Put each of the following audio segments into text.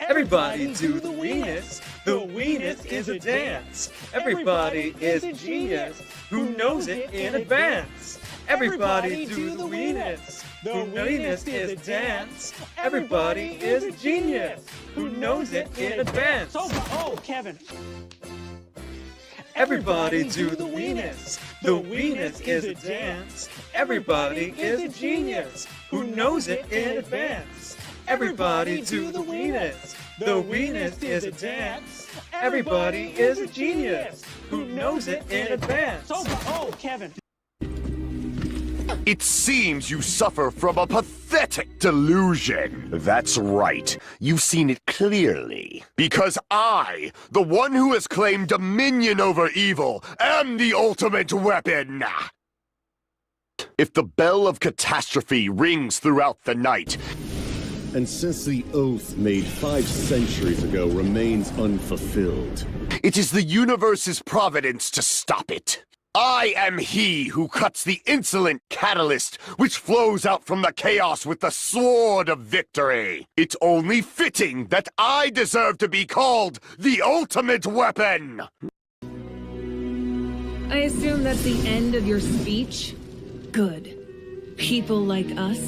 Everybody do the weenus. The weenus is a dance. Everybody is a genius who knows it in advance. Everybody do the weenus. The weenus is a dance. Everybody is a genius who knows it in advance. Oh, Kevin. Everybody do the weenus. The weenus is a dance. Everybody is a genius who knows it in advance. Everybody do the weenus. The weenus is a dance. Everybody is a genius who knows it in advance. Oh, Kevin. It seems you suffer from a pathetic delusion. That's right. You've seen it clearly. Because I, the one who has claimed dominion over evil, am the ultimate weapon. If the bell of catastrophe rings throughout the night, and since the oath made 5 centuries ago remains unfulfilled, it is the universe's providence to stop it. I am he who cuts the insolent catalyst which flows out from the chaos with the sword of victory. It's only fitting that I deserve to be called the ultimate weapon. I assume that's the end of your speech? Good. People like us.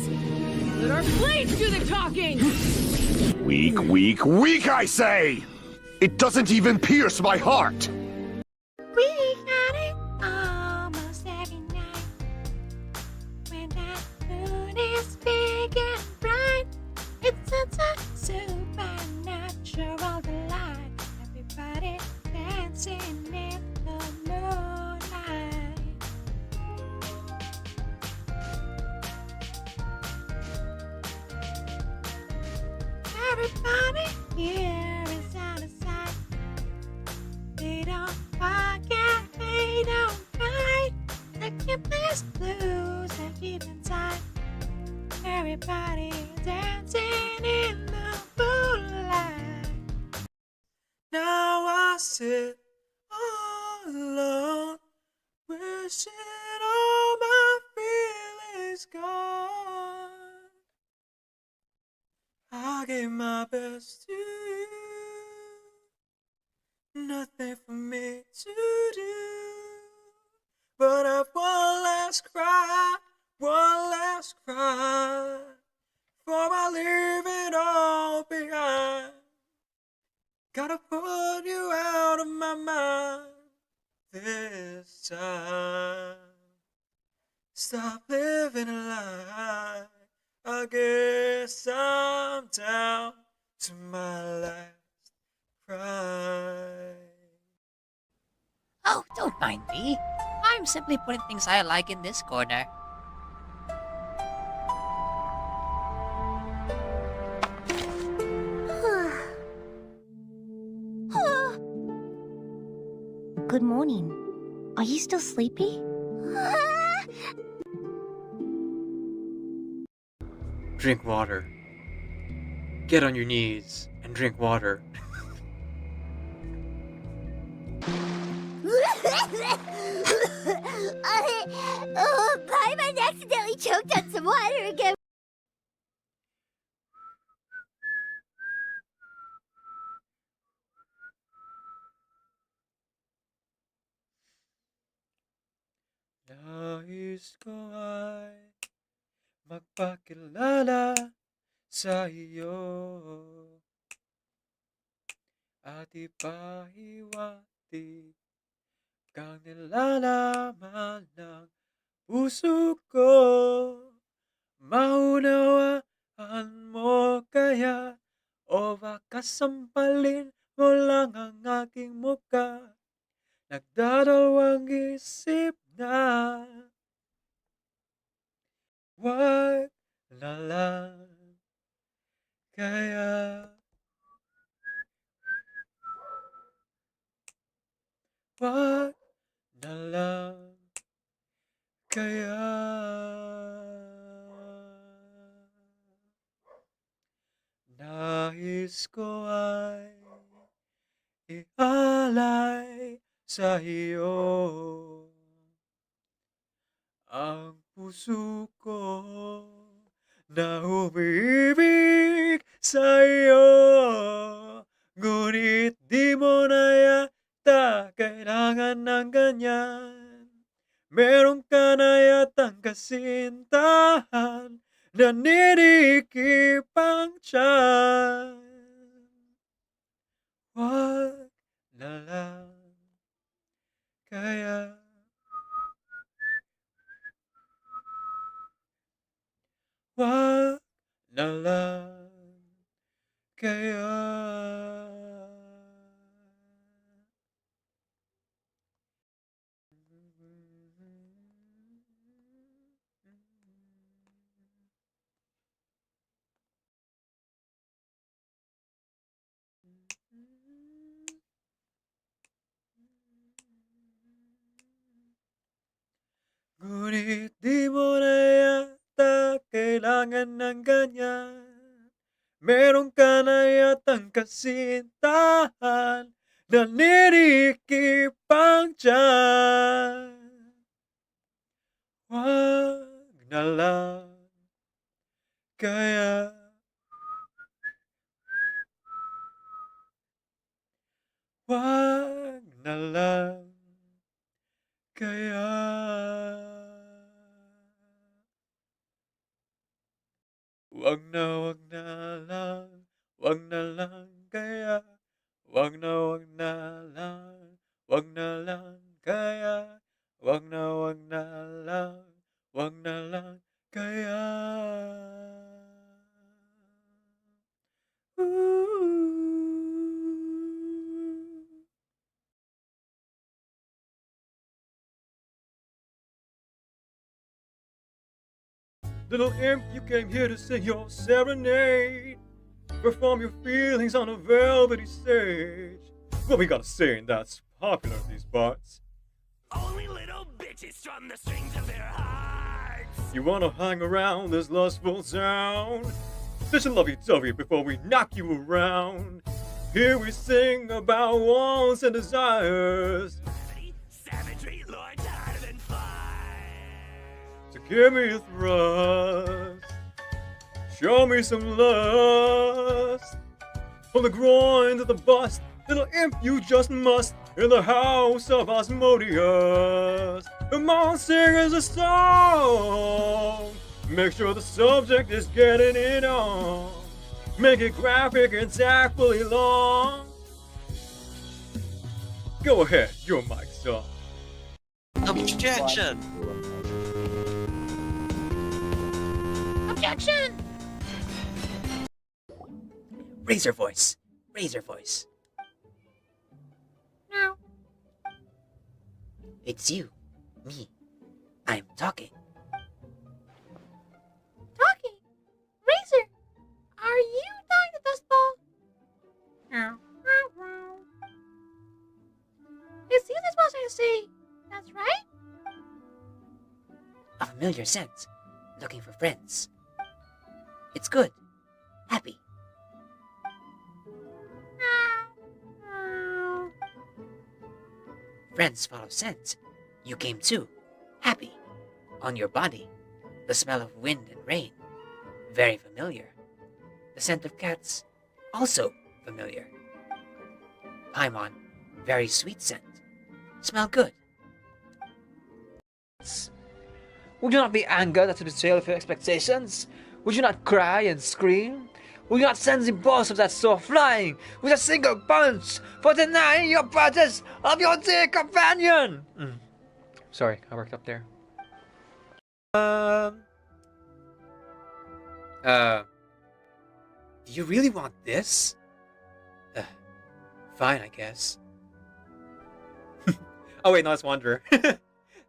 Let our blades do the talking! Weak, weak, weak, I say! It doesn't even pierce my heart! We got it almost every night. When that moon is big and bright, it's such a supernatural delight. Everybody dancing in the moonlight. Everybody here is out of sight. They don't forget, they don't fight. They keep this blues they keep inside. Everybody dancing in the moonlight. Now I sit all alone, wishing all my feelings gone. I gave my best to you, nothing for me to do, but I've one last cry, before I leave it all behind. Gotta put you out of my mind this time. Stop living a lie. I guess I'm down to my last cry. Oh, don't mind me. I'm simply putting things I like in this corner. Good morning. Are you still sleepy? Drink water. Get on your knees and drink water. Paimon accidentally choked on some water again. Nais ko ay magpakilala sa iyo at ipahiwatig kang nilalaman ng puso ko. Maunawaan mo kaya o baka sampalin mo lang ang aking mukha. Nagdadalawang isip na wag na lang kaya. Wag na lang kaya. Nais ko ay ialay sa iyo ang puso ko na umiibig sa iyo. kasintahan na ninikipang tiyan. Wag na lang kaya. Wag na lang kaya. Ngunit di mo na yata kailangan ng ganyan. Meron ka na yatang kasintahan na ninikipang tiyan. Wag na lang kaya. Wag na lang kaya. Wag na lang, wag na lang kaya. Wag na lang, wag na lang kaya. Wag na lang, wag na lang kaya. Little imp, you came here to sing your serenade. Perform your feelings on a velvety stage. What we gotta sing that's popular in these parts? Only little bitches strum the strings of their hearts. You wanna hang around this lustful sound? Such a lovey-dovey before we knock you around. Here we sing about wants and desires. Savagery, lords harder than fire. So give me a thrust. Show me some lust. From the groin to the bust, little imp, you just must. In the house of Osmodius. Come on, sing us a song. Make sure the subject is getting it on. Make it graphic and tactfully long. Go ahead, your mic's on. Objection! Objection! Razor voice. Razor voice. No. It's you. Me. I'm talking. Talking? Razor, are you talking to Dustball? No. Is he supposed to say that's right? A familiar scent. Looking for friends. It's good. Happy. Friends follow scent. You came too. Happy. On your body. The smell of wind and rain. Very familiar. The scent of cats. Also familiar. Paimon. Very sweet scent. Smell good. Would you not be angered at the betrayal of your expectations? Would you not cry and scream? Would you not send the boss of that store flying with a single punch for denying your purchase of your dear companion? Sorry, I worked up there. Do you really want this? Fine, I guess. Oh wait, no, it's Wanderer.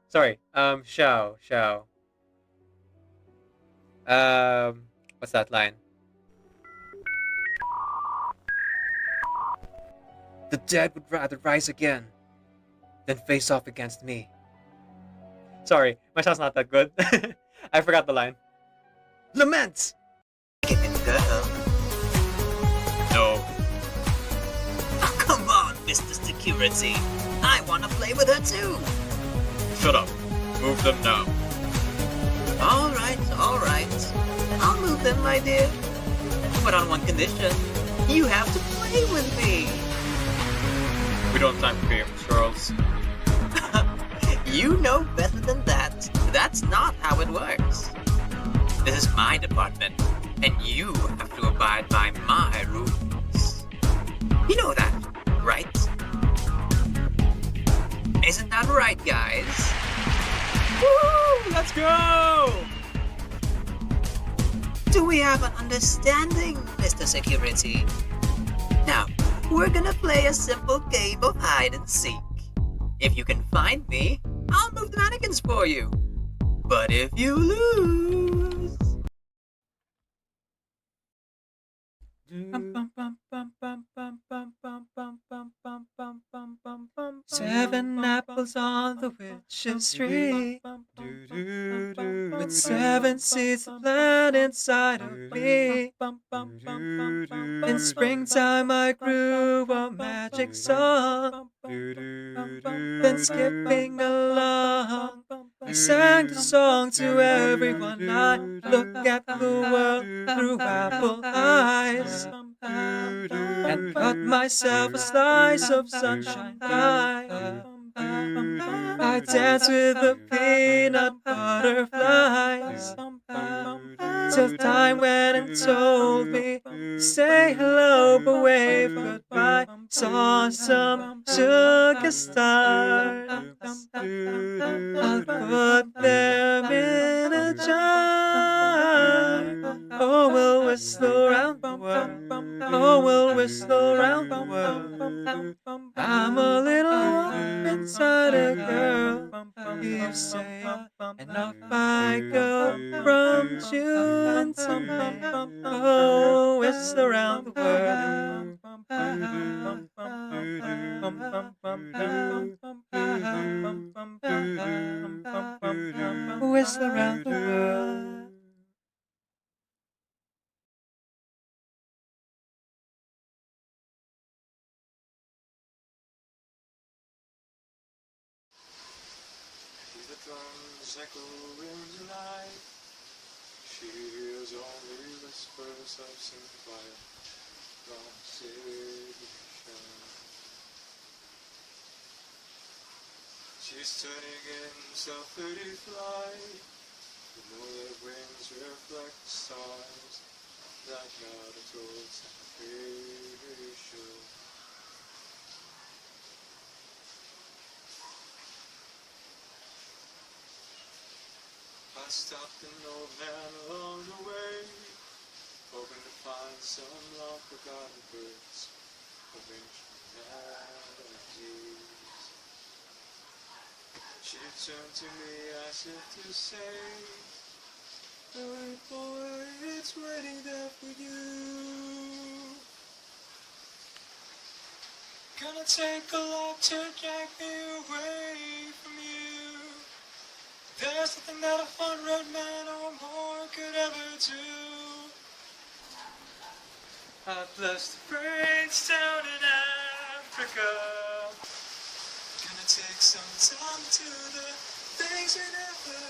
Sorry, Shao. What's that line? The dead would rather rise again than face off against me. Sorry, my shot's not that good. I forgot the line. Lament! No. Oh, come on, Mr. Security. I want to play with her too. Shut up. Move them now. Alright. I'll move them, my dear. But on one condition. You have to play with me. We don't have time for games, Charles. You know better than that. That's not how it works. This is my department, and you have to abide by my rules. You know that, right? Isn't that right, guys? Woo! Let's go! Do we have an understanding, Mr. Security? Now, we're gonna play a simple game of hide and seek. If you can find me, I'll move the mannequins for you. But if you lose... 7 apples on the witch's tree, with 7 seeds planted inside of me. In springtime I grew a magic song, then skipping along, I sang the song to everyone. I look at the world through apple eyes, and cut myself a slice of sunshine pie. I dance with the peanut butterflies, till time went and told me to say hello but wave goodbye. Saw some sugar stars, I'll put them in a jar. Oh, we'll whistle around the world. Oh, we'll whistle around the world. I'm a little wolf inside a girl, you say, and off I go from June to May. Oh, whistle around the world. Whistle around the world. Hear the drums echo in the night. She hears only whispers of some quiet conversation. She's turning in self-pity flight. The moonlit wings reflect the stars that gather towards salvation. I stopped an old man along the way, hoping to find some long-forgotten birds of ancient melodies. She turned to me as if to say, "Hey boy, it's waiting there for you. Gonna take a lot to drag me away from you. There's nothing that a hundred men or more could ever do. I blessed the brains down in Africa. Gonna take some time to the things we never."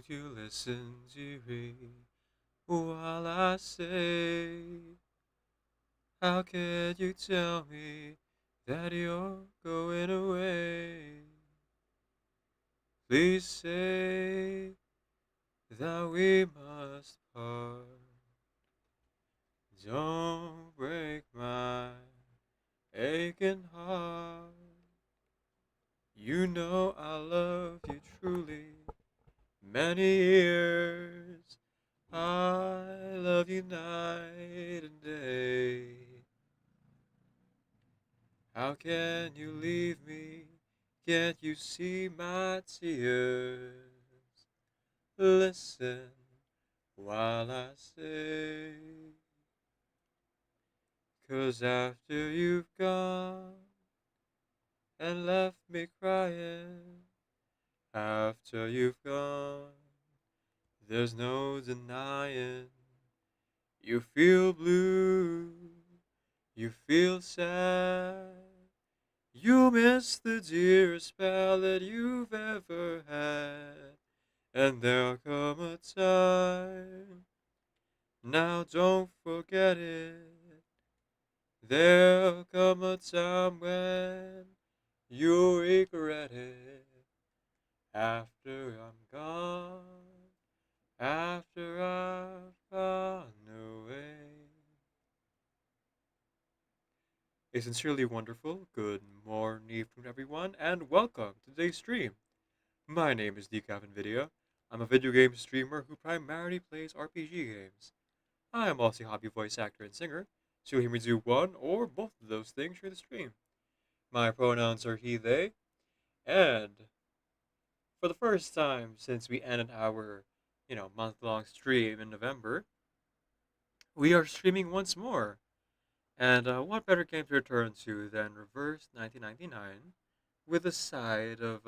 Won't you listen to me while I say, how can you tell me that you're going away? Please say that we must part. Don't break my aching heart. You know I love you truly. Many years I love you night and day. How can you leave me? Can't you see my tears? Listen while I say, 'cause after you've gone and left me crying, after you've gone, there's no denying. You feel blue, you feel sad, you miss the dearest spell that you've ever had. And there'll come a time, now don't forget it. There'll come a time when you'll regret it. After I'm gone, after I've gone away. A sincerely wonderful good morning from everyone, and welcome to today's stream. My name is Video. I'm a video game streamer who primarily plays RPG games. I am also a hobby voice actor and singer, so you'll hear me do one or both of those things during the stream. My pronouns are he, they, and for the first time since we ended our, month-long stream in November, we are streaming once more. And what better game to return to than Reverse 1999 with a side of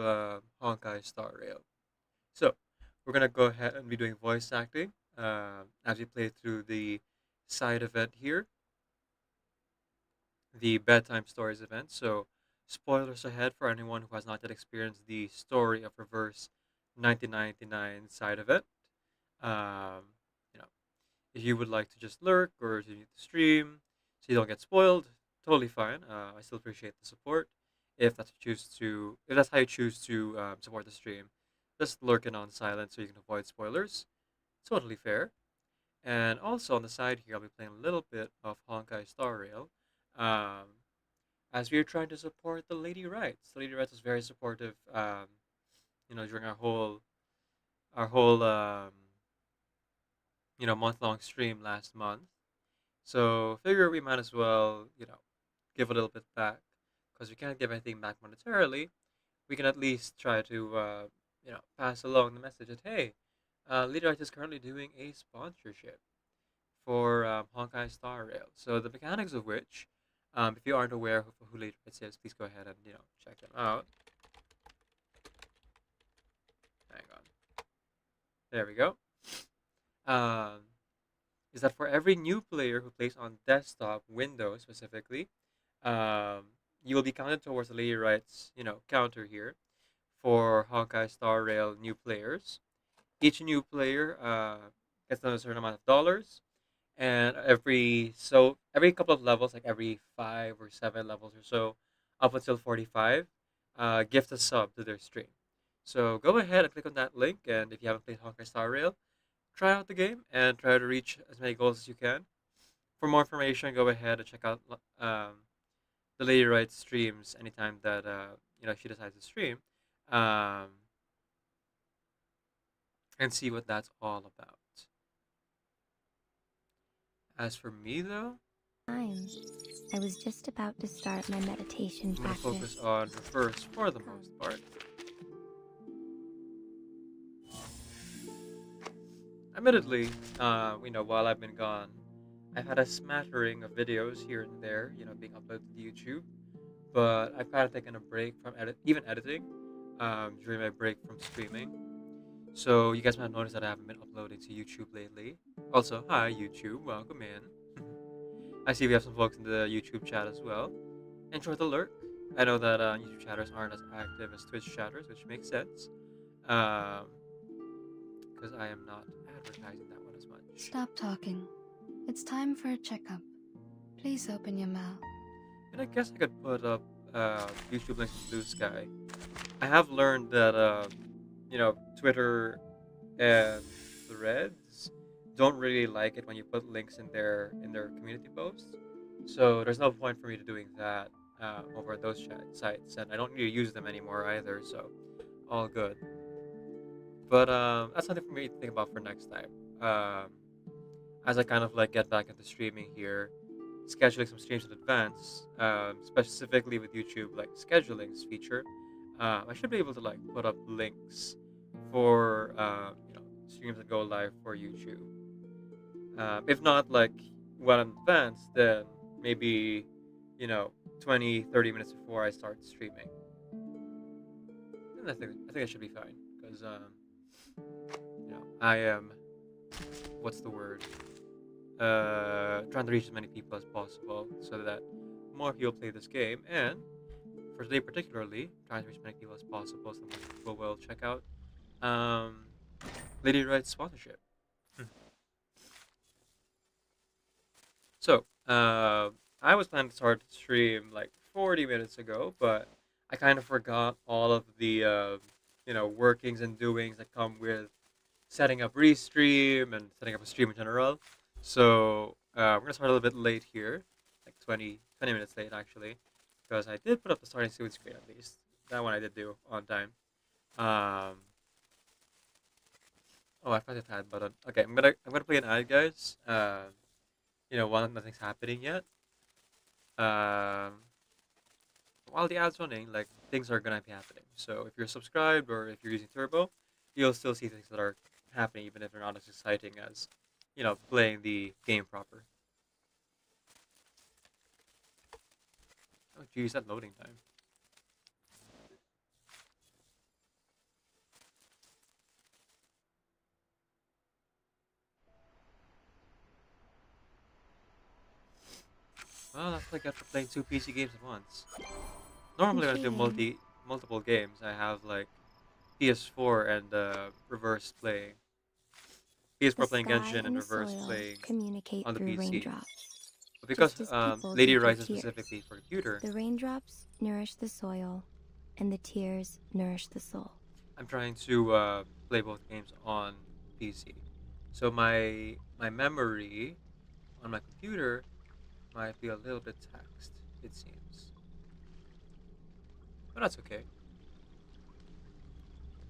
Honkai Star Rail. So, we're going to go ahead and be doing voice acting as we play through the side event here, the Bedtime Stories event. So, spoilers ahead for anyone who has not yet experienced the story of Reverse 1999 side event. Um, you know, if you would like to just lurk or to stream so you don't get spoiled, totally fine. I still appreciate the support. If that's if that's how you choose to support the stream, just lurk in on silent so you can avoid spoilers. Totally fair. And also on the side here, I'll be playing a little bit of Honkai Star Rail, um, as we are trying to support the Lady Rights. The Lady Rights was very supportive, during our whole month-long stream last month. So figure we might as well, give a little bit back, because we can't give anything back monetarily. We can at least try to, pass along the message that hey, Leader Art is currently doing a sponsorship for Honkai Star Rail. So the mechanics of which, if you aren't aware of who Leader Art is, please go ahead and check them out. Hang on. There we go. Is that for every new player who plays on desktop, Windows specifically, you will be counted towards the Lady Rights, counter here for Honkai Star Rail new players. Each new player gets a certain amount of dollars, and every couple of levels, like every 5 or 7 levels or so, up until 45, gift a sub to their stream. So go ahead and click on that link, and if you haven't played Honkai Star Rail, try out the game and try to reach as many goals as you can. For more information, go ahead and check out the Lady Rights streams anytime that she decides to stream, and see what that's all about. As for me, though, I was just about to start my meditation I'm gonna focus on Reverse for the most part. Admittedly, while I've been gone, I've had a smattering of videos here and there, being uploaded to YouTube. But I've kind of taken a break from editing during my break from streaming. So you guys might have noticed that I haven't been uploading to YouTube lately. Also, hi YouTube, welcome in. I see we have some folks in the YouTube chat as well. Enjoy the lurk. I know that YouTube chatters aren't as active as Twitch chatters, which makes sense. because I am not advertising that one as much. Stop talking. It's time for a checkup. Please open your mouth. And I guess I could put up YouTube links in Blue Sky. I have learned that Twitter and Threads don't really like it when you put links in their community posts. So there's no point for me to doing that over those sites, and I don't need to use them anymore either. So all good. But that's something for me to think about for next time. As I kind of like get back into streaming here, scheduling some streams in advance, specifically with YouTube, like scheduling's feature. I should be able to like put up links for streams that go live for YouTube. If not like well in advance, then maybe 20-30 minutes before I start streaming. And I think it should be fine because I am what's the word? Trying to reach as many people as possible so that more people play this game, and for today particularly, trying to reach as many people as possible so more people will check out Lady Wright's sponsorship. So, I was planning to start the stream like 40 minutes ago, but I kind of forgot all of the workings and doings that come with setting up Restream and setting up a stream in general. So we're gonna start a little bit late here, like 20 minutes late actually, because I did put up the starting screen at least. That one I did do on time. Oh, I found the ad button. Okay, I'm gonna play an ad, guys. While nothing's happening yet. While the ad's running, like things are gonna be happening. So if you're subscribed or if you're using Turbo, you'll still see things that are happening, even if they're not as exciting as playing the game proper. Oh geez, that loading time. Well, that's what I get for playing 2 PC games at once. Normally when I do multiple games, I have like PS4 and reverse playing. PS4 playing Genshin and reverse playing on the PC. Raindrops. But because Just as people Lady drink Rise their is tears. specifically for computer, The raindrops nourish the soil, and the tears nourish the soul. I'm trying to play both games on PC. So my memory on my computer might be a little bit taxed, it seems. But that's okay.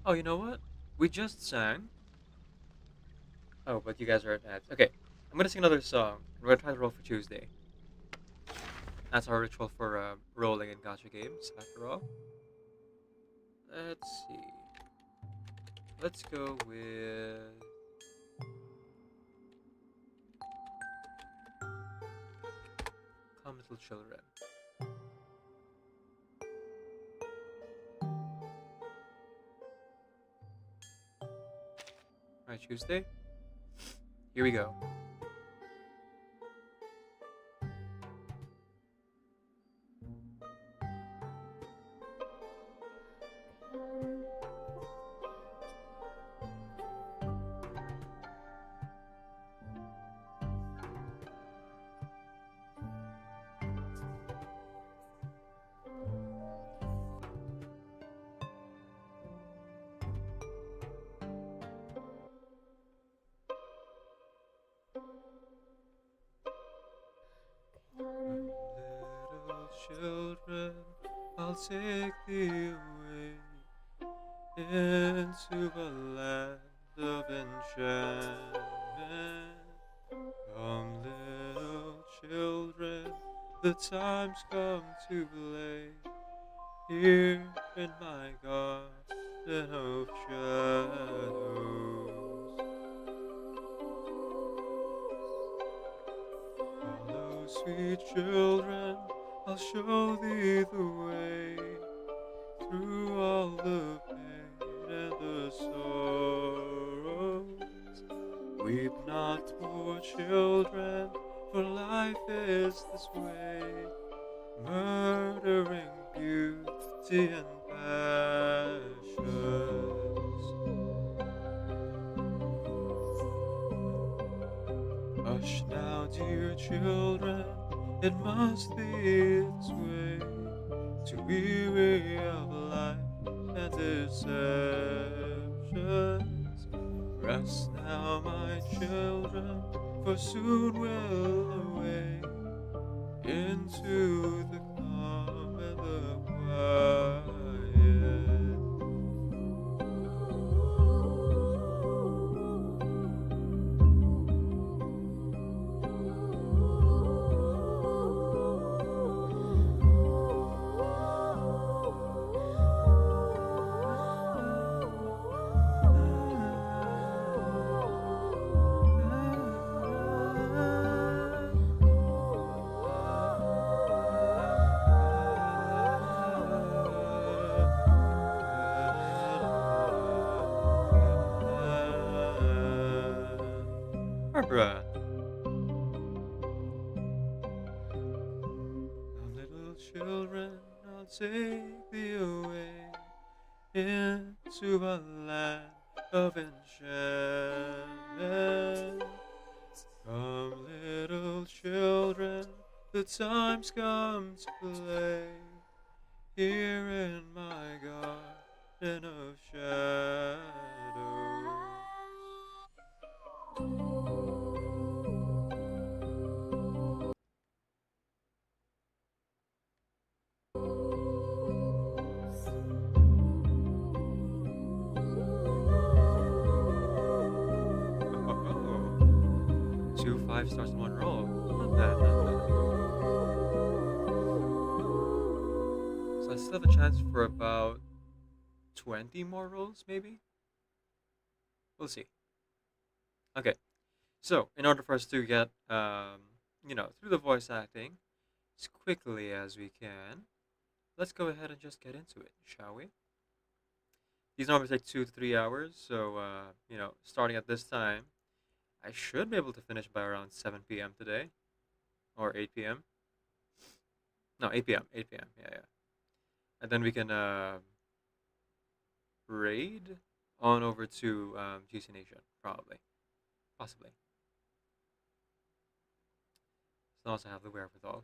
Oh, you know what? We just sang. Oh, but you guys are at ads. Okay, I'm gonna sing another song. We're gonna try to roll for Tuesday. That's our ritual for rolling in gacha games, after all. Let's see. Let's go with... Come Little Children. Alright, Tuesday. Here we go. Little children, I'll take thee away into a land of enchantment. Come, little children, the time's come to play here in my garden of shadows. Follow, sweet children, I'll show thee the way through all the pain and the sorrows. Weep not, poor children, for life is this way, murdering beauty and passions. Hush now, dear children, it must be its way to weary of life and deceptions. Rest now, my children, for soon we'll away into the calm and the quiet. Barbara. Now, little children, I'll take thee away into a land of enchantment. Come, little children, the time's come to play here in my garden of shadows. Oh, 2 5 stars in one row. Not bad, not bad. So I still have a chance for about 20 more rolls, maybe? We'll see. Okay, so in order for us to get, through the voice acting as quickly as we can, let's go ahead and just get into it, shall we? These normally take 2 to 3 hours, so, starting at this time, I should be able to finish by around 7 p.m. today, or 8 p.m. No, 8 p.m., 8 p.m., yeah. And then we can, raid on over to, GC Nation, probably. Possibly. So also have the wherewithal.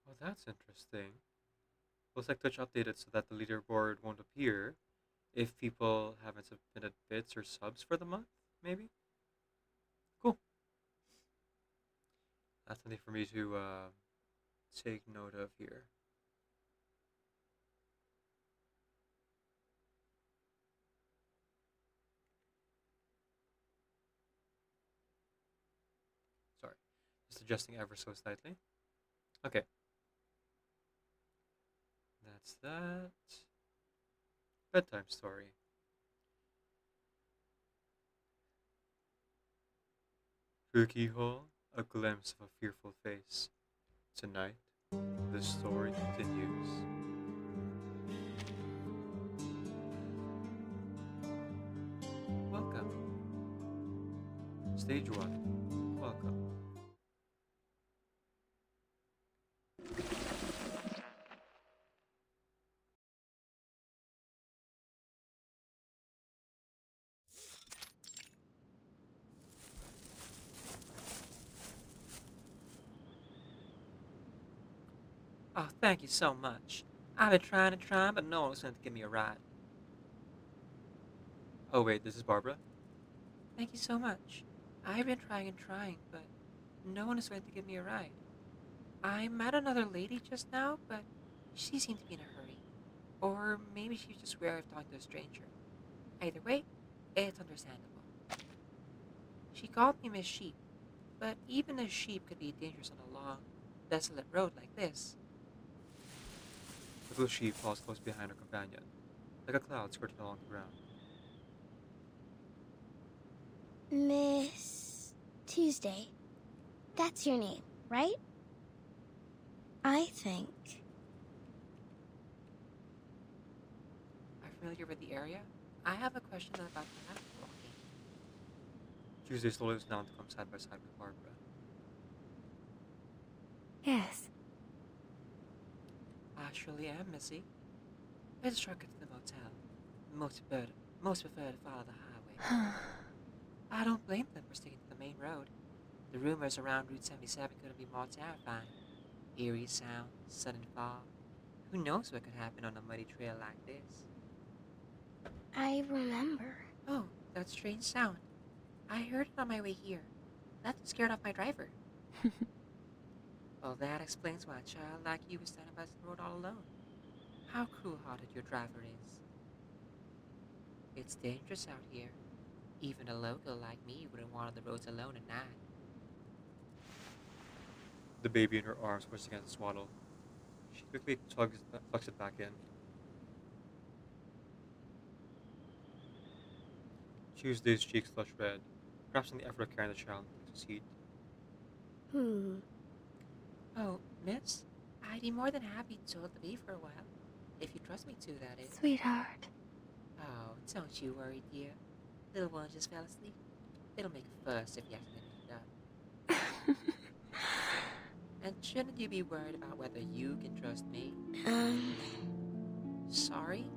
Well, that's interesting. Looks like Twitch updated so that the leaderboard won't appear if people haven't submitted bits or subs for the month, maybe? Cool. That's something for me to take note of here. Sorry. Just adjusting ever so slightly. Okay. That's that. Bedtime story. Through the keyhole, a glimpse of a fearful face. Tonight, the story continues. Welcome. Stage 1. Welcome. Oh, thank you so much. I've been trying and trying, but no one was going to give me a ride. Oh wait, this is Barbara? Thank you so much. I've been trying and trying, but no one is going to give me a ride. I met another lady just now, but she seemed to be in a hurry. Or maybe she was just wary of talking to a stranger. Either way, it's understandable. She called me Miss Sheep, but even a sheep could be dangerous on a long, desolate road like this. The little sheep falls close behind her companion, like a cloud skirting along the ground. Miss Tuesday. That's your name, right? I think. Are you familiar with the area? I have a question about the map walking. Tuesday slows down to come side by side with Barbara. Yes. I surely am, Missy. I just struck into the motel. Most prefer to follow the highway. I don't blame them for sticking to the main road. The rumors around Route 77 couldn't be more terrifying. Eerie sounds, sudden fog. Who knows what could happen on a muddy trail like this? I remember. Oh, that strange sound. I heard it on my way here. That scared off my driver. Well, that explains why a child like you was standing by the road all alone. How cruel-hearted your driver is. It's dangerous out here. Even a local like me wouldn't wander the roads alone at night. The baby in her arms pushed against the swaddle. She quickly tucks it back in. Tuesday's cheeks flushed red, perhaps in the effort of carrying the child into his seat. Oh, miss, I'd be more than happy to hold the baby for a while. If you trust me to, that is. Sweetheart. Oh, don't you worry, dear. Little one just fell asleep. It'll make a fuss if you have to make it up. And shouldn't you be worried about whether you can trust me? Sorry?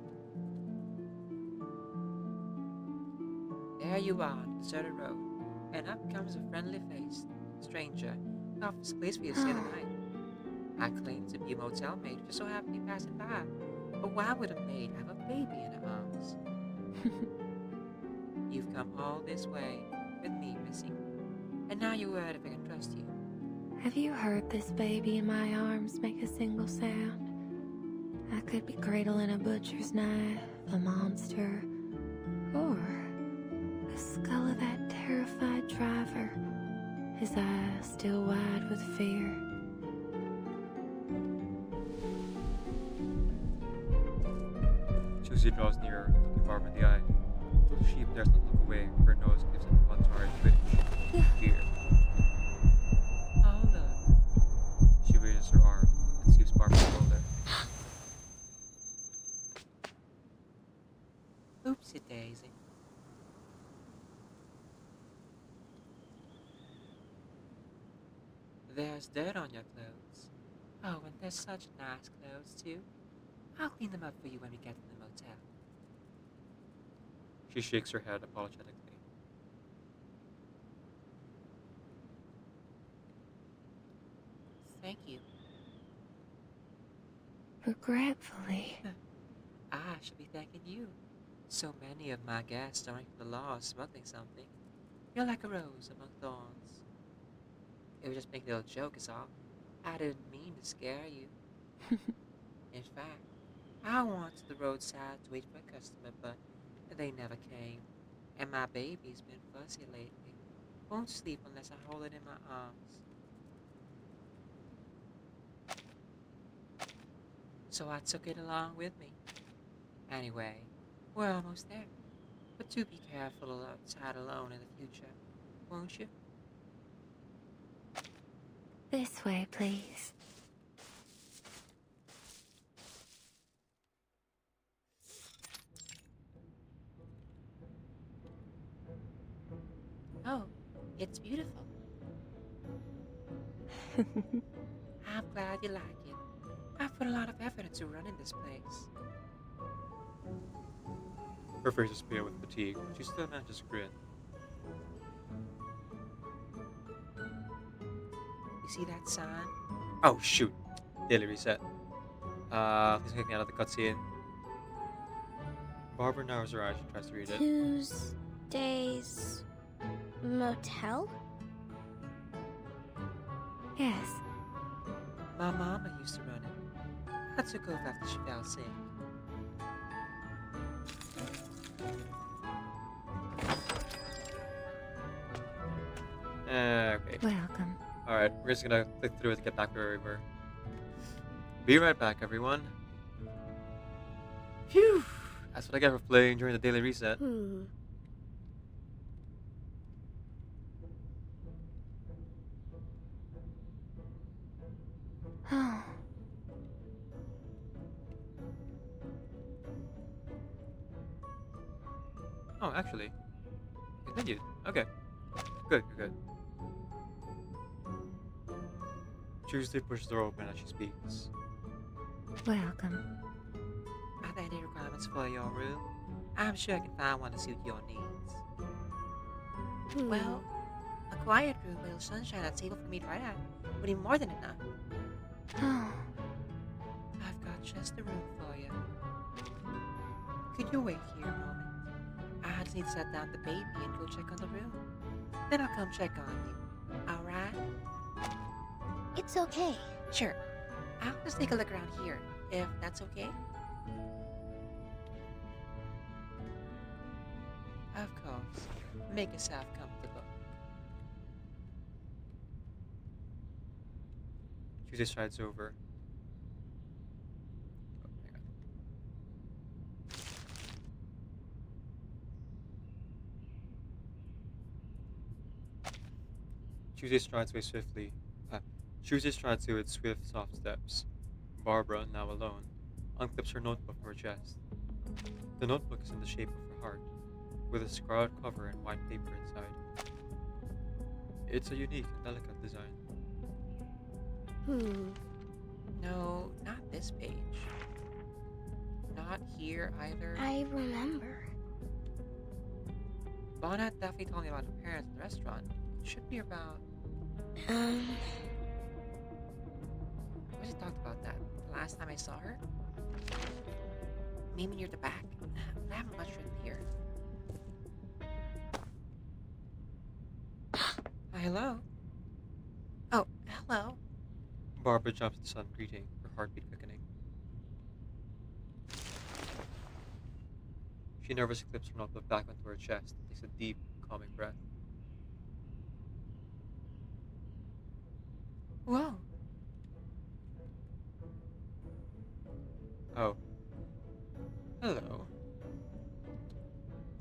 There you are on the deserted road, and up comes a friendly-faced stranger who offers a place for you to stay the night. I claim to be a motel maid, just so happen to be passing by. But why would a maid have a baby in her arms? You've come all this way with me, Missy, and now you're worried if I can trust you. Have you heard this baby in my arms make a single sound? I could be cradling a butcher's knife, a monster, or the skull of that terrified driver, his eyes still wide with fear. Tuesday draws nearer, looking Barbara in the eye. The sheep dares not look away, her nose gives it one sorry twitch. Fear. Oh, look. She raises her arm and sweeps Barbara's shoulder. Oopsie daisy. There's dirt on your clothes. Oh, and they're such nice clothes, too. I'll clean them up for you when we get to the motel. She shakes her head apologetically. Thank you. Regretfully. I should be thanking you. So many of my guests aren't the law of smuggling something. You're like a rose among thorns. It was just making a little joke is all. I didn't mean to scare you. In fact, I went to the roadside to wait for a customer, but they never came. And my baby's been fussy lately. Won't sleep unless I hold it in my arms. So I took it along with me. Anyway, we're almost there. But do be careful outside alone in the future, won't you? This way, please. Oh, it's beautiful. I'm glad you like it. I've put a lot of effort into running this place. Her face is pale with fatigue, but she still manages to grin. You see that sign? Oh shoot! Daily reset. Please take me out of the cutscene. Barbara narrows her eyes and tries to read it. Tuesday's motel? Yes. My mama used to run it. I took over after she fell sick. Okay. Welcome. Alright, we're just gonna click through it to get back to where we were. Be right back, everyone. Phew! That's what I get for playing during the daily reset. Oh. Oh, actually. Continued. Okay. Good, good, good. Tuesday pushes the door open as she speaks. Welcome. Are there any requirements for your room? I'm sure I can find one to suit your needs. Well, a quiet room with a little sunshine and a table for me to write at would be more than enough. Oh, I've got just the room for you. Could you wait here a moment? I just need to set down the baby and go check on the room. Then I'll come check on you. Alright? it's okay. Sure. I'll just take a look around here, if that's okay. Of course. Make yourself comfortable. Tuesday strides over. Oh, hang on. Tuesday strides away swiftly. Tuesday strides away with swift, soft steps. Barbara, now alone, unclips her notebook from her chest. The notebook is in the shape of a heart, with a scarlet cover and white paper inside. It's a unique and delicate design. No, not this page. Not here either. I remember. Bonnet definitely told me about her parents at the restaurant. It should be about... We just talked about that the last time I saw her. Maybe near the back. I haven't much written here. Hello? Oh, hello. Barbara jumps to sudden greeting, her heartbeat quickening. She nervously clips her notebook back onto her chest and takes a deep, calming breath. Whoa. Oh. Hello.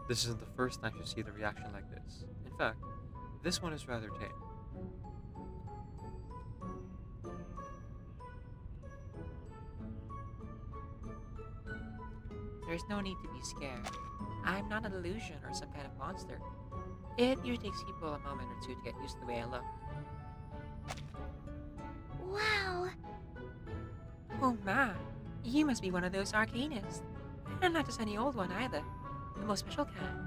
This isn't the first time you see the reaction like this. In fact, this one is rather tame. There's no need to be scared. I'm not an illusion or some kind of monster. It usually takes people a moment or two to get used to the way I look. Wow. Oh my, you must be one of those arcanists. And not just any old one either. The most special kind.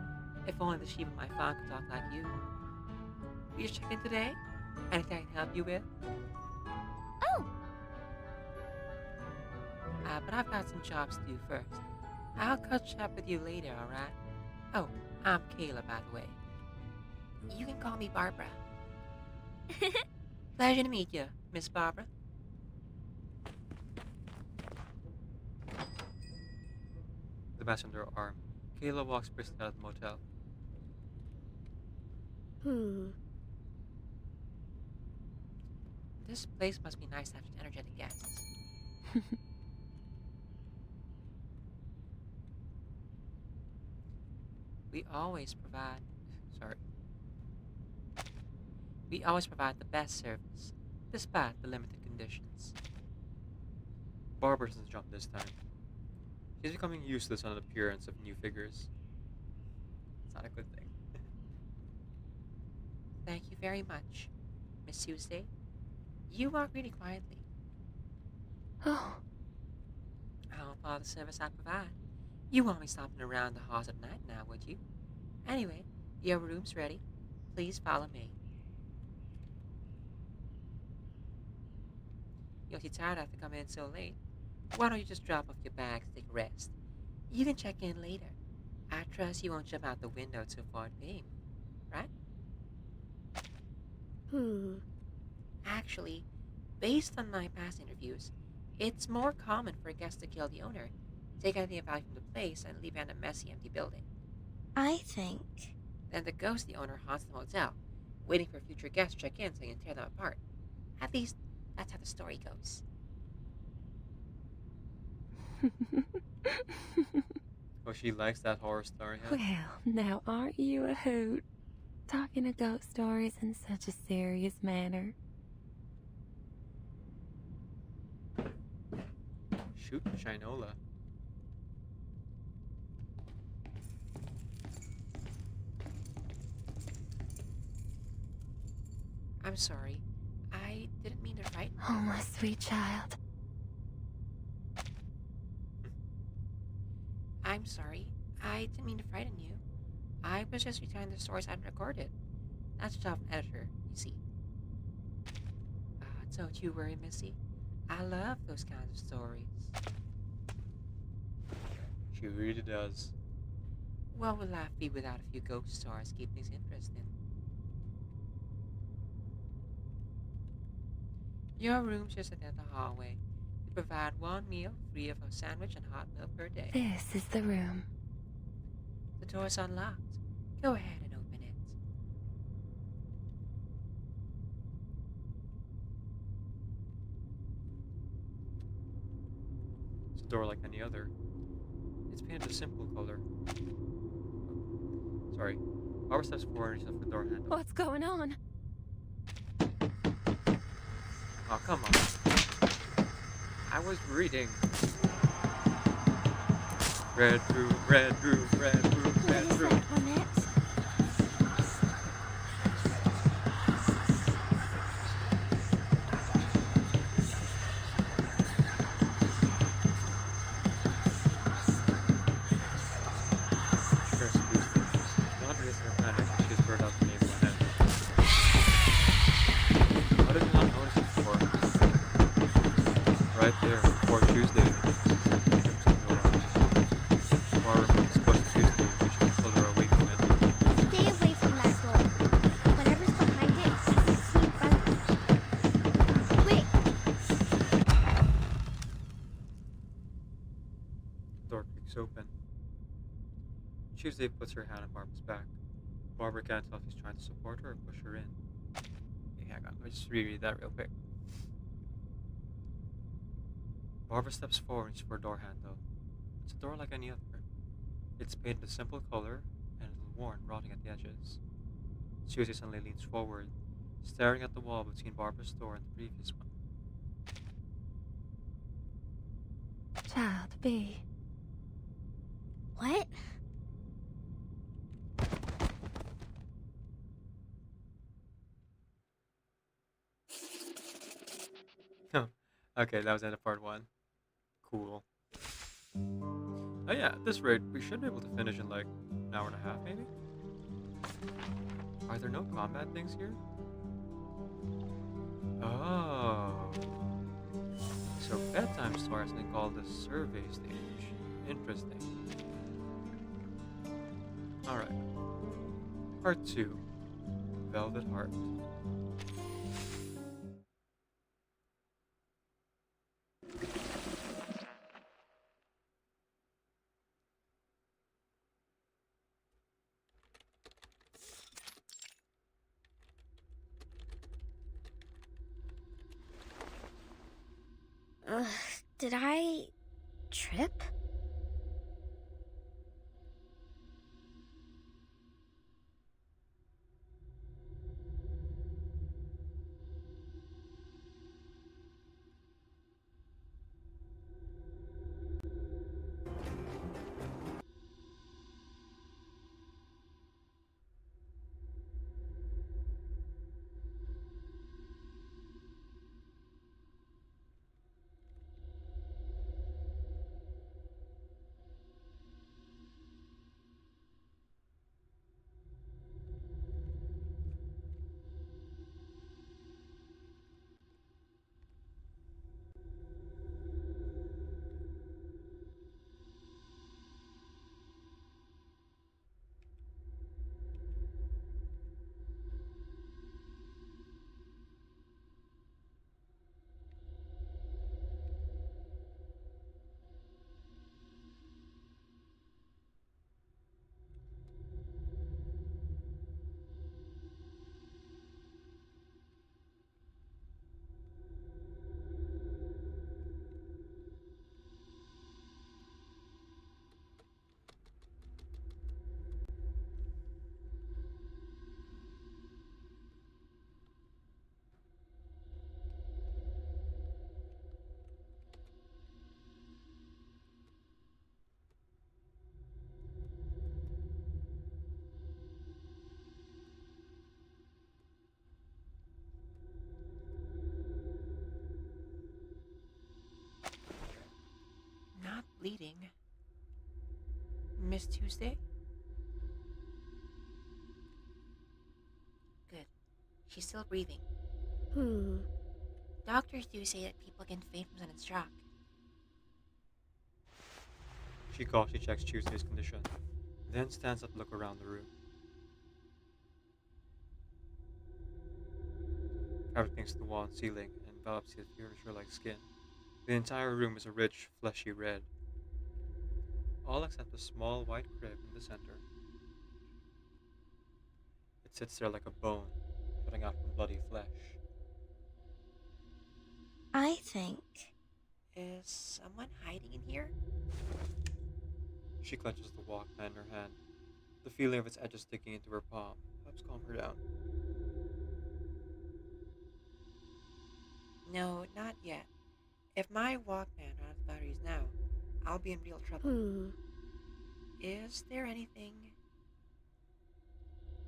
If only the sheep in my farm could talk like you. You just check in today? Anything I can help you with? Oh, But I've got some jobs to do first. I'll catch up with you later, alright? Oh, I'm Kayla, by the way. You can call me Barbara. Pleasure to meet you, Miss Barbara. The mask under her arm, Kayla walks briskly out of the motel. This place must be nice to have such energetic guests. We always provide the best service, despite the limited conditions. Barbara doesn't jump this time. She's becoming used to the sudden appearance of new figures. It's not a good thing. Thank you very much, Miss Tuesday. You walk really quietly. oh, How about the service I provide? You won't be stopping around the halls at night now, would you? Anyway, your room's ready. Please follow me. You're too tired after coming in so late. Why don't you just drop off your bags and take a rest? You can check in later. I trust you won't jump out the window to avoid paying, right? Actually, based on my past interviews, it's more common for guests to kill the owner, take anything of value from the place, and leave behind a messy, empty building. I think. Then the ghost the owner haunts the motel, waiting for future guests to check in so he can tear them apart. At least, that's how the story goes. Oh, she likes that horror story, huh? Well, now aren't you a hoot? Talking of ghost stories in such a serious manner. Shoot, Shinola. I'm sorry. I Didn't mean to frighten you. Oh, my sweet child. I'm sorry. I didn't mean to frighten you. I was just retelling the stories I'd recorded. That's the job of an editor, you see. Don't you worry, Missy. I love those kinds of stories. She really does. What would life be without a few ghost stories to keep things interesting? Your room's just at the end of the hallway. We provide one meal free of a sandwich and hot milk per day. This is the room. The door's unlocked. Go ahead and open it. It's a door like any other. It's painted a simple color. Sorry. Barbara steps forward and reaches for the door handle. What's going on? Oh, come on. I was reading. Red room, red room, red room, red room. Right there, before Tuesday. Barbara was supposed to Tuesday, we should pull her away from it. Stay away from that door. Whatever's behind it has a sneak button. Quick! The door creaks open. Tuesday puts her hand on Barbara's back. Barbara can't tell if he's trying to support her or push her in. Okay, hang on, let me just reread that real quick. Barbara steps forward and reaches for a door handle. It's a door like any other. It's painted a simple color and a little worn, rotting at the edges. Susie suddenly leans forward, staring at the wall between Barbara's door and the previous one. Child B. What? Okay, that was the end of part 1. Cool. Oh yeah, at this rate, we should be able to finish in like an hour and a half, maybe? Are there no combat things here? Oh. So Bedtime Store has been called the survey stage. Interesting. Alright. Part 2. Velvet Heart. Did I trip? bleeding. Miss Tuesday? Good. She's still breathing. Doctors do say that people can faint from sudden shock. She cautiously checks Tuesday's condition, then stands up to look around the room. Fabric hangs to the wall and ceiling and envelops the furniture like skin. The entire room is a rich, fleshy red. All except a small white crib in the center. It sits there like a bone, jutting out from bloody flesh. I think. Is someone hiding in here? She clutches the Walkman in her hand. The feeling of its edges sticking into her palm helps calm her down. No, not yet. If my Walkman runs out of batteries now, I'll be in real trouble. Is there anything?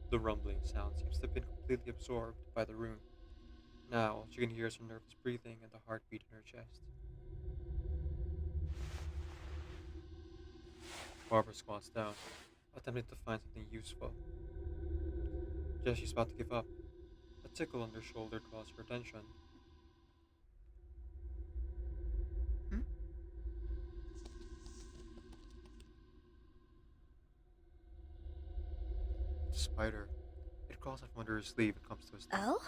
The rumbling sound seems to have been completely absorbed by the room. Now, all she can hear is her nervous breathing and the heartbeat in her chest. Barbara squats down, attempting to find something useful. Just as she's about to give up, a tickle on her shoulder draws her attention. The spider. It crawls out from under her sleeve and comes to a stop. Oh?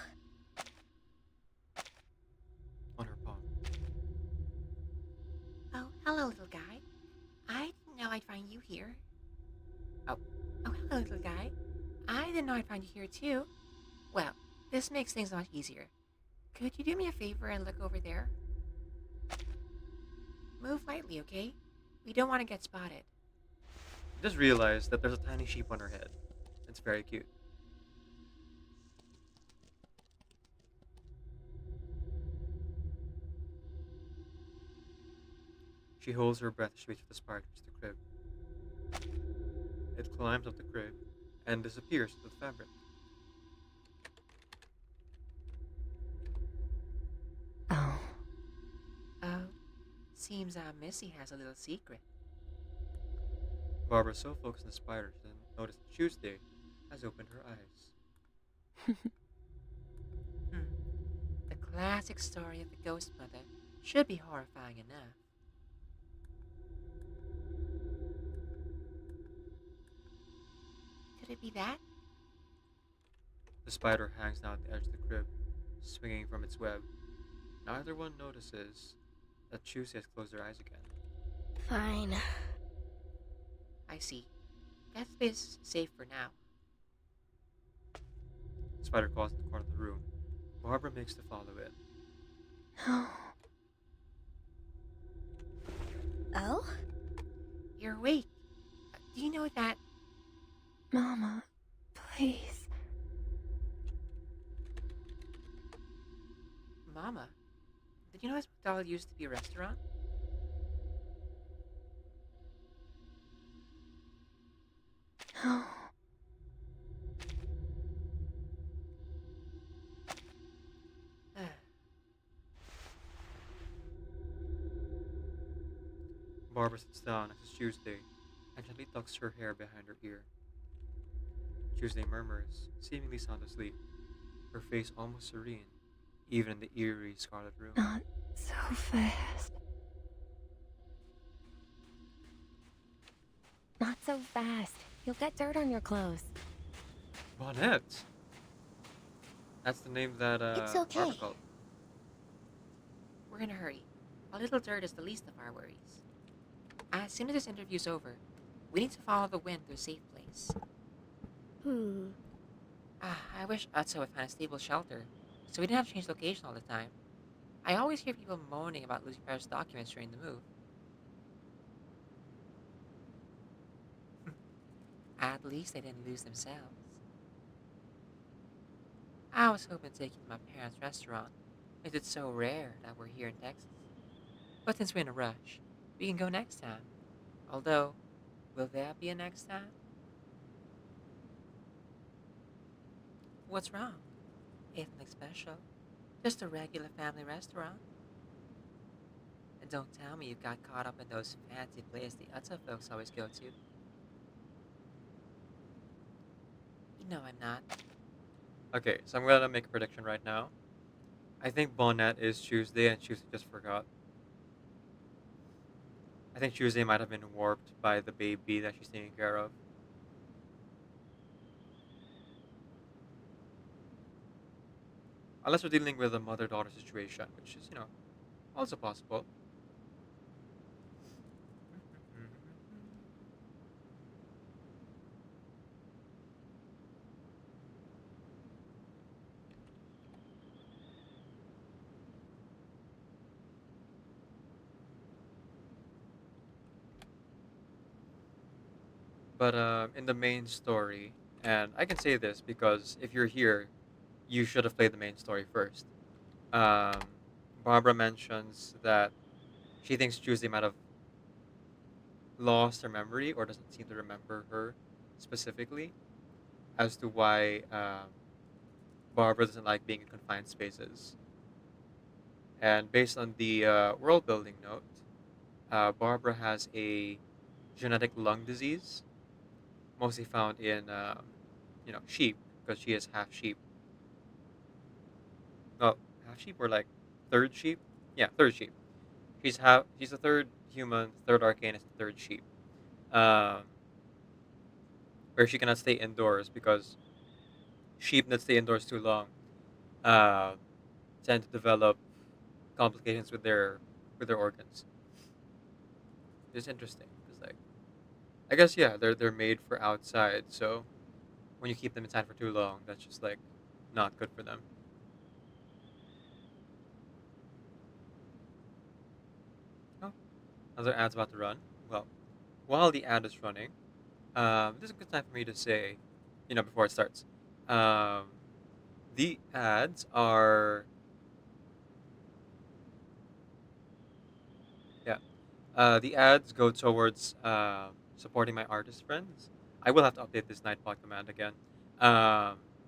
On her palm. Oh, hello, little guy. I didn't know I'd find you here. Oh, hello, little guy. I didn't know I'd find you here, too. Well, this makes things much easier. Could you do me a favor and look over there? Move lightly, okay? We don't want to get spotted. Just realized that there's a tiny sheep on her head. It's very cute. She holds her breath as she waits for the spider to reach the crib. It climbs up the crib and disappears into the fabric. Oh. Oh, seems Missy has a little secret. Barbara's so focused on the spider she doesn't notice that Tuesday has opened her eyes. The classic story of the ghost mother should be horrifying enough. Could it be that? The spider hangs down at the edge of the crib, swinging from its web. Neither one notices that Tuesday has closed her eyes again. Fine. I see. That space is safe for now. The spider crawls in the corner of the room. Barbara makes to follow it. Oh? You're awake. Do you know that? Mama, please. Mama, did you know this McDonald's used to be a restaurant? Oh. Barbara sits down next to Tuesday and gently tucks her hair behind her ear. Tuesday murmurs, seemingly sound asleep, her face almost serene, even in the eerie scarlet room. Not so fast. Not so fast. You'll get dirt on your clothes. Bonnet! That's the name that, It's okay. Barbara called. We're in a hurry. A little dirt is the least of our worries. As soon as this interview's over, we need to follow the wind to a safe place. I wish Utso would find a stable shelter, so we didn't have to change location all the time. I always hear people moaning about losing precious documents during the move. At least they didn't lose themselves. I was hoping to take you to my parents' restaurant, since it's so rare that we're here in Texas. But since we're in a rush, we can go next time. Although, will there be a next time? What's wrong? It's nothing special. Just a regular family restaurant. And don't tell me you got caught up in those fancy places the other folks always go to. You know I'm not. Okay, so I'm gonna make a prediction right now. I think Bonnet is Tuesday and Tuesday just forgot. I think Tuesday might have been warped by the baby that she's taking care of. Unless we're dealing with a mother-daughter situation, which is, also possible. But in the main story, and I can say this because if you're here, you should have played the main story first. Um, Barbara mentions that she thinks Tuesday might have lost her memory or doesn't seem to remember her specifically as to why Barbara doesn't like being in confined spaces. And based on the world building note, Barbara has a genetic lung disease, mostly found in sheep because she is half sheep. Oh, half sheep or like third sheep? Yeah, third sheep. She's a third human, third arcane is the third sheep. Um, where she cannot stay indoors because sheep that stay indoors too long uh, tend to develop complications with their organs. It's interesting because like I guess yeah they're made for outside, so when you keep them inside for too long, that's just like not good for them. Oh, another ad's about to run. Well, while the ad is running, this is a good time for me to say, before it starts, um, the ads are yeah. The ads go towards supporting my artist friends. I will have to update this Nightbot command again.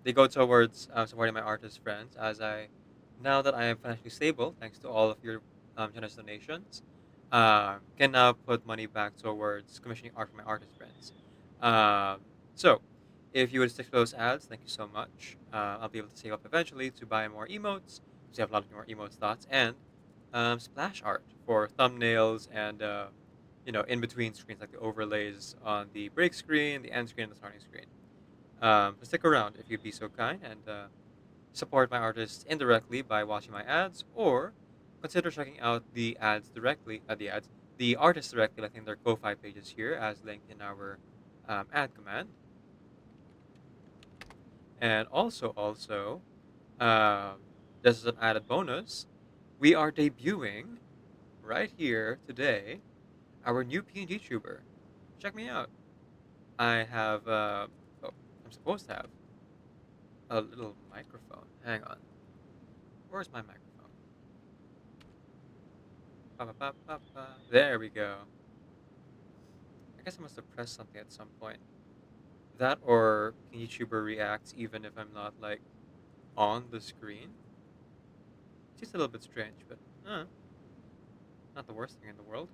They go towards supporting my artist friends as now that I am financially stable, thanks to all of your generous donations, can now put money back towards commissioning art for my artist friends. Um, so, if you would stick to those ads, thank you so much. I'll be able to save up eventually to buy more emotes, to have a lot of more emote slots, and splash art for thumbnails and in between screens like the overlays on the break screen, the end screen, and the starting screen. So stick around if you'd be so kind and support my artists indirectly by watching my ads, or consider checking out the ads directly. The artists directly, like in their Ko-fi pages here, as linked in our ad command. And also, um, this is an added bonus. We are debuting right here today our new PNGTuber. Check me out. I have, I'm supposed to have a little microphone. Hang on. Where's my microphone? Ba, ba, ba, ba, ba. There we go. I guess I must have pressed something at some point. That or PNGTuber reacts even if I'm not, like, on the screen. It's just a little bit strange, but, not the worst thing in the world.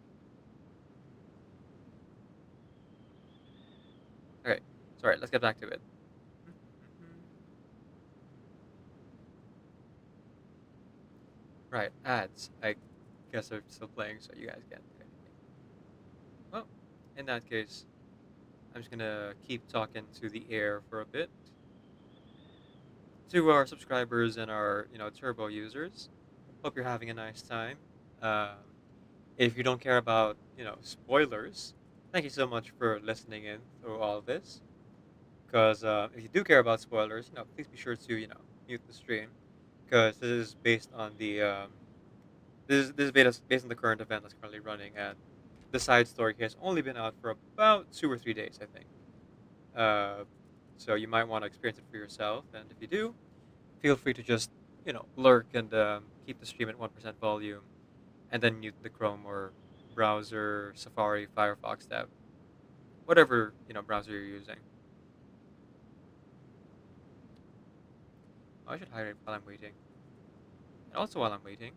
Okay, sorry, let's get back to it. Right, ads. I guess they're still playing, so you guys can't do anything. Well, in that case, I'm just gonna keep talking to the air for a bit. To our subscribers and our, turbo users, hope you're having a nice time. Um, if you don't care about, spoilers, thank you so much for listening in through all of this. Because if you do care about spoilers, please be sure to, mute the stream. Because this is based on the this is based on the current event that's currently running, and the side story has only been out for about 2 or 3 days, I think. Uh, so you might want to experience it for yourself, and if you do, feel free to just lurk and keep the stream at 1% volume, and then mute the Chrome or browser, Safari, Firefox tab, whatever browser you're using. I should hydrate while I'm waiting, and also while I'm waiting,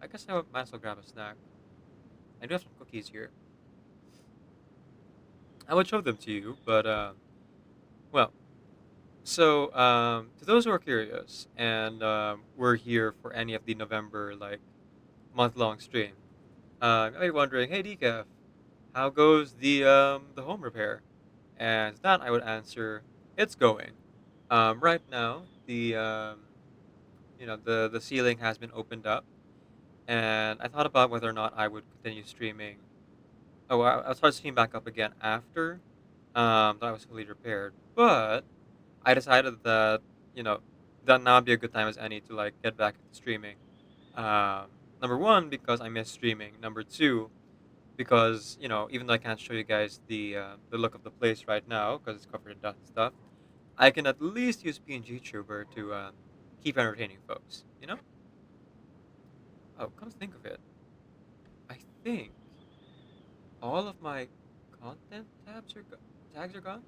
I guess I might as well grab a snack. I do have some cookies here. I would show them to you, but well, so to those who are curious and were here for any of the November like month-long stream, you might be wondering, hey Decaf, how goes the home repair? And to that I would answer, it's going. Right now the ceiling has been opened up, and I thought about whether or not I would continue streaming. Oh, I'll start streaming back up again after that I was fully repaired. But I decided that that now would be a good time as any to like get back into streaming. Um, Number one, because I miss streaming. Number two, because even though I can't show you guys the look of the place right now because it's covered in dust and stuff, I can at least use PNGTuber to keep entertaining folks. Oh, come to think of it, I think all of my content tags are gone.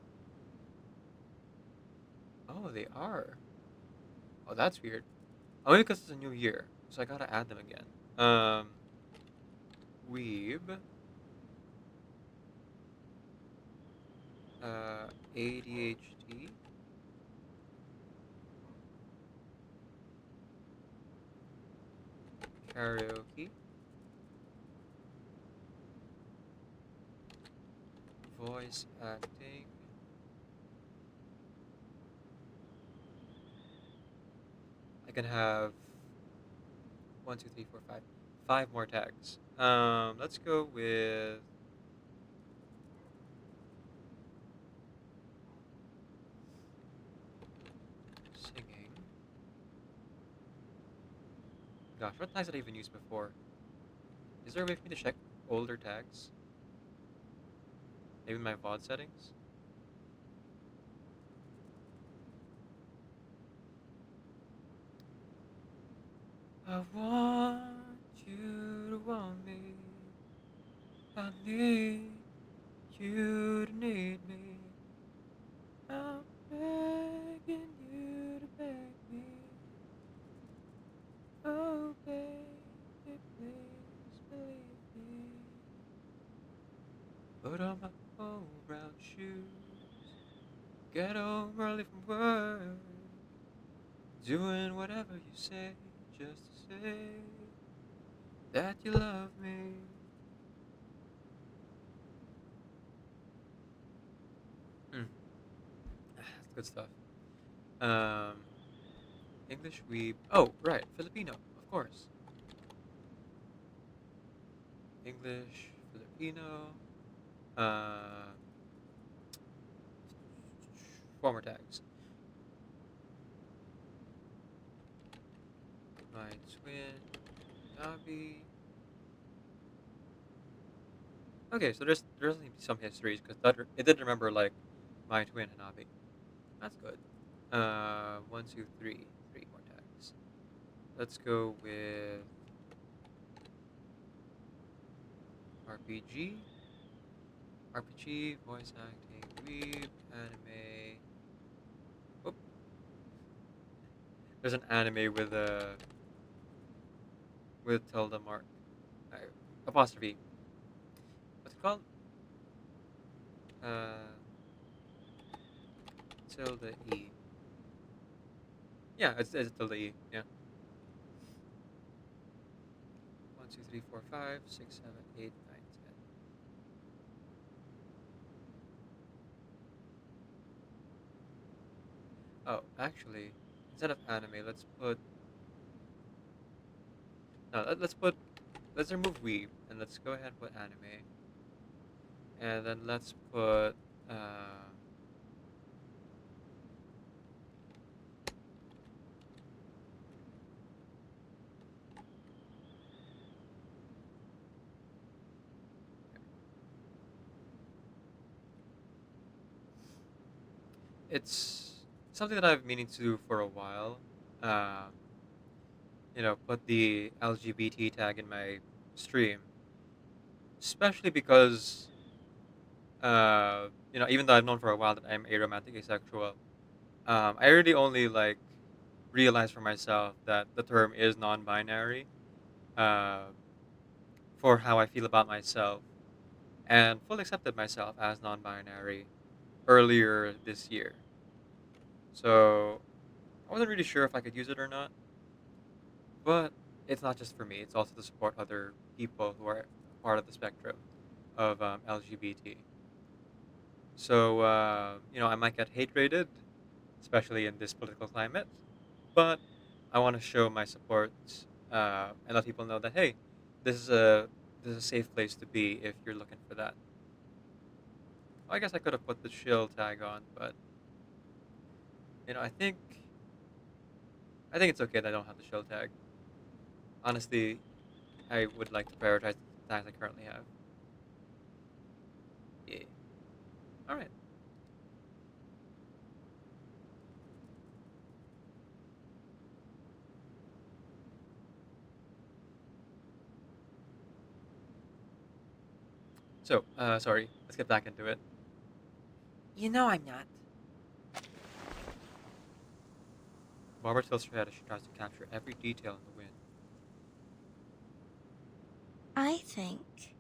Oh, they are. Oh, that's weird. Only because it's a new year, so I gotta add them again. Weeb. ADHD. Karaoke. Voice acting. I can have 5 more tags. Let's go with singing. Gosh, what tags did I even use before? Is there a way for me to check older tags? Maybe my VOD settings? I want you to want me. I need you to need me. I'm begging you to beg me. Oh, baby, please believe me. Put on my old brown shoes. Get home early from work. Doing whatever you say, just to say that you love me. That's good stuff. Um, English weeb. Oh, right, Filipino, of course. English, Filipino. Uh, Former tags. My twin, Nabi. Okay, so there's some histories because it did remember like my twin Hanabi. That's good. 1, 2, 3, 3 more tags. Let's go with RPG, voice acting, weeb, anime. Oop. There's an anime with tilde mark, apostrophe. What's it called? Tilde E. Yeah, it's tilde E. Yeah. 1, 2, 3, 4, 5, 6, 7, 8, 9, 10. Oh, actually, instead of anime, let's put. No, let's remove weeb and let's go ahead and put anime. And then let's put it's something that I've been meaning to do for a while. Put the LGBT tag in my stream, especially because even though I've known for a while that I'm aromantic asexual, I really only like realized for myself that the term is non-binary for how I feel about myself and fully accepted myself as non-binary earlier this year. So I wasn't really sure if I could use it or not, but it's not just for me. It's also to support other people who are part of the spectrum of LGBT. So I might get hate rated, especially in this political climate, but I want to show my support and let people know that hey, this is a this is a safe place to be if you're looking for that. I guess I could have put the shill tag on, but I think it's okay that I don't have the shill tag. Honestly, I would like to prioritize the tags I currently have. Yeah. All right. So, sorry. Let's get back into it. You know I'm not. Barbara tells Shred as she tries to capture every detail in the wind. I think.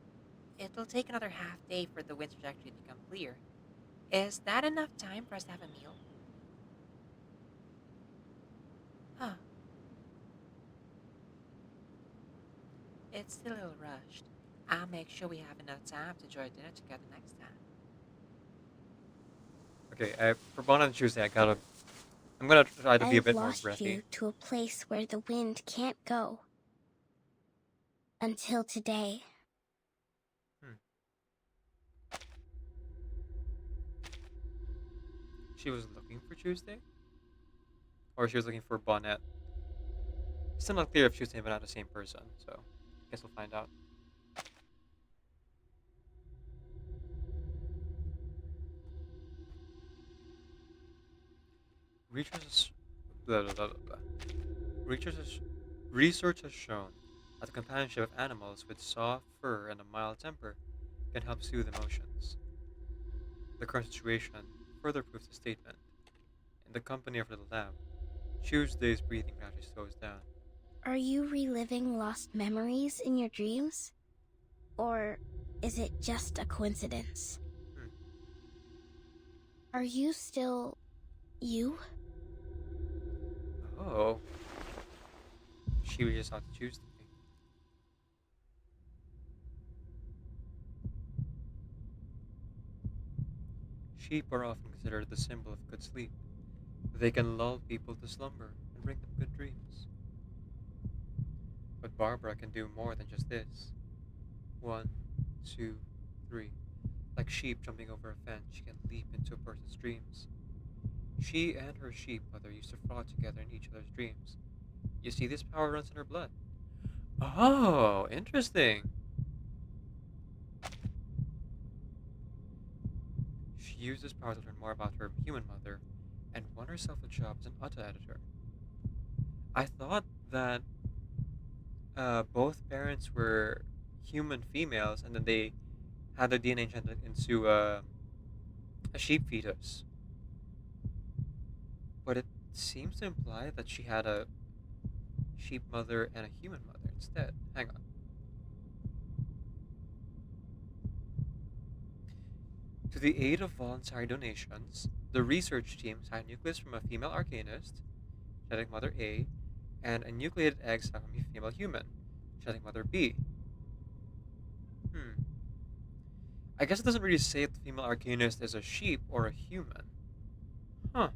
It'll take another half day for the wind trajectory to become clear. Is that enough time for us to have a meal? Huh. It's still a little rushed. I'll make sure we have enough time to enjoy dinner together next time. Okay, for Bon on Tuesday, I'm gonna try to be a bit more I've lost breathy. you to a place where the wind can't go. Until today. She was looking for Tuesday? Or she was looking for Bonnet? It's still not clear if Tuesday and Bonnet are the same person, so I guess we'll find out. Research blah, blah, blah, blah, blah. Research has shown that the companionship of animals with soft fur and a mild temper can help soothe emotions. The current situation further proves the statement. In the company of little lamb, Tuesday's breathing gradually slows down. Are you reliving lost memories in your dreams? Or is it just a coincidence? Are you still you? Oh. She reaches out to Tuesday. Sheep are often considered the symbol of good sleep. They can lull people to slumber and bring them good dreams. But Barbara can do more than just this. 1, 2, 3. Like sheep jumping over a fence, she can leap into a person's dreams. She and her sheep mother used to frolic together in each other's dreams. You see, this power runs in her blood. Oh, interesting. She used this power to learn more about her human mother and won herself a job as an auto editor. I thought that both parents were human females and then they had their DNA injected into a sheep fetus. But it seems to imply that she had a sheep mother and a human mother instead. Hang on. To the aid of voluntary donations, the research team had a nucleus from a female arcanist, genetic mother A, and a nucleated egg sac from a female human, genetic mother B. I guess it doesn't really say if the female arcanist is a sheep or a human. Huh.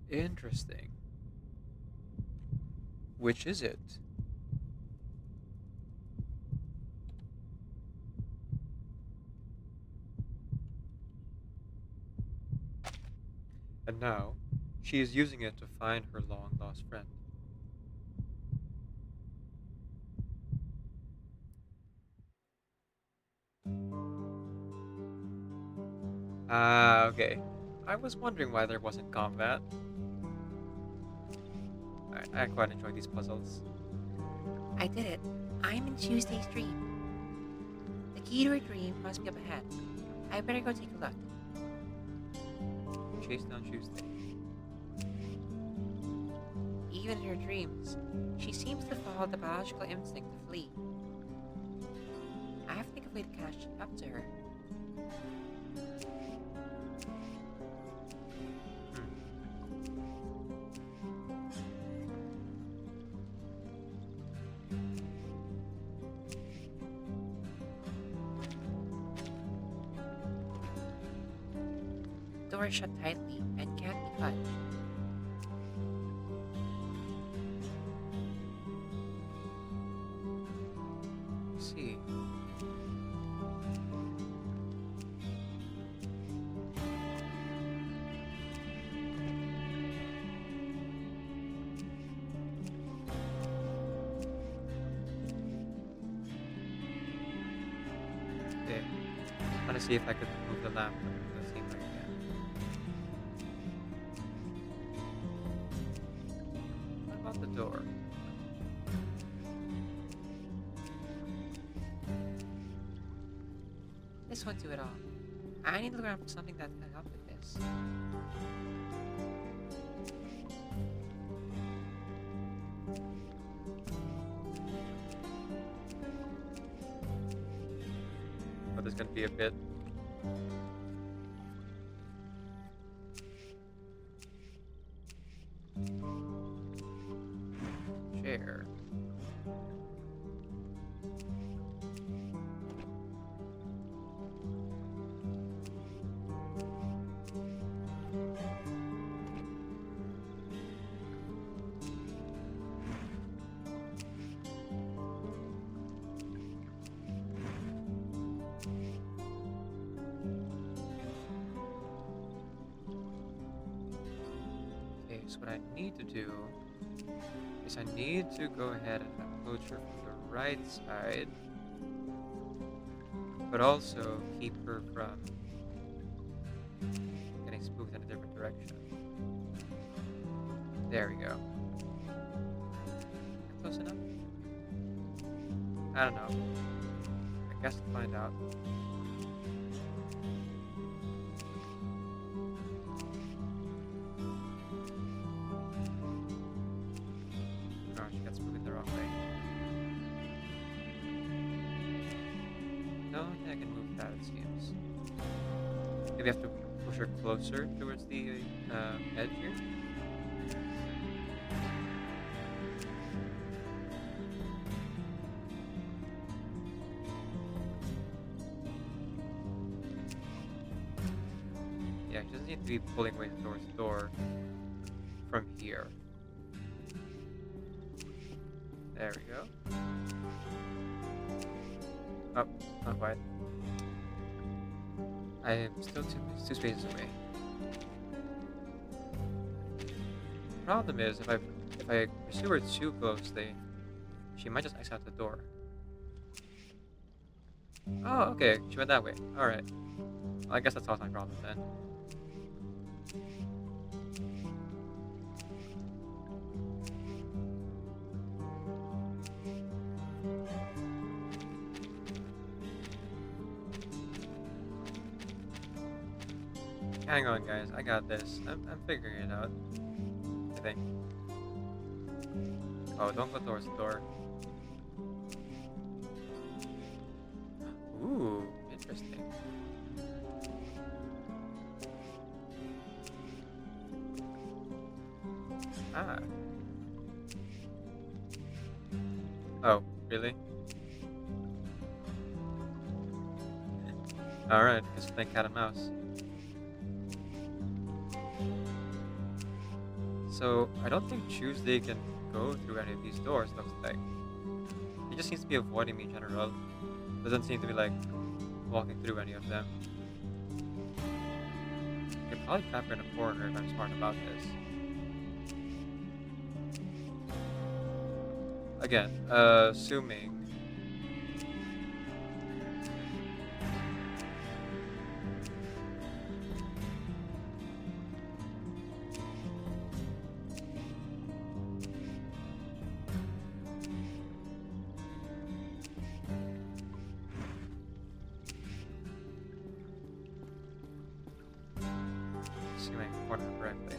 Interesting. Which is it? And now, she is using it to find her long-lost friend. Okay. I was wondering why there wasn't combat. Alright, I quite enjoy these puzzles. I did it. I'm in Tuesday's dream. The key to her dream must be up ahead. I better go take a look. Chase down Tuesday. Even in her dreams, she seems to follow the biological instinct to flee. I have to think of a way to catch up to her. Door is shut tightly and can't be touched. Let's see. Okay. I'm gonna see if I could move the lamp. Let's see if I can. What about the door? This won't do it all. I need to look around for something that can help with this. Oh, there's gonna be a bit. Chair. Okay, so what I need to do is I need to go ahead and approach her from the right side, but also keep her from getting spooked in a different direction. There we go. Close enough? I don't know. I guess we'll find out. Oh, she got spooked the wrong way. No, I think I can move that, it seems. Maybe I have to push her closer towards the edge here. Yeah, she doesn't need to be pulling away towards the door from here. There we go. Oh, not quite. I am still two spaces away. Problem is, if I pursue her too closely, she might just exit out the door. Oh, okay, she went that way. All right. Well, I guess that solves my problem then. Hang on, guys. I got this. I'm figuring it out. I think. Oh, don't go towards the door. Ooh, interesting. Ah. Oh, really? Alright, guess we'll play cat and mouse. So, I don't think Tuesday can go through any of these doors, looks like. He just seems to be avoiding me in general. Doesn't seem to be, like, walking through any of them. I could probably trap her in a corner if I'm smart about this. Again, assuming... Assuming I corner correctly.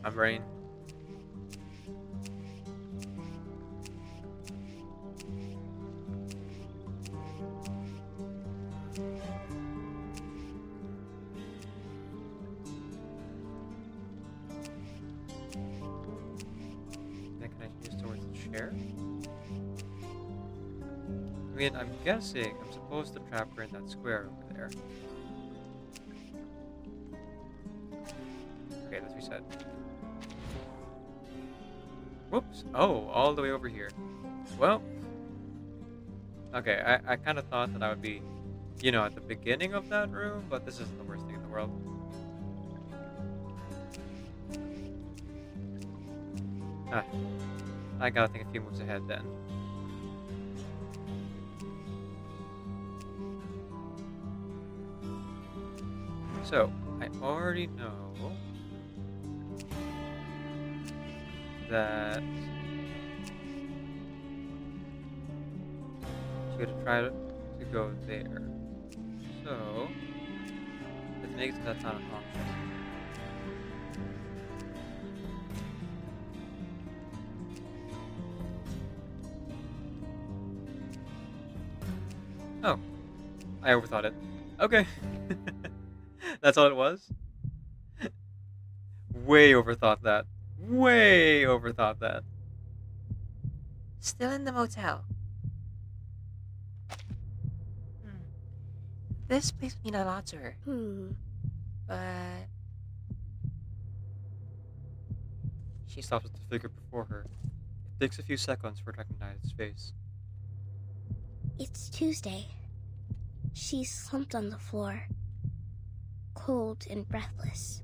My brain. Can I use towards the chair? I mean, I'm guessing I'm supposed to trap her in that square over there. Okay, let's reset. Whoops. Oh, all the way over here. Well. Okay, I kind of thought that I would be, you know, at the beginning of that room, but this isn't the worst thing in the world. Ah, I gotta think a few moves ahead then. So, I already know that she's gonna try to go there. So, let's make it so that's not an option. Oh, I overthought it. Okay. That's all it was? Way overthought that. Way overthought that. Still in the motel. This place would mean a lot to her. But She stops with the figure before her. It takes a few seconds for her to recognize its face. It's Tuesday. She's slumped on the floor, cold and breathless.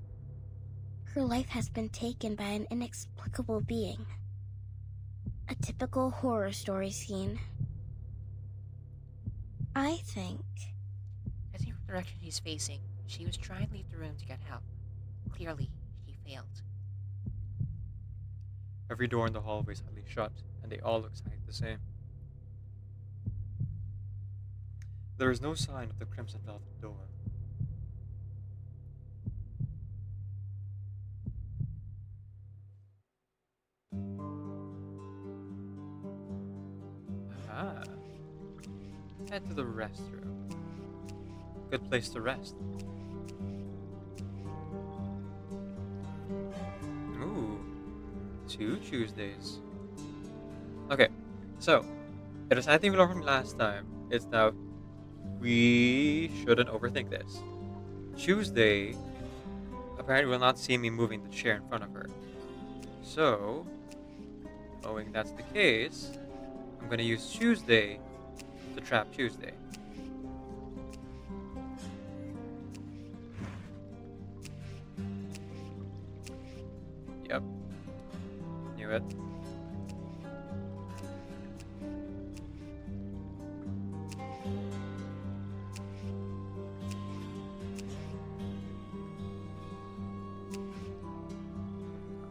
Her life has been taken by an inexplicable being. A typical horror story scene. I think... judging from the direction she's facing, she was trying to leave the room to get help. Clearly, she failed. Every door in the hallway is slightly shut, and they all look exactly the same. There is no sign of the crimson velvet door. Ah. Head to the restroom. Good place to rest. Ooh. 2 Tuesdays. Okay, so it is anything we learned from last time. It's now we shouldn't overthink this. Tuesday apparently will not see me moving the chair in front of her. So, knowing that's the case, I'm gonna use Tuesday to trap Tuesday. Yep. Knew it.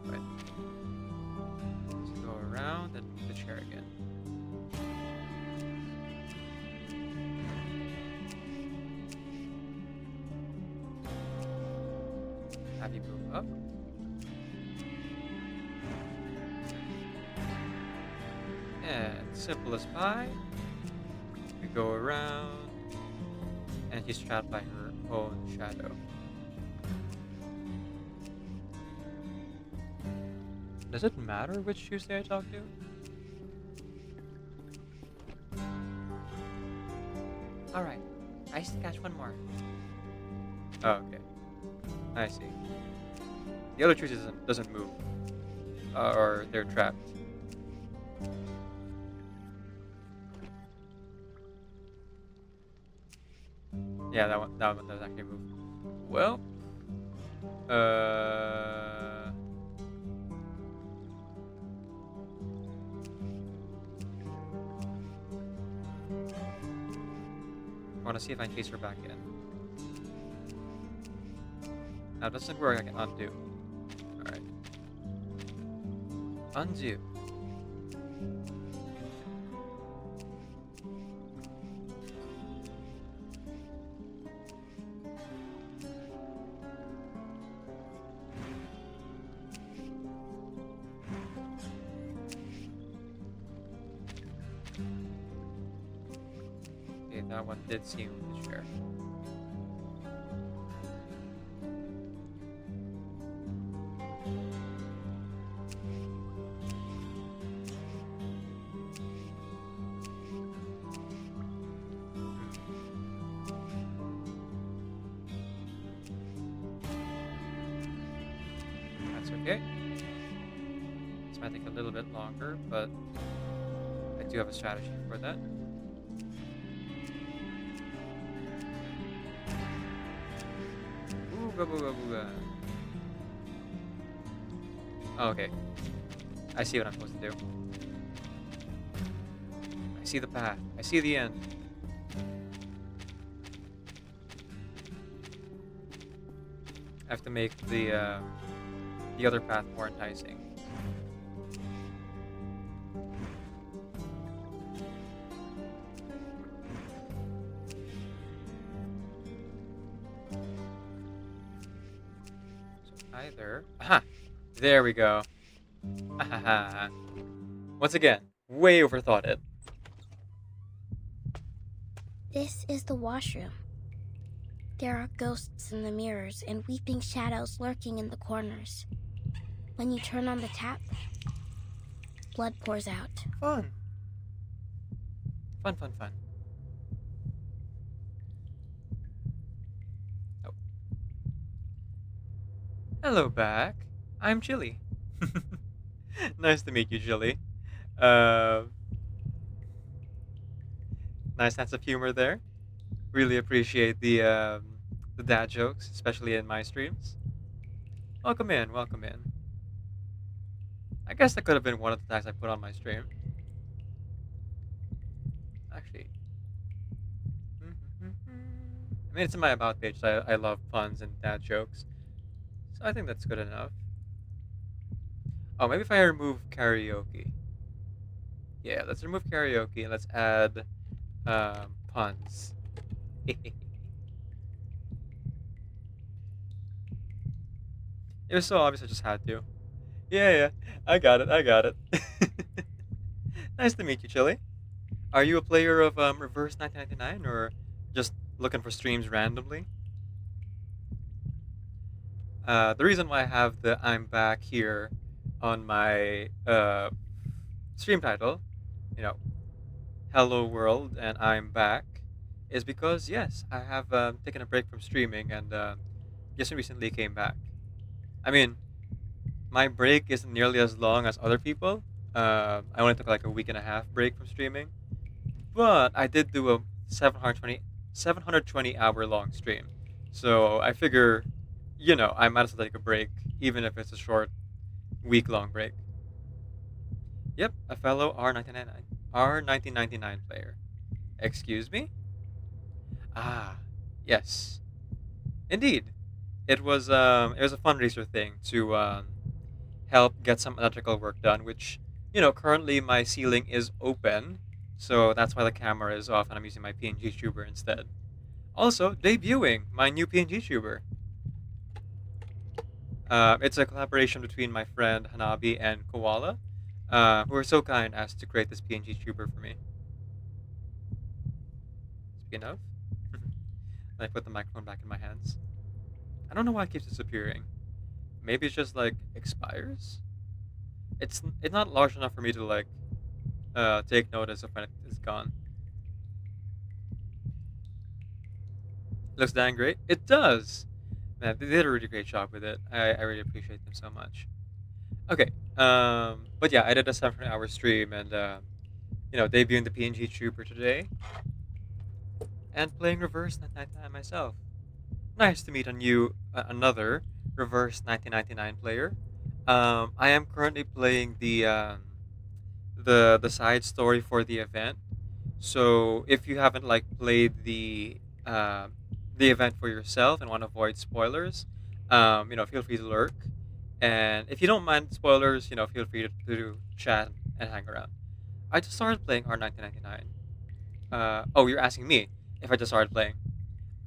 Alright. Let's go around and move the chair again. Have you move up? And simple as pie. We go around, and she's trapped by her own shadow. Does it matter which Tuesday I talk to? Alright, I still catch one more. Oh, okay. I see. The other Tuesday doesn't move. Or they're trapped. Yeah, that one does actually move. Well, I want to see if I can chase her back in. Now, it doesn't work. I can undo. All right. Undo. That one did seem to share. That's okay. This might take a little bit longer, but I do have a strategy for that. Ooga booga booga. Oh, okay. I see what I'm supposed to do. I see the path. I see the end. I have to make the other path more enticing. Either. Aha! There we go. Ahaha. Once again, way overthought it. This is the washroom. There are ghosts in the mirrors and weeping shadows lurking in the corners. When you turn on the tap, blood pours out. Fun. Fun, fun, fun. Oh. Hello, Ba-ack. I'm Chili. Nice to meet you, Chili. Nice sense of humor there. Really appreciate the dad jokes, especially in my streams. Welcome in, welcome in. I guess that could have been one of the tags I put on my stream. Actually. I mean, it's in my about page, so I love puns and dad jokes. So I think that's good enough. Oh, maybe if I remove karaoke. Yeah, let's remove karaoke and let's add puns. It was so obvious I just had to. Yeah, I got it. Nice to meet you, Chili. Are you a player of Reverse 1999 or just looking for streams randomly? The reason why I have the I'm back here on my stream title, you know, hello world and I'm back, is because yes, I have taken a break from streaming and just recently came back. I mean, my break isn't nearly as long as other people. I only took like a week and a half break from streaming, but I did do a 720 hour long stream. So I figure, you know, I might as well take a break, even if it's a short week long break. Yep, a fellow R1999 player. Excuse me? Ah, yes. Indeed. It was a fundraiser thing to help get some electrical work done, which, you know, currently my ceiling is open, so that's why the camera is off and I'm using my PNGTuber instead. Also, debuting my new PNGTuber. It's a collaboration between my friend Hanabi and Koala, who are so kind as to create this PNGTuber for me. Speaking of, I put the microphone back in my hands. I don't know why it keeps disappearing. Maybe it's just like expires. It's not large enough for me to like take notice of when it's gone. Looks dang great. It does. Man, they did a really great job with it. I really appreciate them so much. Okay. But yeah, I did a 7-hour stream and you know, debuting the PNGTuber today and playing Reverse 1999 myself. Nice to meet another Reverse 1999 player. I am currently playing the side story for the event. So if you haven't like played the event for yourself and want to avoid spoilers, you know, feel free to lurk. And if you don't mind spoilers, you know, feel free to chat and hang around. I just started playing R1999. Oh, you're asking me if I just started playing.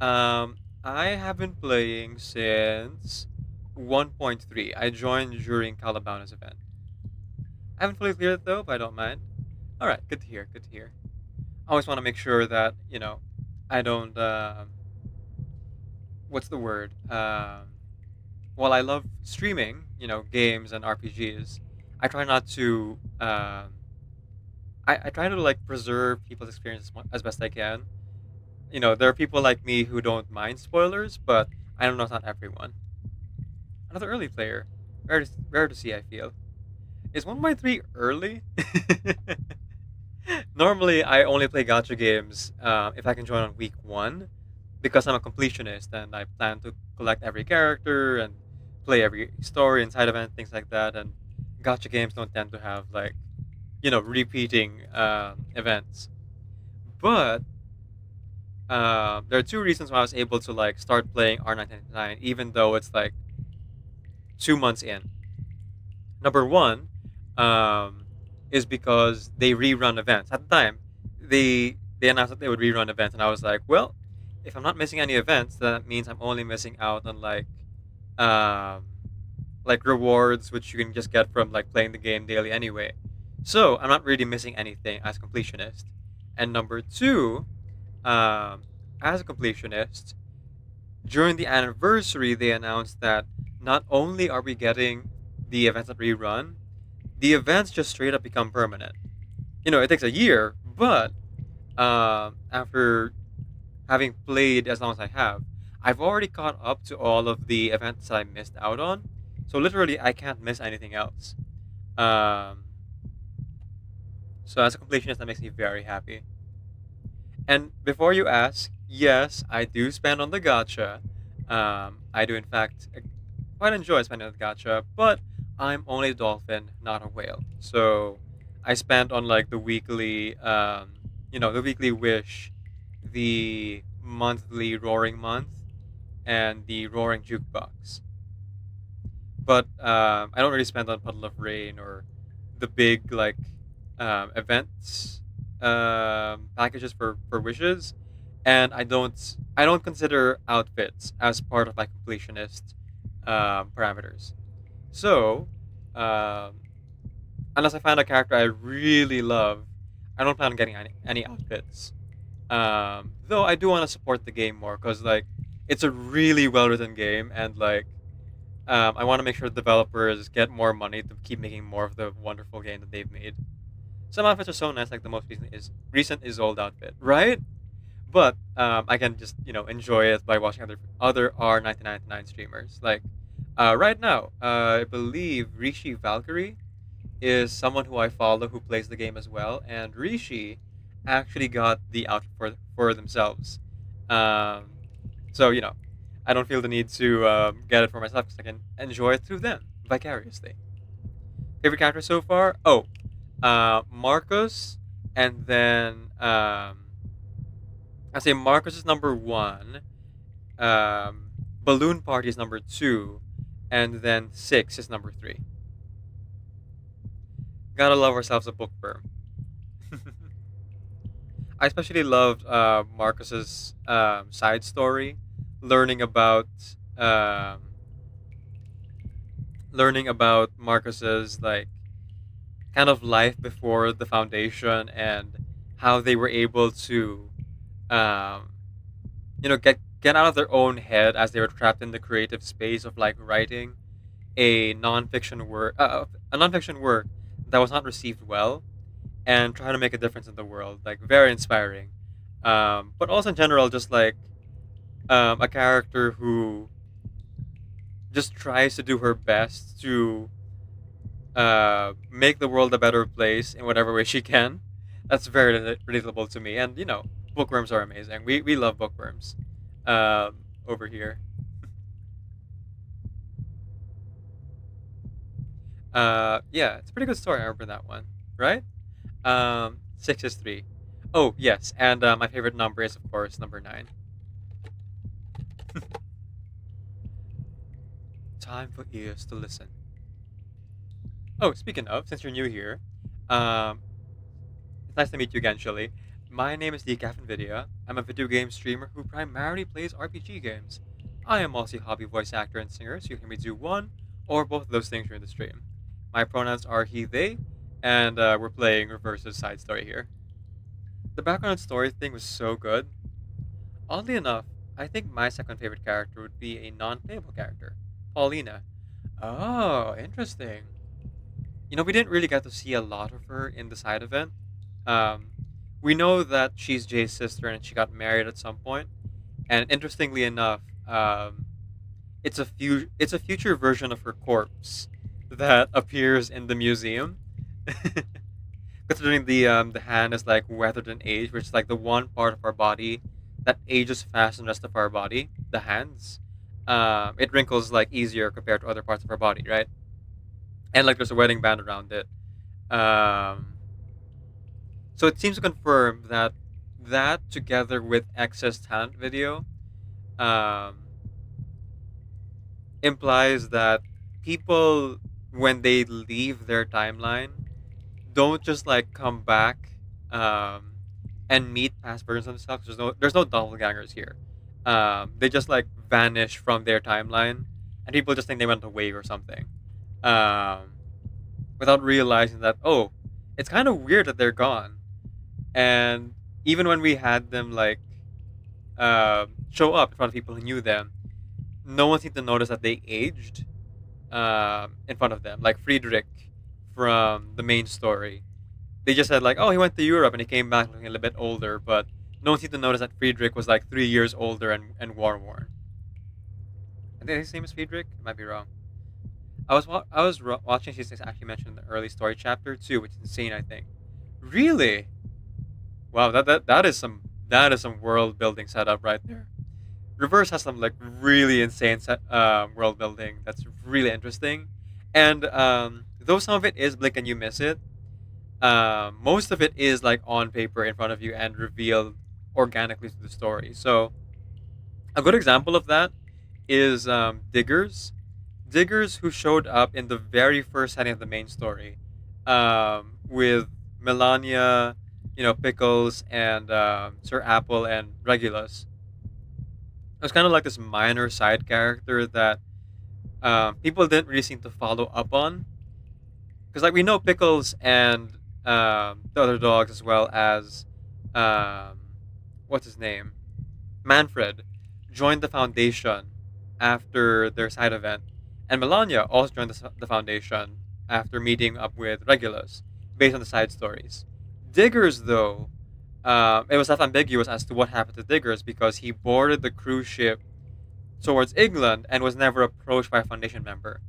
I have been playing since 1.3. I joined during Calabana's event. I haven't fully cleared it though, but I don't mind. Alright, good to hear, good to hear. I always want to make sure that, you know, I don't. What's the word? While I love streaming, games and RPGs, I try not to. I try to like preserve people's experience as best I can. There are people like me who don't mind spoilers, but I don't know, it's not everyone. Another early player, rare to see. I feel. Is 1.3 early? Normally, I only play gacha games if I can join on week one, because I'm a completionist and I plan to collect every character and play every story and side event, things like that. And gacha games don't tend to have like, repeating events. But there are two reasons why I was able to like start playing R999, even though it's like 2 months in. Number one, is because they rerun events. At the time, they announced that they would rerun events, and I was like, well, if I'm not missing any events, that means I'm only missing out on um, like rewards, which you can just get from like playing the game daily anyway. So I'm not really missing anything as completionist. And number two, as a completionist, during the anniversary, they announced that not only are we getting the events that rerun, the events just straight up become permanent. It takes a year, but after having played as long as I have, I've already caught up to all of the events that I missed out on. So literally, I can't miss anything else. Um, so as a completionist, that makes me very happy. And before you ask, yes, I do spend on the gacha. I do, in fact, quite enjoy spending on the gacha, but I'm only a dolphin, not a whale. So I spent on like the weekly wish, the monthly roaring month, and the roaring jukebox. But I don't really spend on Puddle of Rain or the big like events packages for wishes, and I don't consider outfits as part of my completionist parameters. So, um, unless I find a character I really love, I don't plan on getting any outfits. Though I do want to support the game more because like it's a really well written game, and like I want to make sure developers get more money to keep making more of the wonderful game that they've made. Some outfits are so nice, like the most recent Isolde outfit, right? But I can just enjoy it by watching other R1999 streamers. Like right now, I believe Rishi Valkyrie is someone who I follow who plays the game as well, and Rishi actually got the outfit for themselves. Um, so I don't feel the need to get it for myself because I can enjoy it through them vicariously. Favorite character so far? Oh, Marcus, and then I say Marcus is number one. Balloon Party is number two, and then Six is number three. Gotta love ourselves a bookworm. I especially loved Marcus's side story, learning about um, learning about Marcus's like kind of life before the foundation and how they were able to um, get out of their own head as they were trapped in the creative space of like writing a nonfiction work that was not received well, and trying to make a difference in the world. Like very inspiring. But also in general, just like a character who just tries to do her best to make the world a better place in whatever way she can. That's very relatable to me. And bookworms are amazing. We love bookworms over here. Yeah, it's a pretty good story. I remember that one, right? Six is three. Oh yes, and my favorite number is of course number 9. Time for ears to listen. Oh, speaking of, since you're new here, um, it's nice to meet you again, Shilly. My name is Decaf Nvidia. I'm a video game streamer who primarily plays RPG games. I am also a hobby voice actor and singer, so you can hear me do one or both of those things during the stream. My pronouns are he, they, and we're playing Reverse's side story here. The background story thing was so good. Oddly enough, I think my second favorite character would be a non-playable character, Paulina. Oh, interesting. We didn't really get to see a lot of her in the side event. Um, we know that she's Jay's sister and she got married at some point. And interestingly enough, it's a future version of her corpse that appears in the museum. Considering the hand is like weathered in age, which is like the one part of our body that ages faster than the rest of our body, the hands. It wrinkles like easier compared to other parts of our body, right? And like there's a wedding band around it. Um, so it seems to confirm that together with excess talent video um, implies that people when they leave their timeline don't just like come back um, and meet past versions of themselves. There's no doppelgangers here. They just like vanish from their timeline, and people just think they went away or something, um, without realizing that it's kind of weird that they're gone. And even when we had them like show up in front of people who knew them, no one seemed to notice that they aged in front of them. Like Friedrich from the main story, they just said like, "Oh, he went to Europe and he came back looking a little bit older," but no one seemed to notice that Friedrich was like 3 years older and war worn. I think his name is Friedrich. I might be wrong. Watching. She's actually mentioned in the early story chapter too, which is insane. I think. Really? Wow. That is some world building setup right there. Reverse has some like really insane world building that's really interesting, and though some of it is blink and you miss it, most of it is like on paper in front of you and revealed organically through the story. So a good example of that is Diggers. Diggers who showed up in the very first setting of the main story, with Melania, Pickles, and Sir Apple and Regulus. It was kind of like this minor side character that people didn't really seem to follow up on, because like we know Pickles and the other dogs, as well as um, what's his name, Manfred, joined the Foundation after their side event, and Melania also joined the Foundation after meeting up with Regulus, based on the side stories. Diggers, though, it was left ambiguous as to what happened to Diggers because he boarded the cruise ship towards England and was never approached by a Foundation member.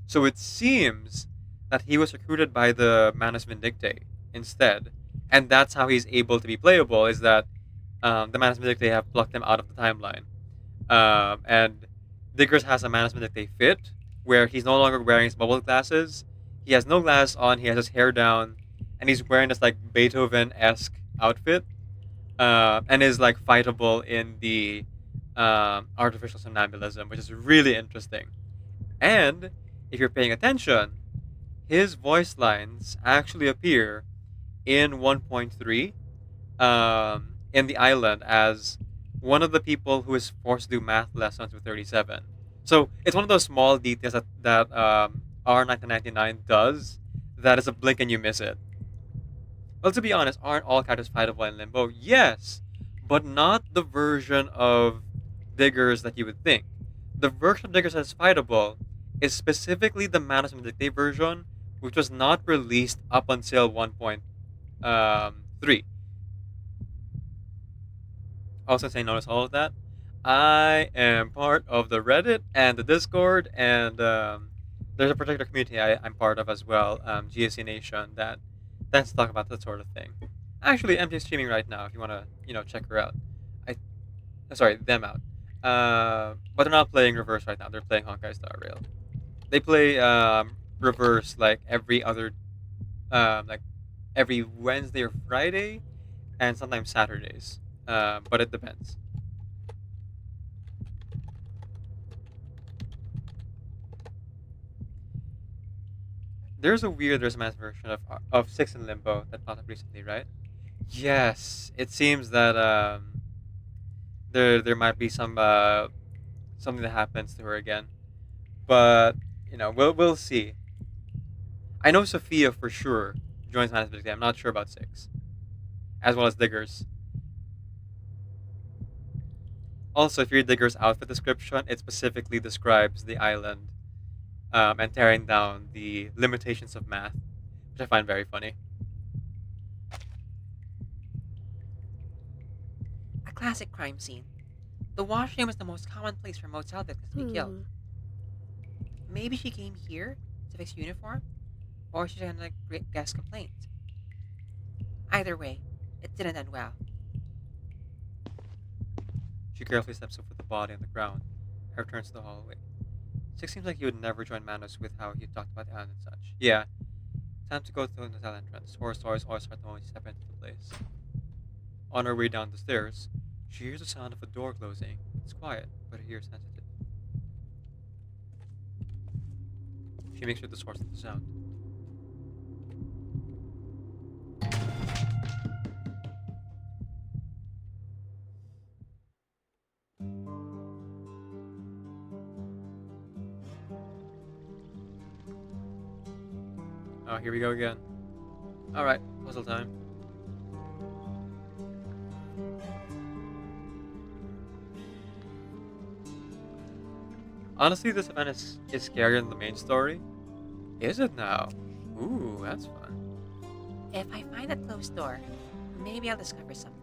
So it seems that he was recruited by the Manus Vindictae instead, and that's how he's able to be playable. Is that the Manus Vindictae have plucked him out of the timeline, and Diggers has a Manus Vindictae fit where he's no longer wearing his bubble glasses. He has no glasses on. He has his hair down, and he's wearing this like Beethoven-esque outfit, and is like fightable in the artificial somnambulism, which is really interesting. And if you're paying attention, his voice lines actually appear in 1.3 in the island as one of the people who is forced to do math lessons with 37. So it's one of those small details that R1999 does that is a blink and you miss it. Well, to be honest, aren't all characters fightable in Limbo? Yes, but not the version of Diggers that you would think. The version of Diggers that's fightable is specifically the Manus Vindictae version, which was not released up until 1.3. Also, since I noticed all of that, I am part of the Reddit and the Discord, and there's a particular community I'm part of as well, GSC Nation, that's talk about that sort of thing. Actually, MJ's streaming right now if you want to, check her out. Sorry, them out. But they're not playing Reverse right now. They're playing Honkai Star Rail. They play Reverse like every other, like every Wednesday or Friday, and sometimes Saturdays. But it depends. There's a mass version of Six in Limbo that popped up recently, right? Yes, it seems that there might be some something that happens to her again, but we'll see. I know Sophia for sure joins Manus Vindictae. I'm not sure about Six, as well as Diggers. Also, if you read Digger's outfit description, it specifically describes the island and tearing down the limitations of math, which I find very funny. A classic crime scene. The washroom is the most common place for motel victims to be killed. Maybe she came here to fix uniform, or she's gonna guest complaint. Either way, it didn't end well. She carefully steps over the body on the ground and returns to the hallway. Six seems like he would never join Manos with how he talked about the island and such. Yeah, time to go to the hotel entrance. Horror stories always start the moment you step into the place. On her way down the stairs, she hears the sound of a door closing. It's quiet, but her ear is sensitive. She makes sure the source of the sound. Oh, here we go again. Alright, puzzle time. Honestly, this event is scarier than the main story. Is it now? Ooh, that's fun. If I find a closed door, maybe I'll discover something.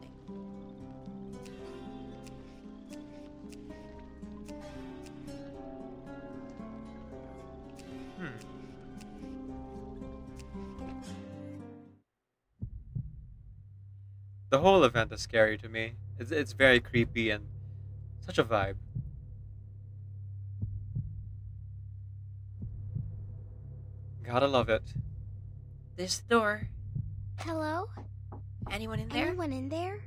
The whole event is scary to me. It's very creepy and such a vibe. Gotta love it. This door. Hello? Anyone in there? Anyone in there?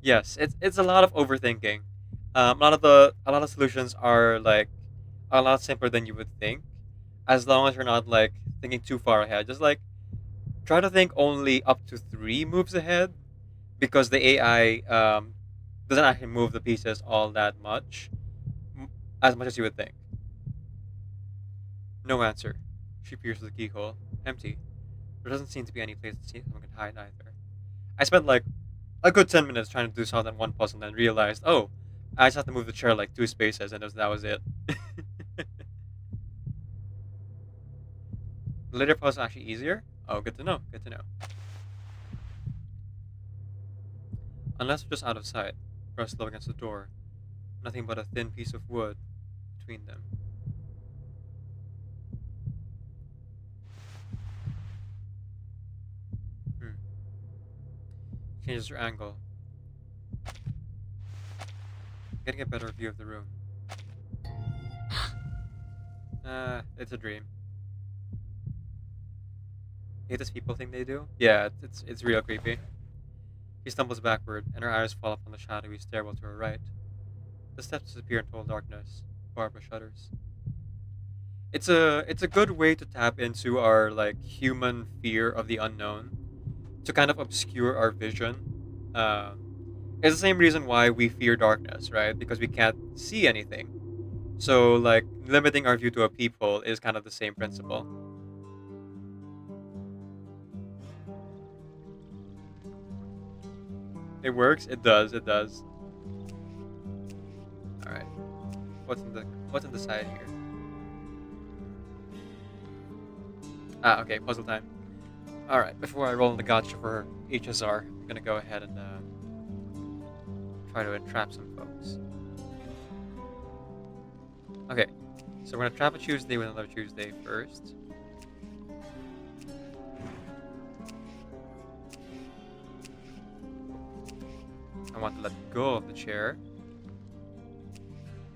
Yes, it's a lot of overthinking. A lot of solutions are like a lot simpler than you would think, as long as you're not like thinking too far ahead. Just like try to think only up to 3 moves ahead, because the AI doesn't actually move the pieces all that much, as much as you would think. No answer. She peers through the keyhole. Empty. There doesn't seem to be any place that someone can hide either. I spent like a good 10 minutes trying to do solve that one puzzle and then realized, oh, I just have to move the chair like 2 spaces and that was it. The later puzzle actually easier? Oh, good to know. Good to know. Unless we're just out of sight, pressed low against the door. Nothing but a thin piece of wood between them. Changes her angle. Getting a better view of the room. It's a dream. Hate this people thing they do? Yeah, it's real creepy. She stumbles backward, and her eyes fall upon the shadowy stairwell to her right. The steps disappear in total darkness. Barbara shudders. It's a good way to tap into our like human fear of the unknown, to kind of obscure our vision. It's the same reason why we fear darkness, right? Because we can't see anything. So like limiting our view to a peephole is kind of the same principle. It works. It does. It does. All right. What's in the side here? Ah, okay. Puzzle time. All right. Before I roll in the gotcha for HSR, I'm gonna go ahead and try to entrap some folks. Okay. So we're gonna trap a Tuesday with another Tuesday first. I want to let go of the chair.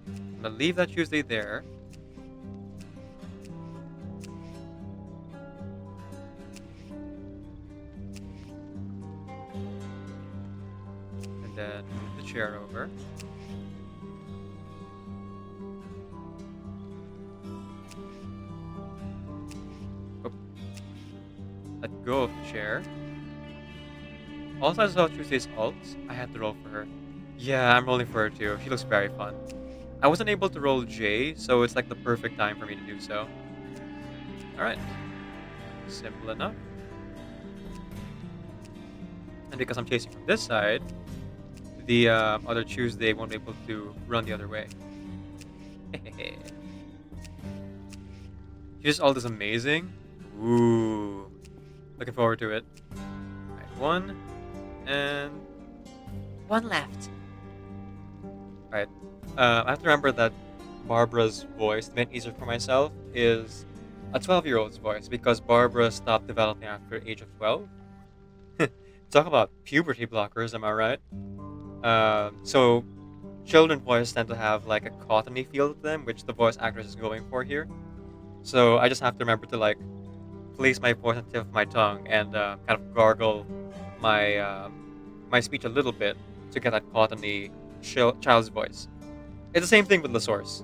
I'm gonna leave that Tuesday there. And then move the chair over. Oh. Let go of the chair. Also, I saw Tuesday's ult. I had to roll for her. Yeah, I'm rolling for her too. She looks very fun. I wasn't able to roll J, so it's like the perfect time for me to do so. Alright. Simple enough. And because I'm chasing from this side, the other Tuesday won't be able to run the other way. Here's all this amazing. Ooh. Looking forward to it. Alright, one. And One left. Alright. I have to remember that Barbara's voice, to make it easier for myself, is a 12-year-old's voice because Barbara stopped developing after age of 12. Talk about puberty blockers, am I right? So children's voices tend to have like a cottony feel to them, which the voice actress is going for here. So I just have to remember to like place my voice on the tip of my tongue and kind of gargle my speech a little bit to get that cottony child's voice. It's the same thing with LaSource,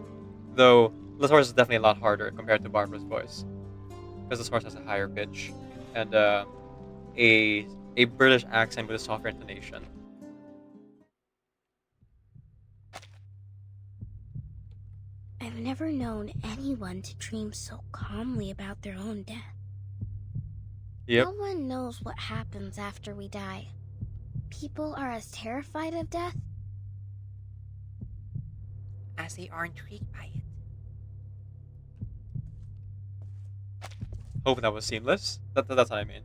though LaSource is definitely a lot harder compared to Barbara's voice, because LaSource has a higher pitch and a British accent with a softer intonation. I've never known anyone to dream so calmly about their own death. Yep. No one knows what happens after we die. People are as terrified of death as they are intrigued by it. Hope that was seamless. That's what I mean.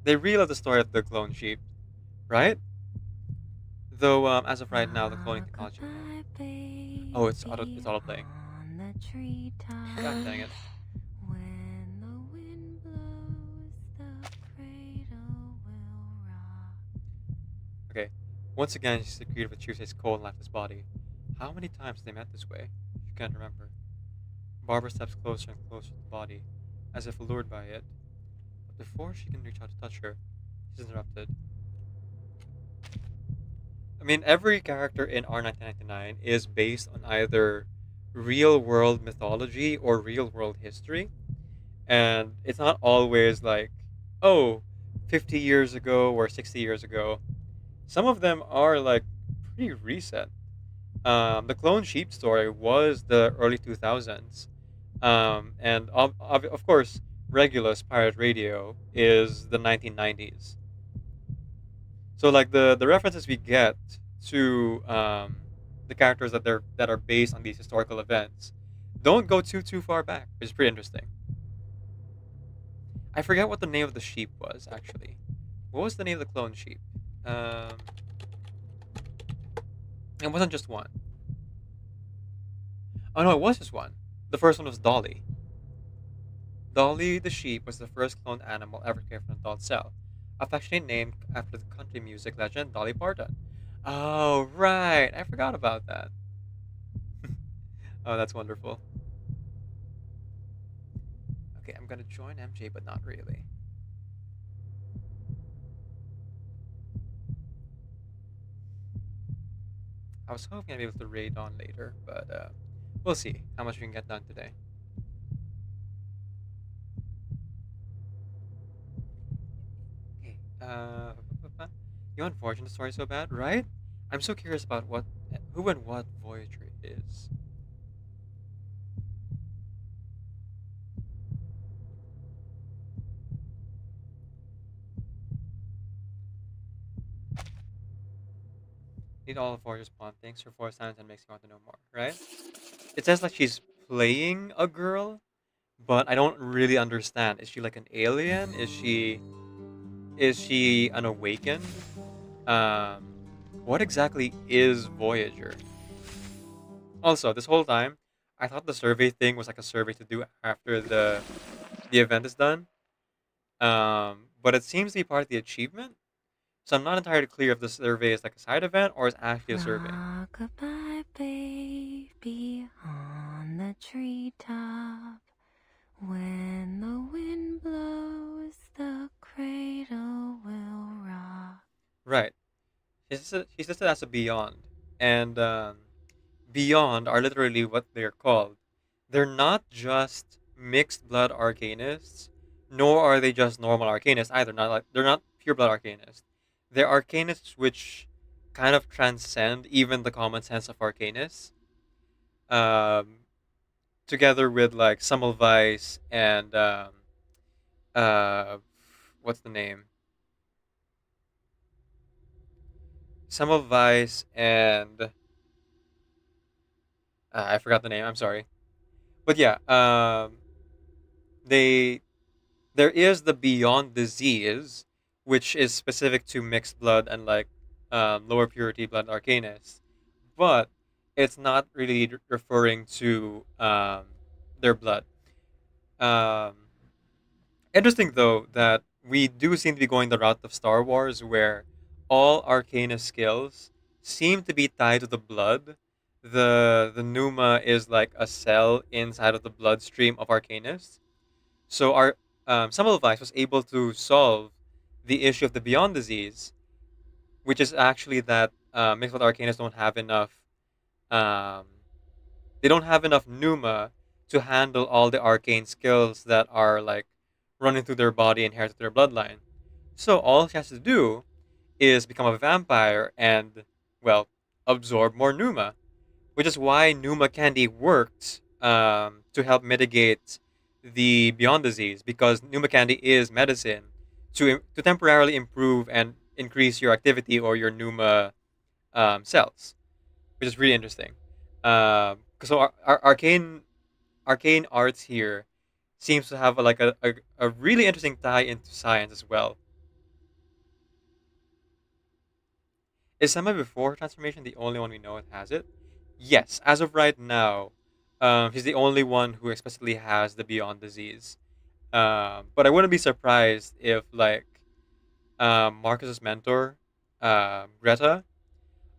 They relive the story of the clone sheep, right? Though, as of right now, the cloning technology. Oh, it's auto playing. God dang it. Okay. Once again, she's agreed with Tuesday's cold and left his body. How many times have they met this way? She can't remember. Barbara steps closer and closer to the body, as if allured by it. But before she can reach out to touch her, she's interrupted. I mean, every character in R1999 is based on either real-world mythology or real-world history. And it's not always like, oh, 50 years ago or 60 years ago. Some of them are like pretty recent. The clone sheep story was the early 2000s. And of course, Regulus Pirate Radio is the 1990s. So like the references we get to the characters that are based on these historical events don't go too far back, which is pretty interesting. I forget what the name of the sheep was actually. What was the name of the clone sheep? It wasn't just one. Oh no, it was just one. The first one was Dolly. Dolly the sheep was the first cloned animal ever cared for an adult cell, affectionately named after the country music legend Dolly Parton. Oh right, I forgot about that. Oh, that's wonderful. Okay, I'm gonna join MJ, but not really. I was hoping I'd be able to raid on later, but we'll see how much we can get done today. Okay, you want Voyager story so bad, right? I'm so curious about who and what Voyager is. Need all of Voyager's pawn things. Her voice sounds and makes me want to know more, right? It says like she's playing a girl, but I don't really understand. Is she like an alien? Is she an awakened? What exactly is Voyager? Also, this whole time, I thought the survey thing was like a survey to do after the event is done. But it seems to be part of the achievement. So I'm not entirely clear if the survey is like a side event or is actually a survey. Rock-a-bye, baby, on the treetop. When the wind blows, the cradle will rock. Right. She's listed as a beyond. And beyond are literally what they're called. They're not just mixed blood arcanists, nor are they just normal arcanists either. They're not pure blood arcanists. They're arcanists which kind of transcend even the common sense of arcanists. Together with like Semmelweis and what's the name? Semmelweis and I forgot the name. I'm sorry, but yeah, they there is the Beyond Disease, which is specific to mixed blood and like lower purity blood arcanists, but it's not really referring to their blood. Um, Interesting though that we do seem to be going the route of Star Wars, where all arcana skills seem to be tied to the blood. The pneuma is like a cell inside of the bloodstream of arcanists. So our Semmelweis was able to solve the issue of the Beyond disease, which is actually that mixed blood arcanists don't have enough um, they don't have enough pneuma to handle all the arcane skills that are like running through their body inherited through their bloodline. So all she has to do is become a vampire and, well, absorb more pneuma, which is why pneuma candy worked to help mitigate the Beyond disease, because pneuma candy is medicine to temporarily improve and increase your activity or your pneuma cells, which is really interesting. So our arcane arts here seems to have a really interesting tie into science as well. Is Semi before transformation the only one we know that has it? Yes, as of right now, he's the only one who explicitly has the Beyond disease. But I wouldn't be surprised if like Marcus's mentor, Greta.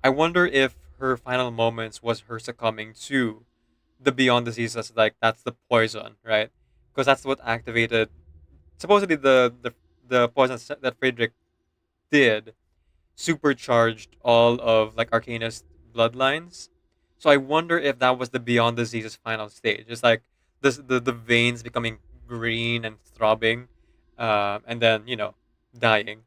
I wonder if her final moments was her succumbing to the Beyond disease. That's the poison, right? Because that's what activated supposedly the poison that Friedrich did supercharged all of like Arcanist bloodlines. So I wonder if that was the Beyond Disease's final stage. It's like the veins becoming green and throbbing, and then dying.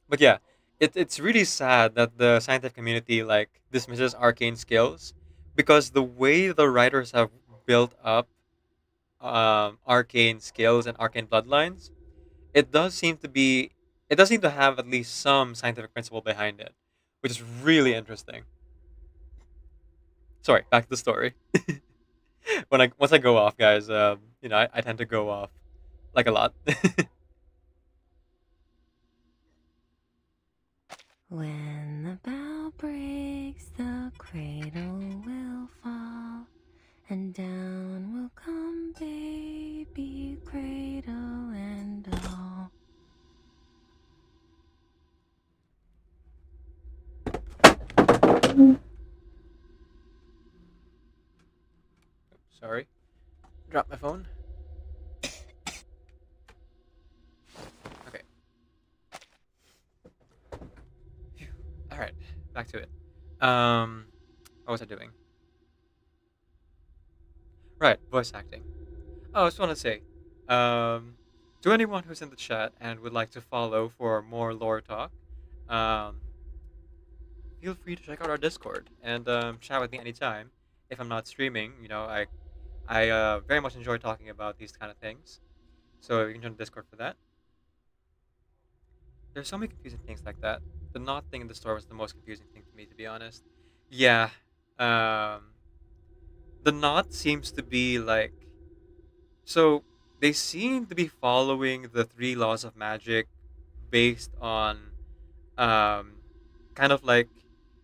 But yeah, it's really sad that the scientific community like dismisses arcane skills, because the way the writers have built up arcane skills and arcane bloodlines, it does seem to be it does seem to have at least some scientific principle behind it, which is really interesting. Sorry, back to the story. When I once I go off, guys, I tend to go off like a lot. When the bow breaks, the cradle will fall, and down will come baby cradle and all. Sorry, drop my phone. Okay. All right, back to it. What was I doing? Right, voice acting. Oh, I just want to say, to anyone who's in the chat and would like to follow for more lore talk, um, feel free to check out our Discord and chat with me anytime. If I'm not streaming, I very much enjoy talking about these kind of things. So you can join the Discord for that. There's so many confusing things like that. The knot thing in the store was the most confusing thing to me, to be honest. Yeah, um, the knot seems to be like so they seem to be following the three laws of magic based on um, kind of like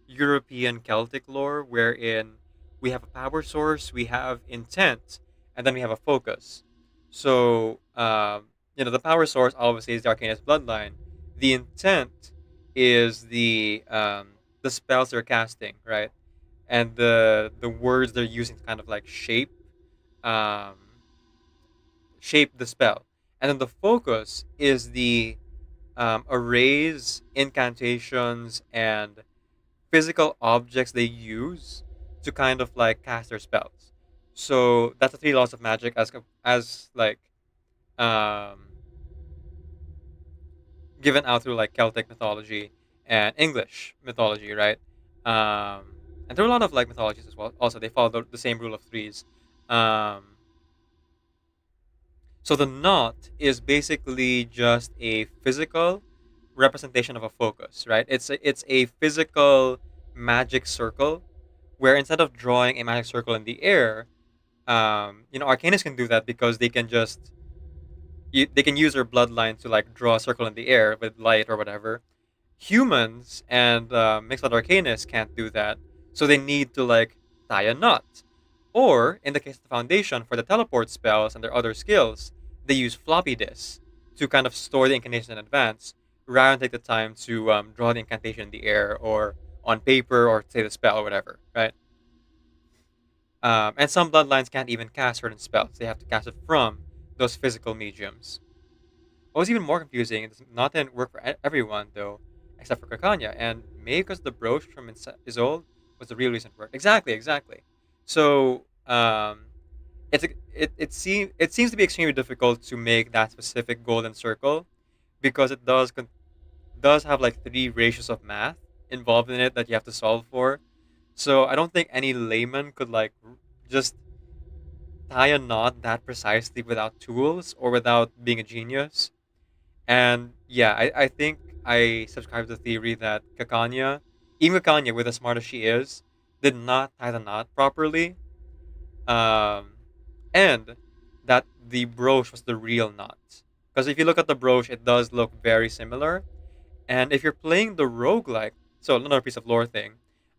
European Celtic lore, wherein we have a power source, we have intent, and then we have a focus. So, the power source obviously is the Arcanist bloodline. The intent is the spells they're casting, right? And the words they're using to kind of like um, shape the spell. And then the focus is the arrays, incantations, and physical objects they use to kind of like cast their spells. So that's the three laws of magic as like um, given out through like Celtic mythology and English mythology, right? And there are a lot of like mythologies as well. Also, they follow the same rule of threes. Um, So the knot is basically just a physical representation of a focus, right? It's a physical magic circle where instead of drawing a magic circle in the air, Arcanists can do that because they can just they can use their bloodline to like draw a circle in the air with light or whatever. Humans and mixed blood Arcanists can't do that, so they need to like tie a knot. Or in the case of the Foundation for the teleport spells and their other skills, they use floppy disks to kind of store the incantation in advance, rather than take the time to draw the incantation in the air or on paper or say the spell or whatever, right? And some bloodlines can't even cast certain spells. They have to cast it from those physical mediums. What was even more confusing, it does not didn't work for everyone, though, except for Kakanya, and maybe because the brooch from Isolde was the real reason for it. Exactly. So, it seems to be extremely difficult to make that specific golden circle because it does have like three ratios of math involved in it that you have to solve for. So I don't think any layman could like just tie a knot that precisely without tools or without being a genius. And yeah, I think I subscribe to the theory that even Kakanya, with as smart as she is, did not tie the knot properly. Um, and that the brooch was the real knot. Because if you look at the brooch, it does look very similar. And if you're playing the roguelike, so another piece of lore thing,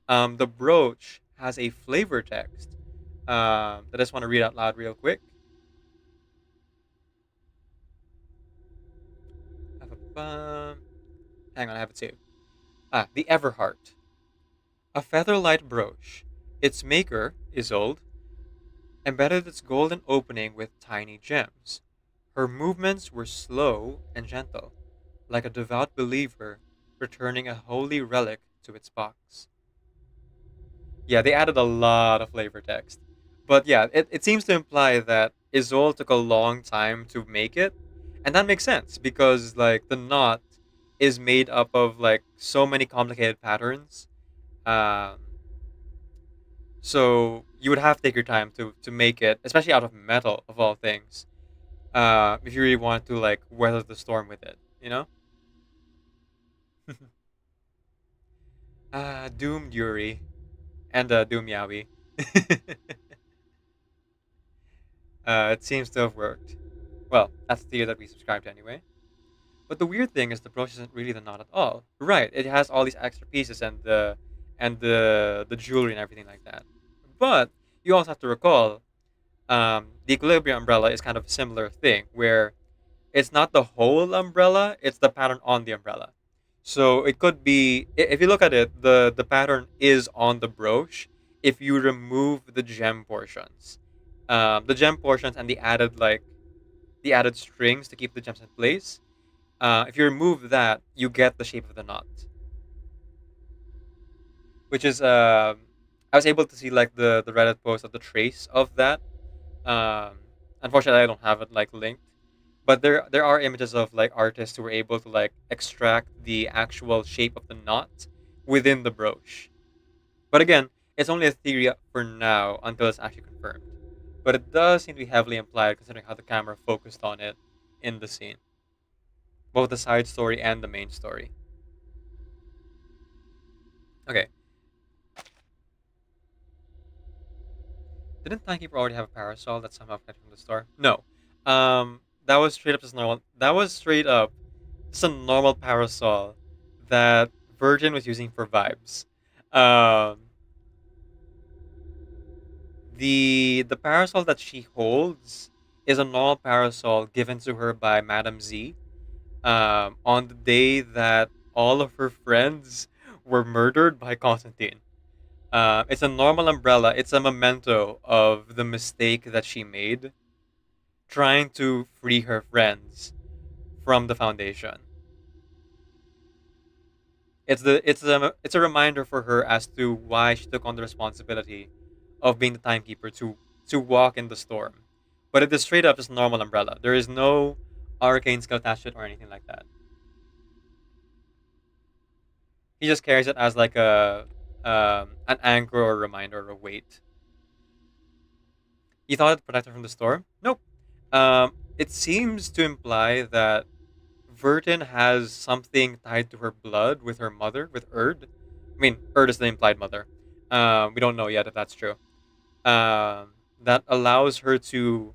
the brooch has a flavor text that I just want to read out loud real quick. Hang on, I have it saved. The Everheart. A featherlight brooch. Its maker, Isolde, embedded its golden opening with tiny gems. Her movements were slow and gentle, like a devout believer returning a holy relic to its box. Yeah, they added a lot of flavor text. But yeah, it seems to imply that Isolde took a long time to make it. And that makes sense because like the knot is made up of like so many complicated patterns. Um, so you would have to take your time to make it, especially out of metal of all things. If you really want to like weather the storm with it, you know? Doom Yuri and Doom Yaoi. It seems to have worked. Well, that's the theory that we subscribe to anyway. But the weird thing is the brooch isn't really the knot at all. Right, it has all these extra pieces and the jewelry and everything like that. But you also have to recall, the equilibrium umbrella is kind of a similar thing where it's not the whole umbrella, it's the pattern on the umbrella. So it could be if you look at it, the pattern is on the brooch if you remove the gem portions. The gem portions and the added strings to keep the gems in place. If you remove that, you get the shape of the knot. Which is I was able to see like the Reddit post of the trace of that. Um, Unfortunately, I don't have it like linked, but there are images of like artists who were able to like extract the actual shape of the knot within the brooch. But again, it's only a theory for now until it's actually confirmed. But it does seem to be heavily implied considering how the camera focused on it in the scene, both the side story and the main story. Okay. Didn't Timekeeper already have a parasol that somehow connected from the store? No. That was straight up just normal. That was straight up just a normal parasol that Virgin was using for vibes. Um, the parasol that she holds is a normal parasol given to her by Madame Z. On the day that all of her friends were murdered by Constantine. It's a normal umbrella. It's a memento of the mistake that she made, trying to free her friends from the Foundation. It's a reminder for her as to why she took on the responsibility of being the timekeeper to walk in the storm. But it is straight up just normal umbrella. There is no arcane skill attached to it or anything like that. He just carries it as like an anchor or a reminder or a weight. You thought it protected her from the storm? Nope. it seems to imply that Vertin has something tied to her blood with her mother, with Erd. I mean, Erd is the implied mother. We don't know yet if that's true. That allows her to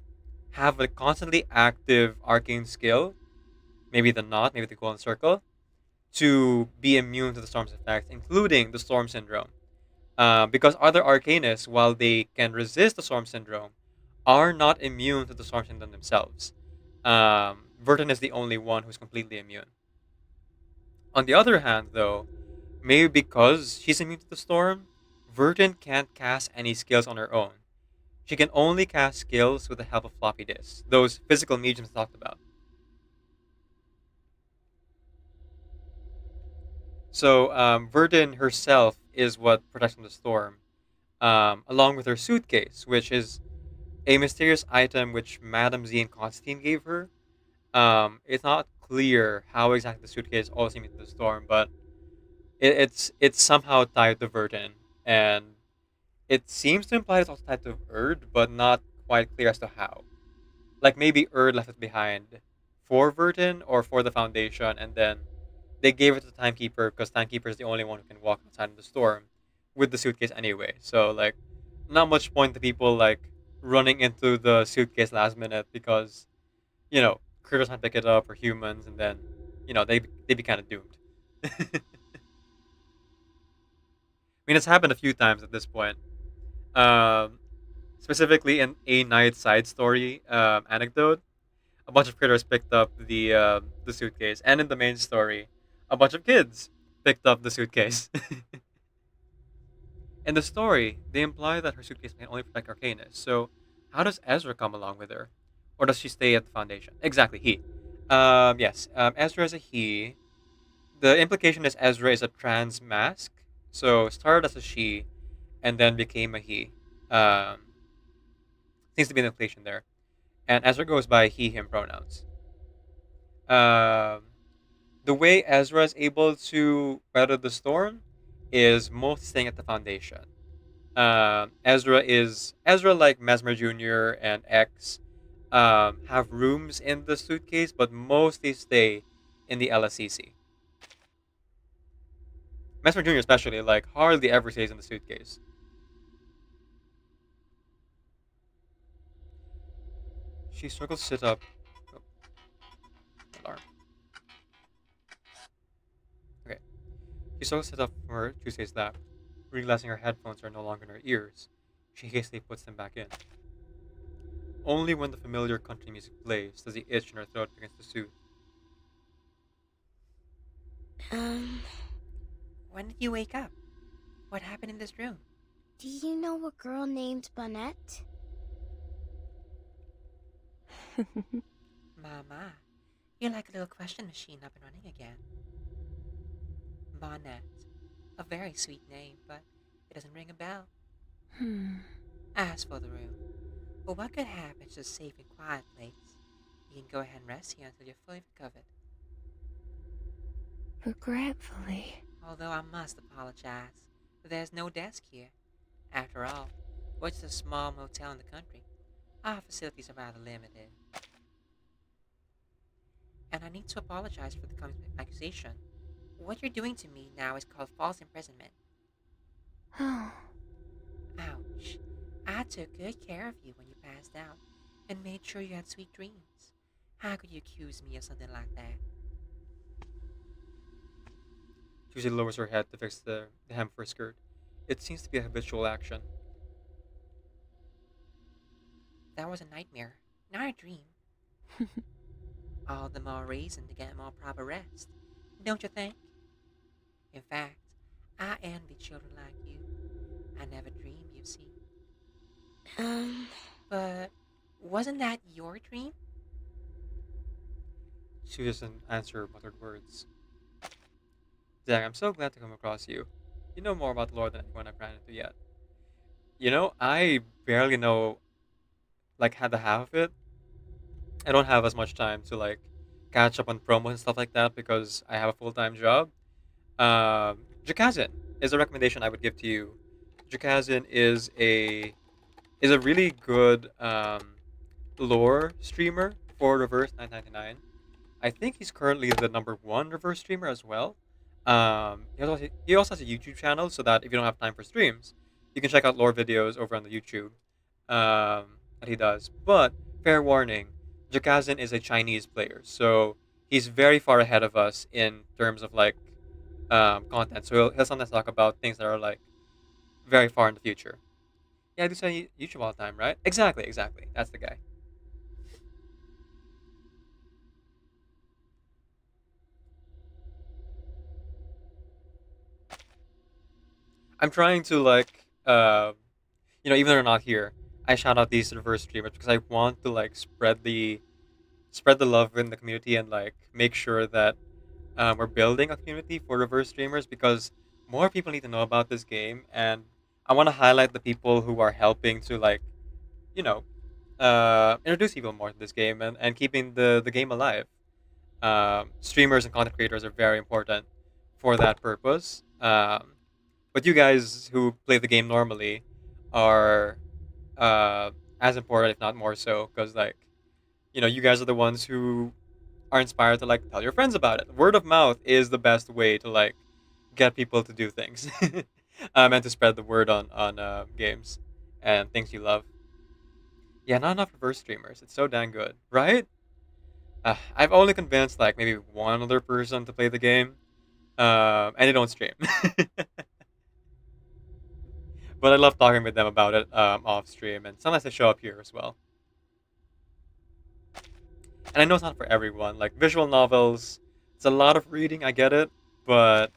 have a constantly active arcane skill, maybe the knot, maybe the golden circle, to be immune to the storm's effects, including the storm syndrome. Because other arcanists, while they can resist the storm syndrome, are not immune to the storm syndrome themselves. Vertin is the only one who's completely immune. On the other hand, though, maybe because she's immune to the storm, Vertin can't cast any skills on her own. She can only cast skills with the help of floppy disks, those physical mediums talked about. So, Verdin herself is what protects from the storm, along with her suitcase, which is a mysterious item which Madame Z and Constantine gave her. It's not clear how exactly the suitcase also meets the storm, but it's somehow tied to Verdin, and it seems to imply it's also tied to Erd, but not quite clear as to how. Like maybe Erd left it behind for Verdin or for the Foundation, and then they gave it to the Timekeeper because Timekeeper is the only one who can walk outside of the storm with the suitcase anyway. So like, not much point to people like running into the suitcase last minute because critters might pick it up or humans, and then they'd be kind of doomed. I mean, it's happened a few times at this point. Um, Specifically in a Night side story anecdote, a bunch of critters picked up the suitcase, and in the main story, a bunch of kids picked up the suitcase. In the story, they imply that her suitcase can only protect Arcanus. So, how does Ezra come along with her, or does she stay at the Foundation? Exactly, he. Yes, Ezra is a he. The implication is Ezra is a trans mask, so started as a she, and then became a he. Seems to be an implication there. And Ezra goes by he/him pronouns. Um, the way Ezra is able to weather the storm is most staying at the Foundation. Ezra like Mesmer Jr. and X have rooms in the suitcase, but mostly stay in the LSCC. Mesmer Jr. especially like hardly ever stays in the suitcase. She struggles to sit up. Oh, alarm. Okay. She struggles to sit up from her Tuesday's lap. Realizing her headphones are no longer in her ears, she hastily puts them back in. Only when the familiar country music plays does the itch in her throat begin to soothe. When did you wake up? What happened in this room? Do you know a girl named Bonnet? Mama, you're like a little question machine up and running again. Bonnet. A very sweet name, but it doesn't ring a bell. As for the room, well, what could happen to a safe and quiet place? You can go ahead and rest here until you're fully recovered. Regretfully. Although I must apologize, but there's no desk here. After all, we're just a small motel in the country. Our facilities are rather limited. And I need to apologize for the coming accusation. What you're doing to me now is called false imprisonment. Oh. Ouch. I took good care of you when you passed out and made sure you had sweet dreams. How could you accuse me of something like that? Tuesday lowers her head to fix the hem of her skirt. It seems to be a habitual action. That was a nightmare, not a dream. All the more reason to get more proper rest, don't you think? In fact, I envy children like you. I never dreamed, you see. But wasn't that your dream? She doesn't answer muttered words. Zach, I'm so glad to come across you. You know more about the lore than anyone I've ran into yet. I barely know, had the half of it. I don't have as much time to, catch up on promos and stuff like that because I have a full-time job. Jakazin is a recommendation I would give to you. Jakazin is a really good lore streamer for Reverse 999. I think he's currently the #1 reverse streamer as well. He also has a YouTube channel, so that if you don't have time for streams, you can check out lore videos over on the YouTube that he does. But fair warning, Jakazin is a Chinese player, so he's very far ahead of us in terms of like content. So he'll sometimes talk about things that are like very far in the future. Yeah, I do say YouTube all the time, right? Exactly, exactly. That's the guy. I'm trying to like, even though they're not here, I shout out these reverse streamers because I want to like spread the love in the community and like make sure that we're building a community for reverse streamers because more people need to know about this game, and I want to highlight the people who are helping to like, you know, introduce people more to this game and keeping the game alive. Streamers and content creators are very important for that purpose. But you guys who play the game normally are as important, if not more so, because like, you guys are the ones who are inspired to like tell your friends about it. Word of mouth is the best way to like get people to do things, and to spread the word on games and things you love. Yeah, not enough reverse streamers. It's so dang good, right? I've only convinced like maybe one other person to play the game, and they don't stream. But I love talking with them about it off stream, and sometimes they show up here as well. And I know it's not for everyone. Like visual novels, it's a lot of reading. I get it, but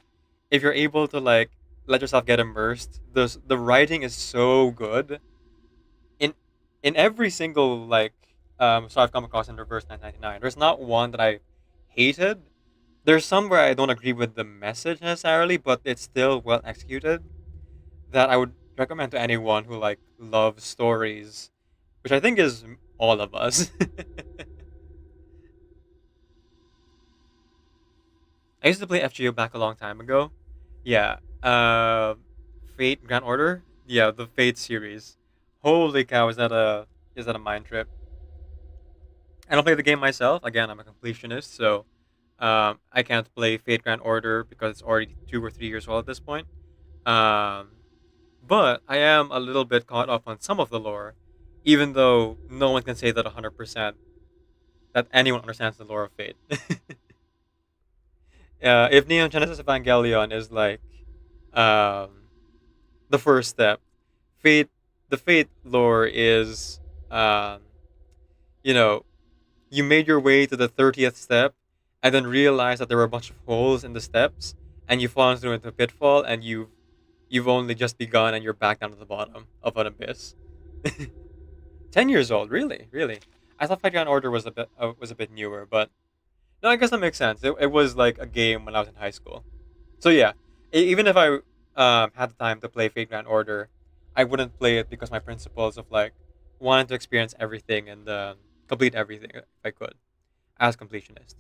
if you're able to like let yourself get immersed, the writing is so good. In in every single like so I've come across in Reverse 999. There's not one that I hated. There's some where I don't agree with the message necessarily, but it's still well executed. That I would recommend to anyone who like loves stories, which I think is all of us. I used to play FGO back a long time ago. Yeah. Fate Grand Order. Yeah, the Fate series. Holy cow, is that a mind trip? I don't play the game myself. Again, I'm a completionist, so I can't play Fate Grand Order because it's already 2 or 3 years old at this point. Um, but I am a little bit caught up on some of the lore, even though no one can say that 100% that anyone understands the lore of Fate. If Neon Genesis Evangelion is like um, the first step, the Fate lore is, um, you know, you made your way to the 30th step, and then realized that there were a bunch of holes in the steps, and you fall into a pitfall, and you've only just begun, and you're back down to the bottom of an abyss. 10 years old, really, really. I thought Fate Grand Order was a bit newer, but no, I guess that makes sense. It was like a game when I was in high school. So yeah, even if I had the time to play Fate Grand Order, I wouldn't play it because my principles of like wanting to experience everything and complete everything if I could, as completionist.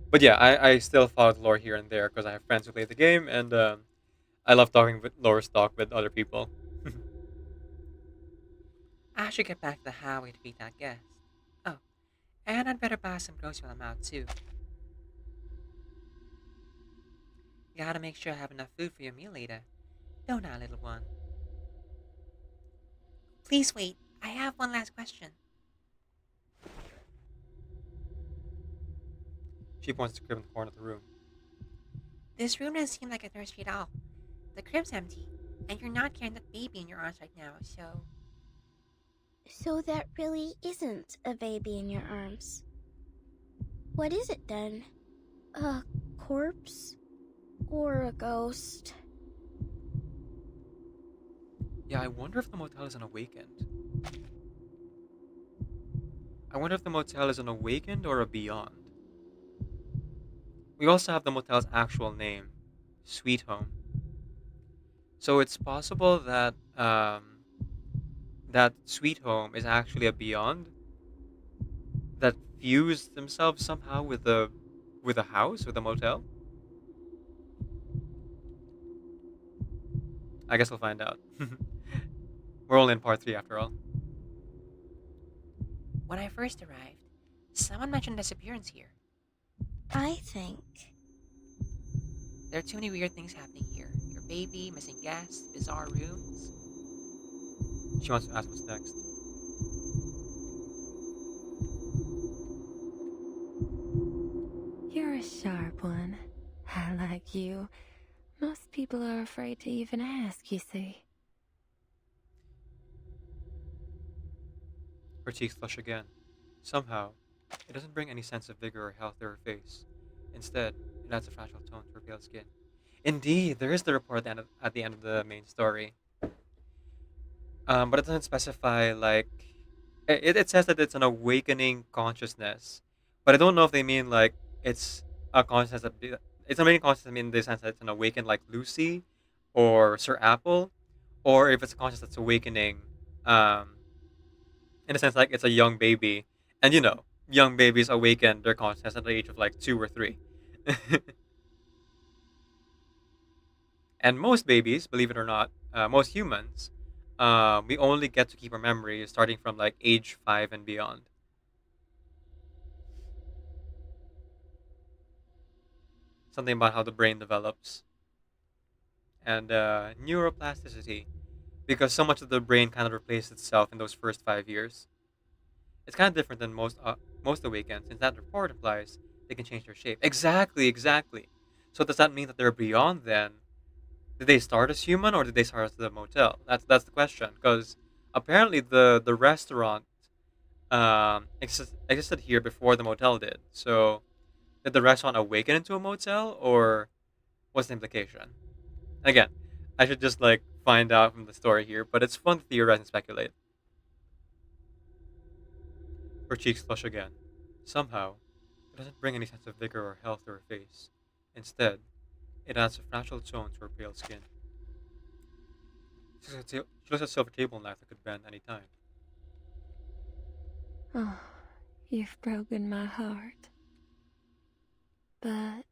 But yeah, I still follow the lore here and there because I have friends who play the game, and I love talking with lore stock with other people. I should get back to the highway to feed that guest. Oh, and I'd better buy some groceries while I'm out too. Gotta make sure I have enough food for your meal later. Don't I, little one? Please wait. I have one last question. She points to the crib in the corner of the room. This room doesn't seem like a nursery at all. The crib's empty, and you're not carrying that baby in your arms right now, so... So that really isn't a baby in your arms. What is it then? A corpse? Or a ghost? Yeah, I wonder if the motel is an awakened. I wonder if the motel is an awakened or a beyond. We also have the motel's actual name, Sweet Home. So it's possible that that Sweet Home is actually a beyond that fused themselves somehow with a house, with a motel. I guess we'll find out. We're only in part 3 after all. When I first arrived, Someone mentioned disappearance here. I think. There are too many weird things happening here. Your baby, missing guests, bizarre rooms. She wants to ask what's next. You're a sharp one. I like you. Most people are afraid to even ask, you see. Her cheeks flush again. Somehow, it doesn't bring any sense of vigor or health to her face. Instead, it adds a fragile tone to her pale skin. Indeed, there is the report at the end of the main story. But it doesn't specify, like... It says that it's an awakening consciousness. But I don't know if they mean, like, it's a consciousness that... It's a awakening consciousness in the sense that it's an awakened, like, Lucy or Sir Apple. Or if it's a consciousness that's awakening... in a sense, like, it's a young baby. And, you know, young babies awaken their consciousness at the age of, like, 2 or 3. And most babies, believe it or not, most humans, we only get to keep our memories starting from, like, age 5 and beyond. Something about how the brain develops. And neuroplasticity. Because so much of the brain kind of replaces itself in those first 5 years. It's kind of different than most awakens, since that report implies they can change their shape. Exactly. So does that mean that they're beyond then? Did they start as human or did they start as the motel? That's the question. Because apparently the restaurant existed here before the motel did. So did the restaurant awaken into a motel, or what's the implication? And again, I should just like find out from the story here, but it's fun to theorize and speculate. Her cheeks flush again. Somehow, it doesn't bring any sense of vigor or health to her face. Instead, it adds a fragile tone to her pale skin. She looks at a silver table knife that could bend any time. Oh, you've broken my heart. But...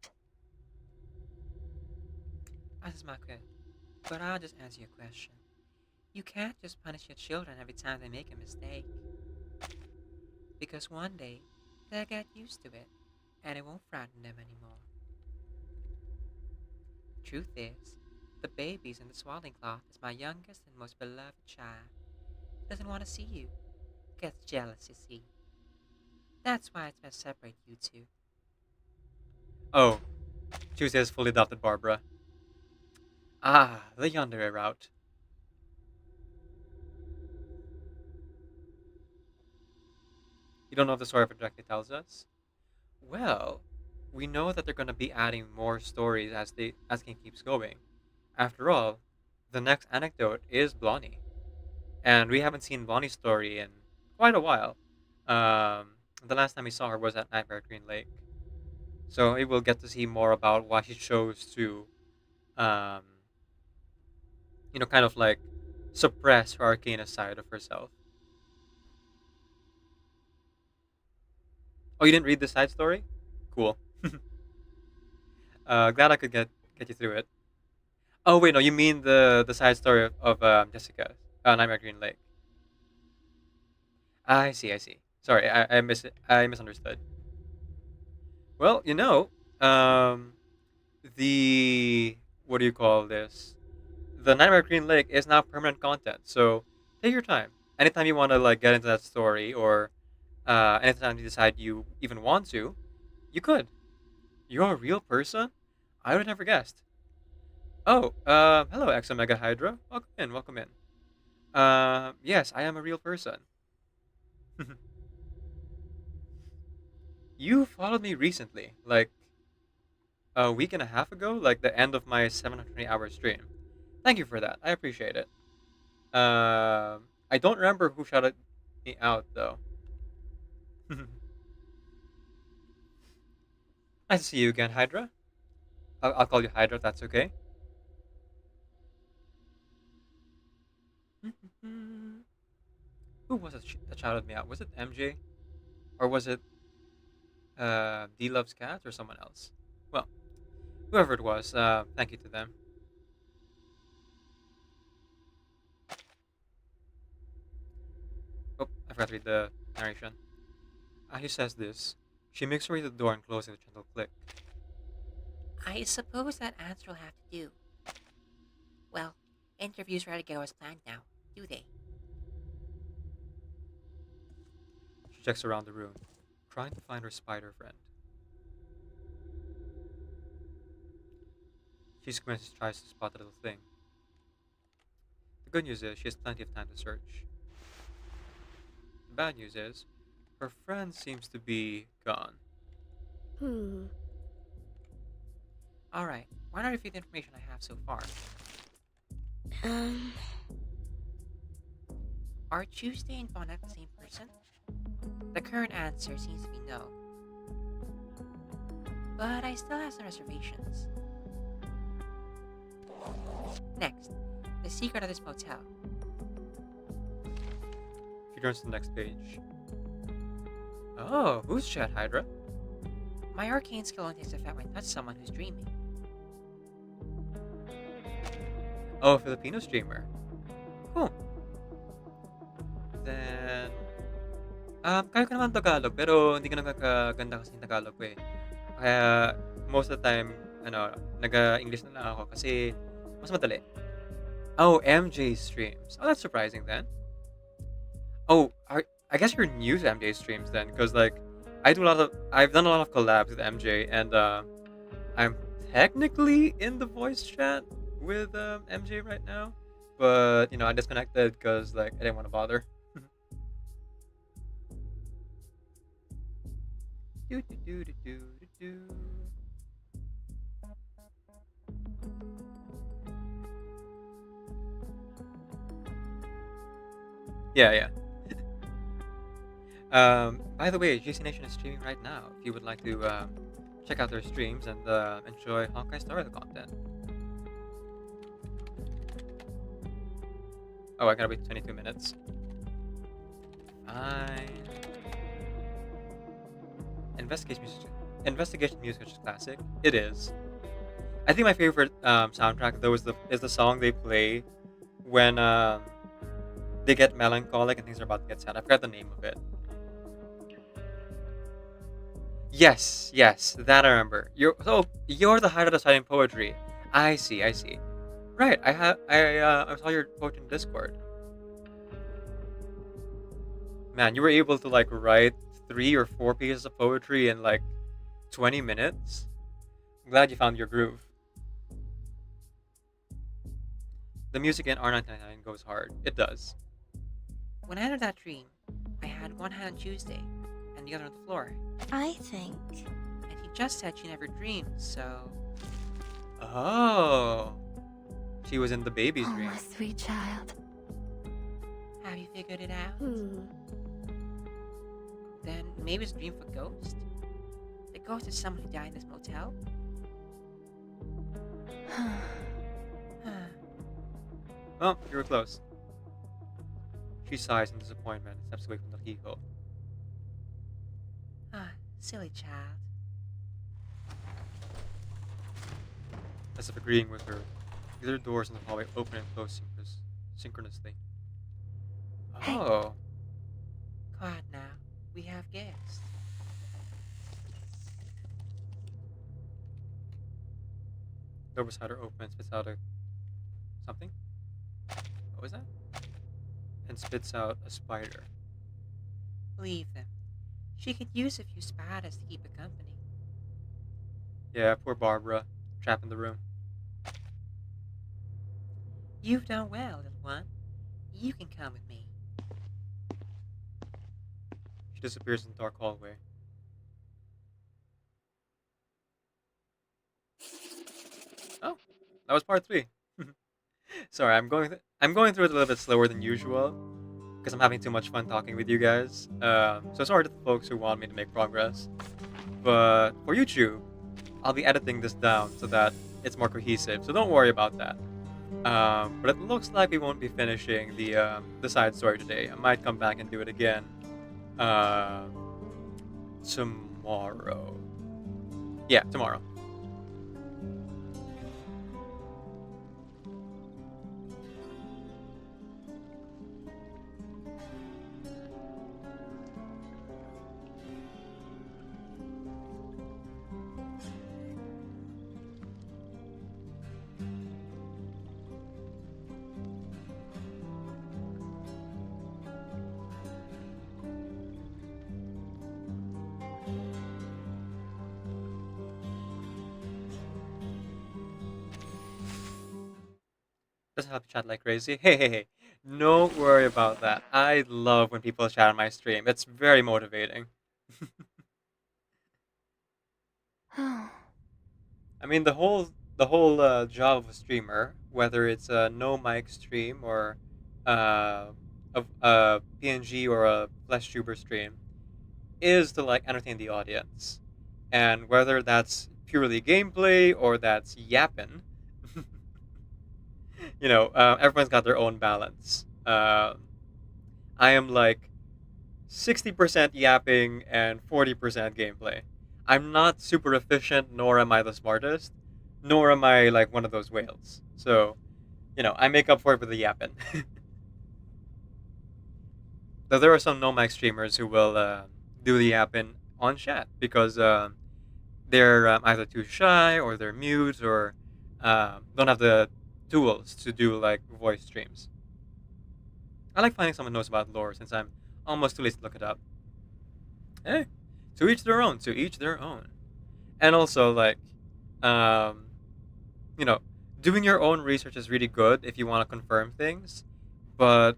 This is my question. But I'll just answer your question. You can't just punish your children every time they make a mistake. Because one day, they'll get used to it, and it won't frighten them anymore. Truth is, the baby's in the swaddling cloth is my youngest and most beloved child. Doesn't want to see you. Gets jealous, you see. That's why it's best to separate you two. Oh, Tuesday has fully adopted Barbara. Ah, the yandere route. You don't know if the story directly tells us? Well, we know that they're going to be adding more stories as game keeps going. After all, the next anecdote is Blondie, and we haven't seen Blondie's story in quite a while. The last time we saw her was at Nightmare at Green Lake, so we will get to see more about why she chose to, kind of like suppress her arcana side of herself. Oh, you didn't read the side story? Cool. Glad I could get you through it. Oh wait, no, you mean the side story of Jessica, Nightmare at Green Lake. I see. Sorry, I misunderstood. Well, the what do you call this? The Nightmare at Green Lake is now permanent content, so take your time. Anytime you want to like get into that story, or anytime you decide you even want to, you could. You're a real person? I would have never guessed. Oh, hello, Exomega Hydra. Welcome in. Yes, I am a real person. You followed me recently, like a week and a half ago, like the end of my 720-hour stream. Thank you for that. I appreciate it. I don't remember who shouted me out, though. Nice to see you again, Hydra. I'll call you Hydra if that's okay. Who was it that shouted me out? Was it MJ? Or was it D Loves Cats or someone else? Well, whoever it was, thank you to them. Oh, I forgot to read the narration. As she says this, she makes her way to the door and closes with a gentle click. I suppose that answer will have to do. Well, interviews rarely go as planned now, do they? She checks around the room, trying to find her spider friend. She squints and tries to spot the little thing. The good news is she has plenty of time to search. The bad news is her friend seems to be gone. Alright, why not review the information I have so far? Are Tuesday and Ba-ack the same person? The current answer seems to be no. But I still have some reservations. Next, the secret of this motel. She turns to the next page. Oh, who's Chat Hydra? My arcane skill only takes effect when I touch someone who's dreaming. Oh, Filipino streamer. Cool. Then, kaya ko naman Tagalog, pero hindi ko nagkaganda kasi yung Tagalog ko eh. Kaya, most of the time, nag-English na lang ako kasi mas madali. Oh, MJ streams. Oh, that's surprising then. Oh, I guess you're new to MJ streams then, because like, I've done a lot of collabs with MJ, and I'm technically in the voice chat with MJ right now, but I disconnected because like I didn't want to bother. do do do do do do. Yeah. By the way, GC Nation is streaming right now. If you would like to check out their streams and enjoy Honkai Star Rail content. Oh, I gotta wait 22 minutes. Fine. Investigation music is classic. It is. I think my favorite soundtrack though is the song they play when they get melancholic and things are about to get sad. I forgot the name of it. Yes, that I remember. You're the height of the silent poetry. I see. Right, I saw your poetry in Discord. Man, you were able to like write 3 or 4 pieces of poetry in like 20 minutes. I'm glad you found your groove. The music in R999 goes hard. It does. When I entered that dream, I had one hand on Tuesday and the other on the floor. I think. And he just said she never dreamed, so. Oh. She was in the baby's dream. My sweet child. Have you figured it out? Then maybe it's a dream for Ghost? The ghost is someone who died in this motel? Oh, you were close. She sighs in disappointment and steps away from the keyhole. Silly child. As if agreeing with her, the other doors in the hallway open and close synchronously. Oh. Quiet now. We have guests. Door beside her opens, spits out a something? What was that? And spits out a spider. Leave them. She could use a few spiders to keep her company. Yeah, poor Barbara, trapped in the room. You've done well, little one. You can come with me. She disappears in the dark hallway. Oh, that was part 3. Sorry, I'm going through it a little bit slower than usual because I'm having too much fun talking with you guys. So sorry to the folks who want me to make progress. But for YouTube, I'll be editing this down so that it's more cohesive. So don't worry about that. But it looks like we won't be finishing the side story today. I might come back and do it again tomorrow. Yeah, tomorrow. just help chat like crazy. Hey, hey, hey. Don't worry about that. I love when people chat on my stream. It's very motivating. I mean, the whole job of a streamer, whether it's a no mic stream or a PNG or a FleshTuber stream, is to like entertain the audience, and whether that's purely gameplay or that's yapping, everyone's got their own balance. I am like 60% yapping and 40% gameplay. I'm not super efficient, nor am I the smartest, nor am I like one of those whales. So, I make up for it with the yapping. Though there are some no mic streamers who will do the yapping on chat because they're either too shy or they're mute or don't have the tools to do like voice streams. I like finding someone who knows about lore since I'm almost too lazy to look it up. Hey, to each their own. To each their own. And also, like, um, doing your own research is really good if you want to confirm things. But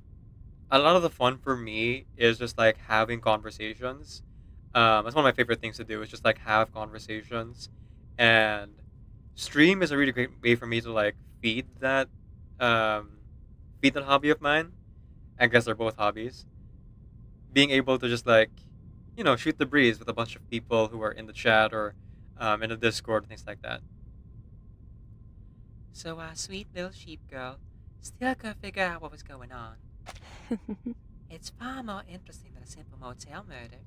a lot of the fun for me is just like having conversations. That's one of my favorite things to do is just like have conversations, and stream is a really great way for me to like um, feed that hobby of mine. I guess they're both hobbies. Being able to just like, shoot the breeze with a bunch of people who are in the chat or in the Discord and things like that. So, sweet little sheep girl still couldn't figure out what was going on. It's far more interesting than a simple motel murder.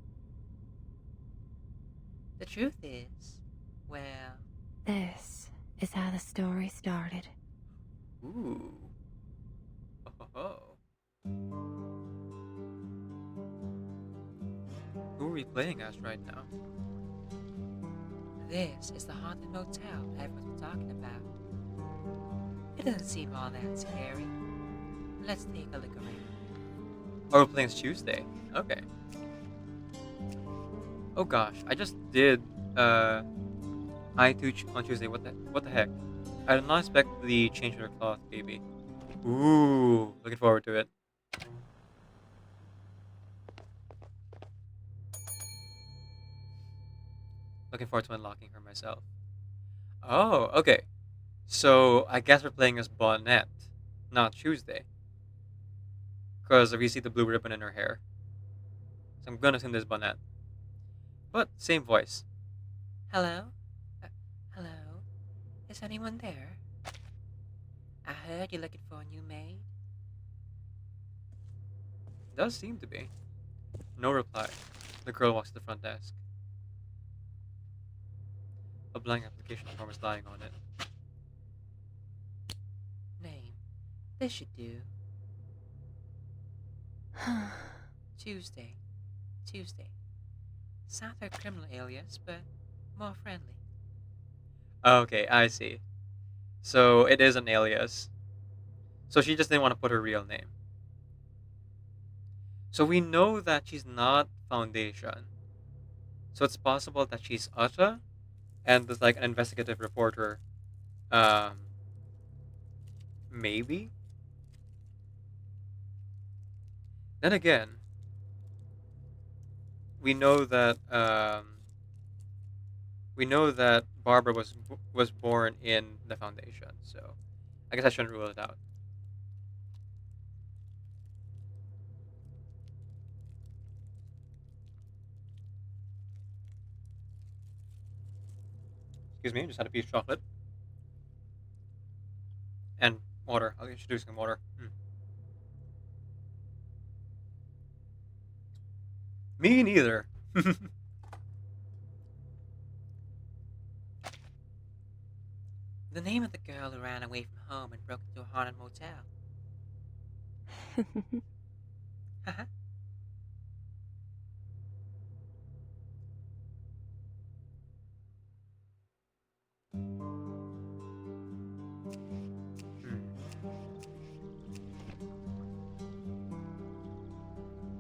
The truth is, well... This is how the story started. Ooh. Oh. Who are we playing as right now? This is the haunted motel everyone's been talking about. It doesn't seem all that scary. Let's take a look around. Oh, we're playing as Tuesday. Okay. Oh gosh, I just did I2 on Tuesday. What the heck? I did not expect the change in her cloth, baby. Ooh, looking forward to it. Looking forward to unlocking her myself. Oh, okay. So I guess we're playing as Bonnet, not Tuesday. Because we see the blue ribbon in her hair. So I'm gonna assume this Bonnet. But same voice. Hello? Hello? Is anyone there? I heard you're looking for a new maid. Does seem to be. No reply. The girl walks to the front desk. A blank application form is lying on it. Name. This should do. Tuesday. Sounds like a criminal alias, but more friendly. Okay, I see. So it is an alias. So she just didn't want to put her real name. So we know that she's not Foundation. So it's possible that she's Usha, and there's like an investigative reporter. Maybe? Then again, we know that Barbara was born in the Foundation, so I guess I shouldn't rule it out. Excuse me, just had a piece of chocolate and water. I'll introduce some water. Me neither. The name of the girl who ran away from home and broke into a haunted motel. Haha.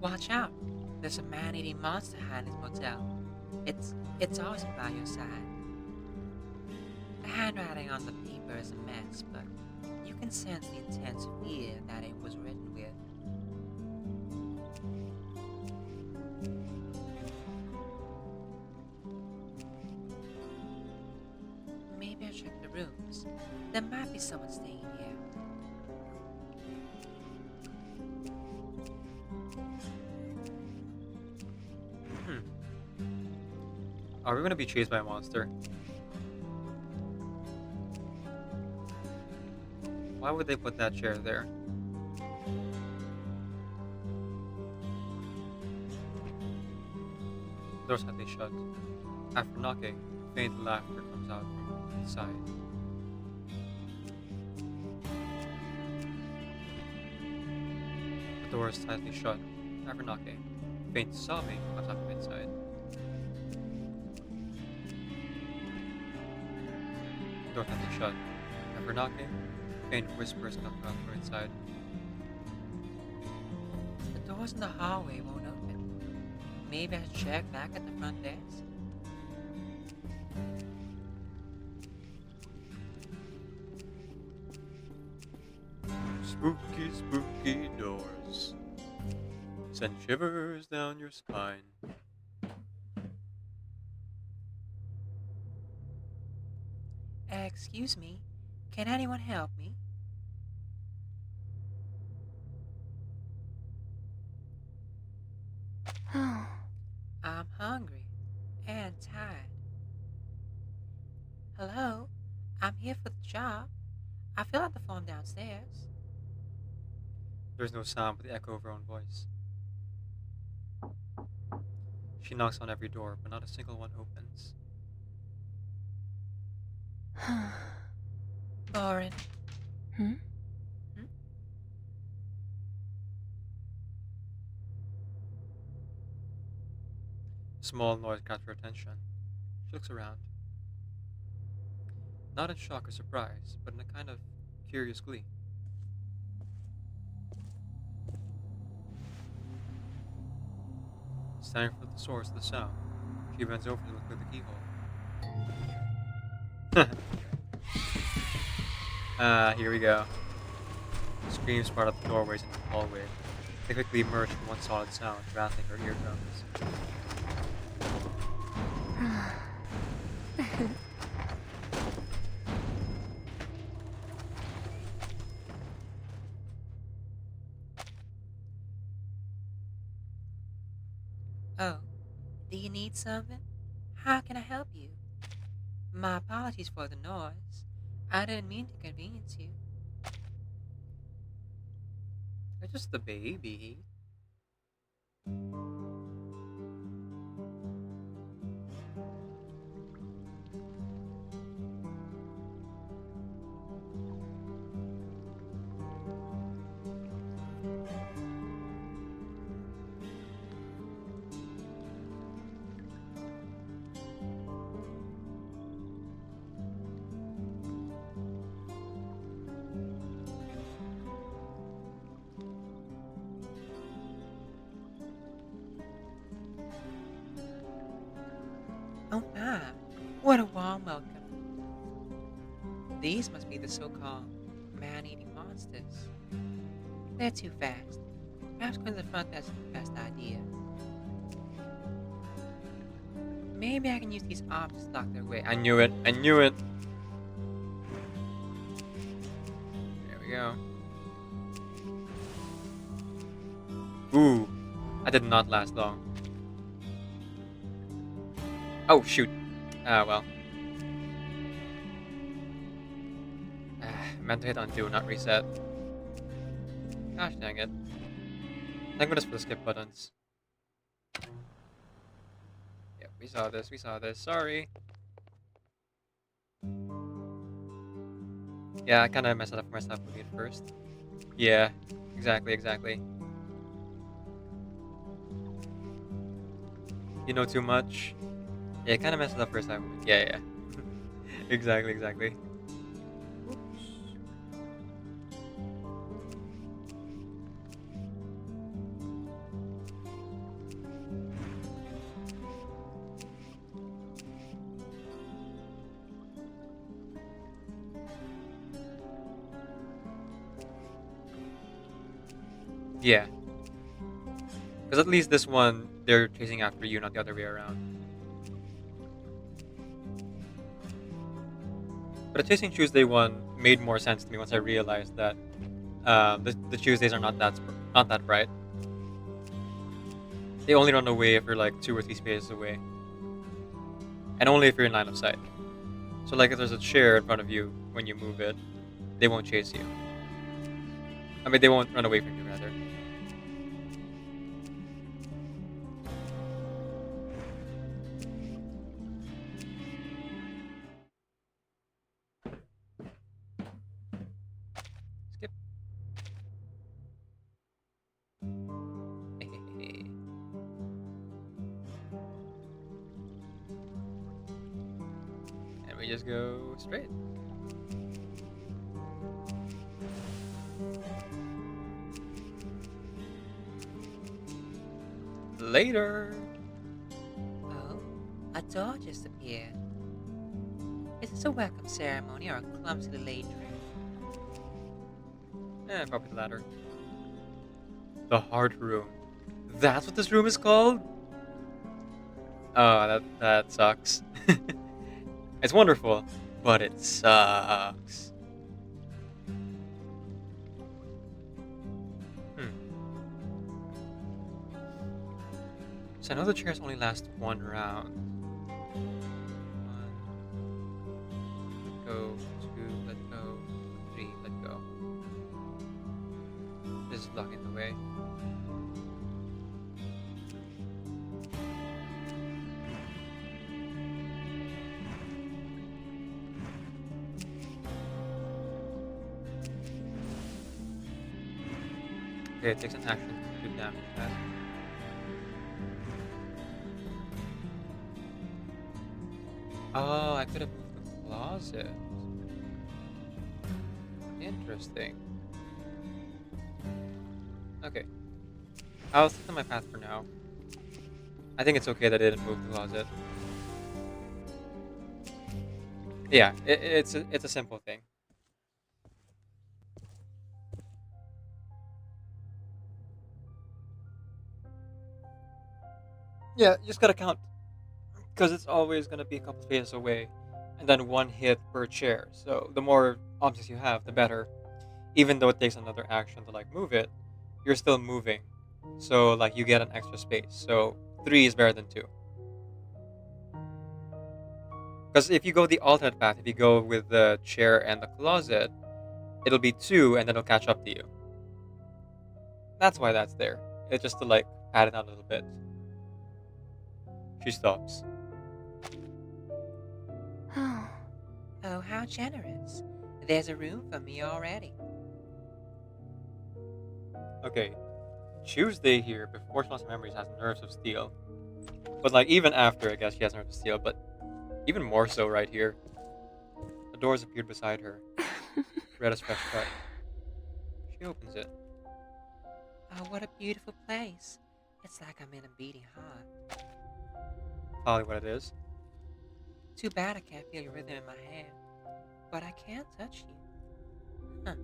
Watch out! There's a man-eating monster hiding in this motel. It's always by your side. The handwriting on the paper is a mess, but you can sense the intense fear that it was written with. Maybe I'll check the rooms. There might be someone staying here. Are we gonna be chased by a monster? Why would they put that chair there? Doors tightly shut. After knocking, faint laughter comes out from inside. The door is tightly shut. After knocking, faint sobbing comes out from inside. The door tightly shut. After knocking, faint whispers come out from inside. The doors in the hallway won't open. Maybe I should check back at the front desk. Spooky, spooky doors send shivers down your spine. Excuse me, can anyone help me? I'm hungry and tired. Hello, I'm here for the job. I filled out the form downstairs. There's no sound but the echo of her own voice. She knocks on every door, but not a single one opens. Lauren. Hmm? A small noise grabs her attention. She looks around. Not in shock or surprise, but in a kind of curious glee. Standing for the source of the sound, she bends over to look through the keyhole. Here we go. Screams part of the doorways into the hallway. They quickly emerge from one solid sound, rattling her eardrums. Oh, do you need something? How can I help you? My apologies for the noise. I didn't mean to inconvenience you. It's just the baby. Oh my, what a warm welcome. These must be the so-called man-eating monsters. They're too fast. Perhaps going to the front desk is the best idea. Maybe I can use these arms to block their way. I knew it. I knew it. There we go. Ooh, I did not last long. Oh, shoot. Ah, well. Meant to hit undo, not reset. Gosh dang it. Thank goodness for the skip buttons. Yeah, we saw this, sorry. Yeah, I kinda messed it up for myself with it first. Yeah, exactly. You know too much? Yeah, kinda messed it up first time. Yeah. Exactly. Yeah. Because at least this one, they're chasing after you, not the other way around. But the Chasing Tuesday one made more sense to me once I realized that the Tuesdays are not that bright. They only run away if you're like 2 or 3 spaces away, and only if you're in line of sight. So like if there's a chair in front of you when you move it, they won't chase you. I mean, they won't run away from you rather. Skip. And we just go straight. Later. Oh, a door just appeared. Is this a welcome ceremony or a clumsily laid dream? Probably the latter. The Heart Room. That's what this room is called? Oh, that sucks. It's wonderful, but it sucks. So I know the chairs only last 1 round. 1, let go, 2, let go, 3, let go. This is blocking the way. Okay, it takes an action to damage that. Oh, I could have moved the closet. Interesting. Okay. I'll stick to my path for now. I think it's okay that I didn't move the closet. Yeah, it's a simple thing. Yeah, you just gotta count. Because it's always gonna be a couple spaces away. And then 1 hit per chair. So the more objects you have, the better. Even though it takes another action to like move it, you're still moving. So like you get an extra space. So 3 is better than 2. Because if you go the alternate path, if you go with the chair and the closet, it'll be 2 and then it'll catch up to you. That's why that's there. It's just to like pad it out a little bit. She stops. Oh, how generous. There's a room for me already. Okay. Tuesday here, before she lost her memories, has nerves of steel. But like even after, I guess she has nerves of steel, but even more so right here. The doors appeared beside her. Red as fresh cut. She opens it. Oh, what a beautiful place. It's like I'm in a beating heart. Probably what it is. Too bad I can't feel your rhythm in my hand. But I can touch you. Huh.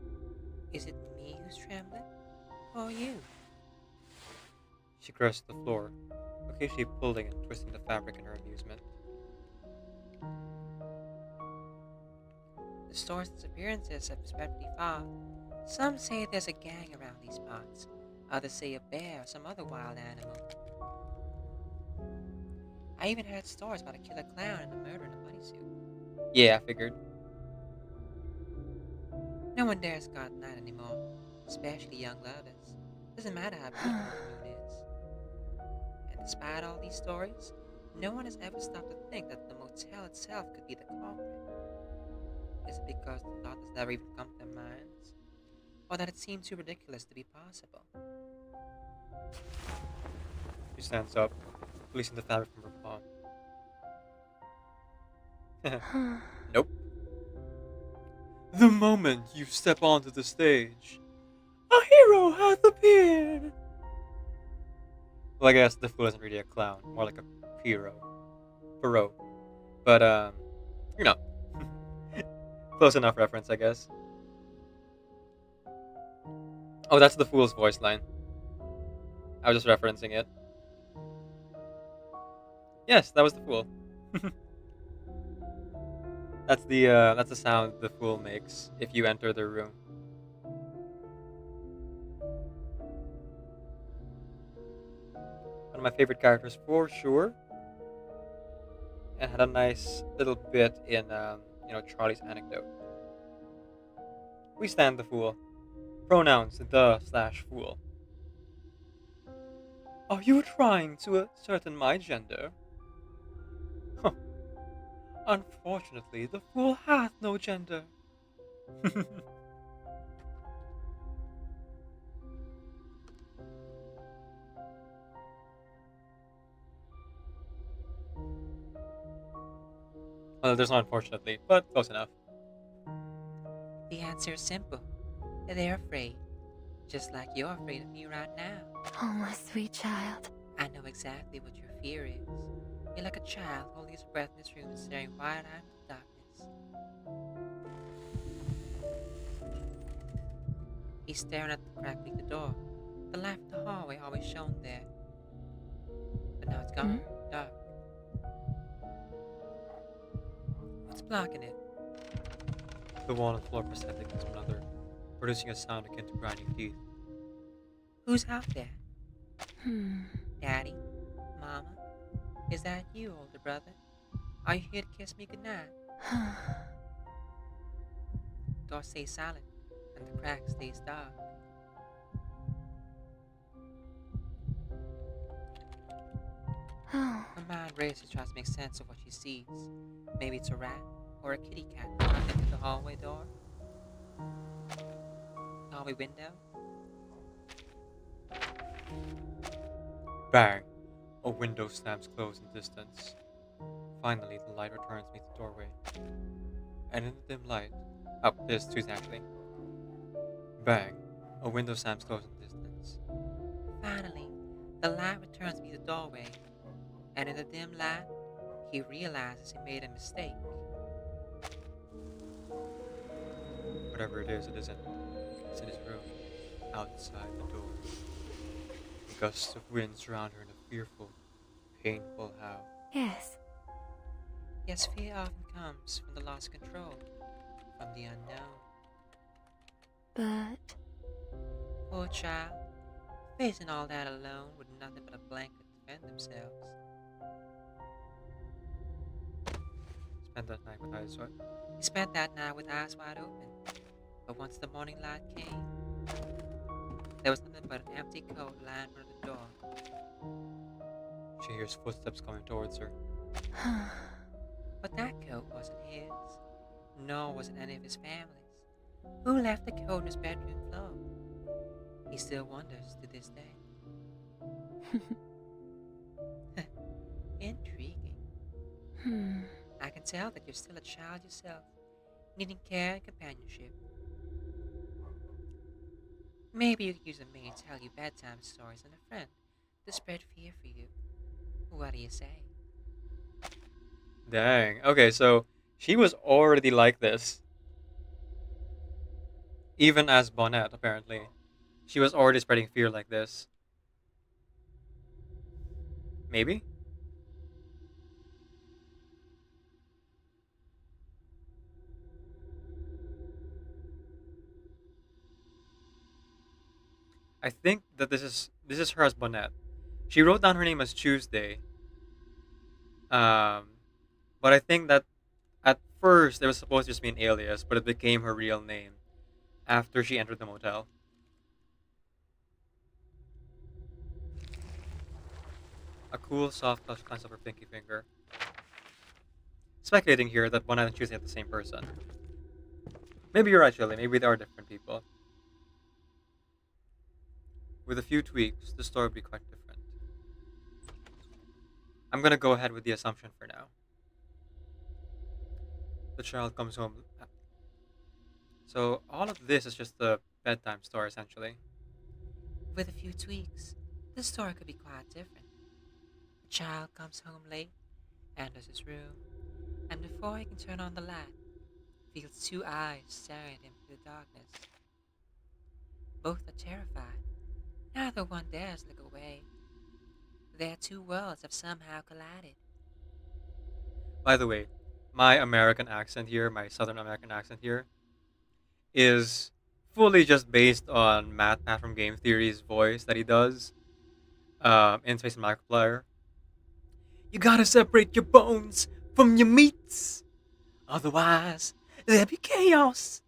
Is it me who's trembling? Or you? She caressed the floor, occasionally pulling and twisting the fabric in her amusement. The store's disappearances have spread pretty far. Some say there's a gang around these parts. Others say a bear or some other wild animal. I even heard stories about a killer clown and a murderer in a bunny suit. Yeah, I figured. No one dares go out at night anymore, especially young lovers. Doesn't matter how beautiful the moon is. And despite all these stories, no one has ever stopped to think that the motel itself could be the culprit. Is it because the thought has never even come to their minds? Or that it seemed too ridiculous to be possible? She stands up, releasing the fabric from her palm. Nope. The moment you step onto the stage, a hero hath appeared. Well, I guess the fool isn't really a clown, more like a hero. Perot. But, you know. Close enough reference, I guess. Oh, that's the fool's voice line. I was just referencing it. Yes, that was the fool. That's the sound the fool makes if you enter their room. One of my favorite characters for sure, and had a nice little bit in Charlie's anecdote. We stand the fool. Pronouns the/fool. Are you trying to ascertain my gender? Huh. Unfortunately, the fool hath no gender. Well, there's not unfortunately, but close enough. The answer is simple. They're afraid. Just like you're afraid of me right now. Oh, my sweet child. I know exactly what your fear is. You're like a child holding his breath in this room and staring wide-eyed into the darkness. He's staring at the crack beneath the door. The light from the hallway always shone there. But now it's gone. Dark. What's blocking it? The wall and floor press head against one another, producing a sound akin to grinding teeth. Who's out there? Daddy? Mama? Is that you, older brother? Are you here to kiss me goodnight? Door stays silent, and the crack stays dark. Her mind races, tries to make sense of what she sees. Maybe it's a rat or a kitty cat climbing through the hallway door. Hallway window. Bang! A window slams closed in distance. Finally, the light returns beneath the doorway. And in the dim light... Oh, there's two actually. Bang! A window slams closed in distance. Finally, the light returns beneath the doorway. And in the dim light, he realizes he made a mistake. Whatever it isn't. It's in his room, outside the door. Gusts of wind surround her in a fearful, painful howl. Yes. Yes, fear often comes from the loss of control, from the unknown. But... Poor child, facing all that alone with nothing but a blanket to defend themselves. Spent that night with eyes wide. He spent that night with eyes wide open, but once the morning light came, there was nothing but an empty coat lying in front of the door. She hears footsteps coming towards her. But that coat wasn't his, nor was it any of his family's. Who left the coat on his bedroom floor? He still wonders to this day. Intriguing. I can tell that you're still a child yourself, needing care and companionship. Maybe you could use a maid to tell you bedtime stories and a friend to spread fear for you. What do you say? Dang. Okay, so she was already like this. Even as Bonnet, apparently. She was already spreading fear like this. Maybe? I think that this is her as Bonnet. She wrote down her name as Tuesday. But I think that at first it was supposed to just be an alias, but it became her real name after she entered the motel. A cool, soft touch glance of her pinky finger. Speculating here that Bonnet and Tuesday are the same person. Maybe you're right, Shirley. Maybe they are different people. With a few tweaks, the story would be quite different. I'm gonna go ahead with the assumption for now. The child comes home. So all of this is just the bedtime story, essentially. With a few tweaks, the story could be quite different. The child comes home late, enters his room, and before he can turn on the light, feels two eyes staring at him through the darkness. Both are terrified, Neither one dares look away. Their two worlds have somehow collided. By the way, my American accent here, my Southern American accent here, is fully just based on Matt from Game Theory's voice that he does in Space and Markiplier. You gotta separate your bones from your meats, otherwise there'll be chaos.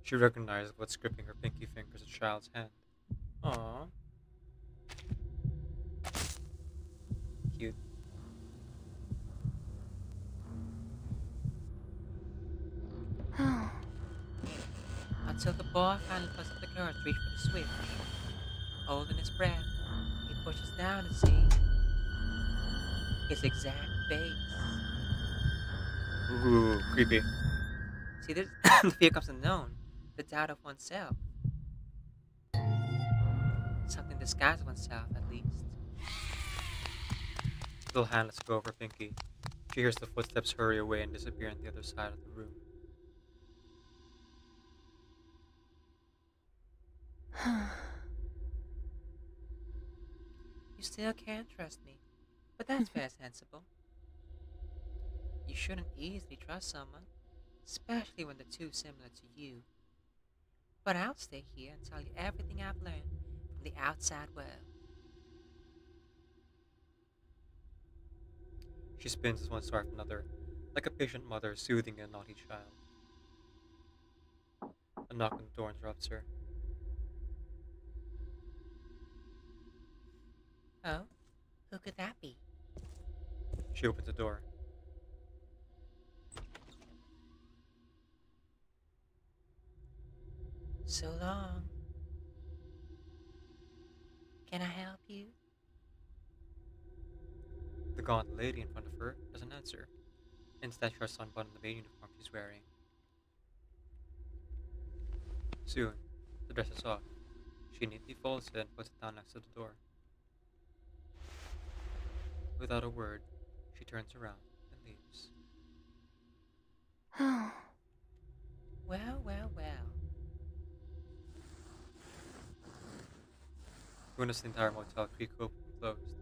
She recognized what's gripping her pinky finger as a child's hand. Aww. Cute. Until the boy finally puts up the courage to reach for the switch. Holding his breath, he pushes down to see his exact base. Ooh, creepy. See, this the fear comes unknown, the doubt of oneself. Something disguised oneself, at least. Little hand lets go of her pinky. She hears the footsteps hurry away and disappear on the other side of the room. You still can't trust me, but that's very sensible. You shouldn't easily trust someone, especially when they're too similar to you. But I'll stay here and tell you everything I've learned from the outside world. She spins as one star after another, like a patient mother soothing a naughty child. A knock on the door interrupts her. Oh? Who could that be? She opens the door. So long. Can I help you? The gaunt lady in front of her doesn't answer. Instead, she starts unbuttoning the maid uniform she's wearing. Soon, the dress is off. She neatly folds it and puts it down next to the door. Without a word, she turns around and leaves. Well, well, well. Witness the entire motel creak open and closed,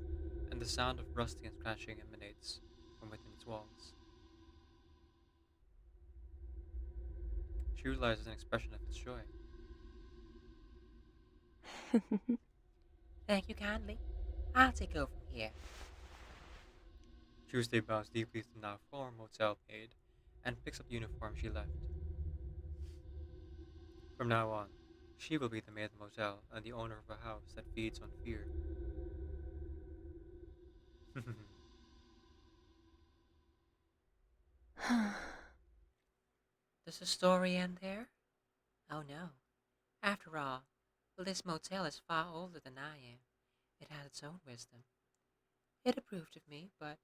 and the sound of rusting and scratching emanates from within its walls. She realizes an expression of its joy. Thank you kindly. I'll take over from here. Tuesday bows deeply to the now former motel maid and picks up the uniform she left. From now on, she will be the maid of the motel and the owner of a house that feeds on fear. Does the story end there? Oh no. After all, this motel is far older than I am. It has its own wisdom. It approved of me, but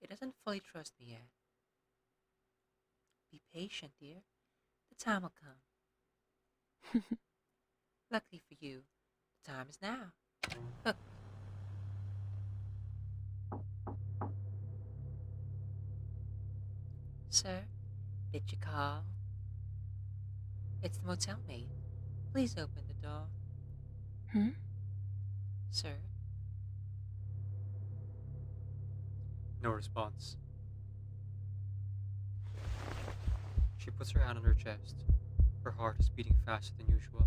it doesn't fully trust me yet. Be patient, dear. The time will come. Luckily for you, the time is now. Look. Sir, did you call? It's the motel maid. Please open the door. Sir? No response. She puts her hand on her chest. Her heart is beating faster than usual.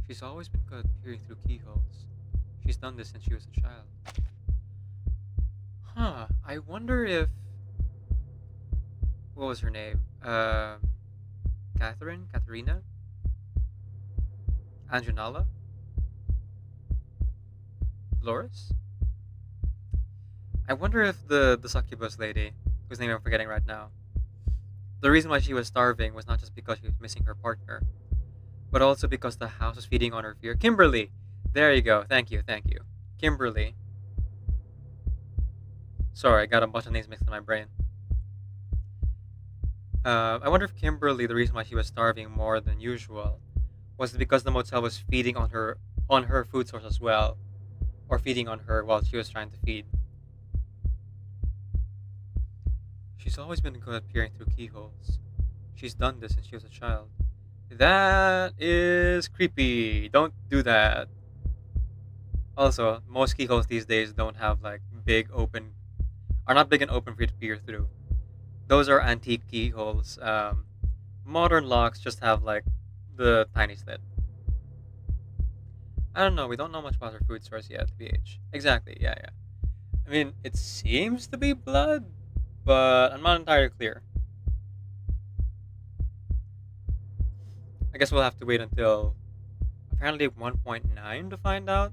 She's always been good at peering through keyholes. She's done this since she was a child. I wonder if... What was her name? Katharina? Anjanala? Dolores? I wonder if the succubus lady, whose name I'm forgetting right now, the reason why she was starving was not just because she was missing her partner, but also because the house was feeding on her fear. Kimberly! There you go. Thank you. Kimberly. Sorry, I got a bunch of names mixed in my brain. I wonder if Kimberly, the reason why she was starving more than usual, was because the motel was feeding on her food source as well, or feeding on her while she was trying to feed. She's always been good at peering through keyholes. She's done this since she was a child. That is creepy. Don't do that. Also, most keyholes these days don't have like are not big and open for you to peer through. Those are antique keyholes. Modern locks just have like the tiny slit. I don't know. We don't know much about her food source yet, BH. Exactly. Yeah, yeah. I mean, it seems to be blood, but I'm not entirely clear. I guess we'll have to wait until apparently 1.9 to find out.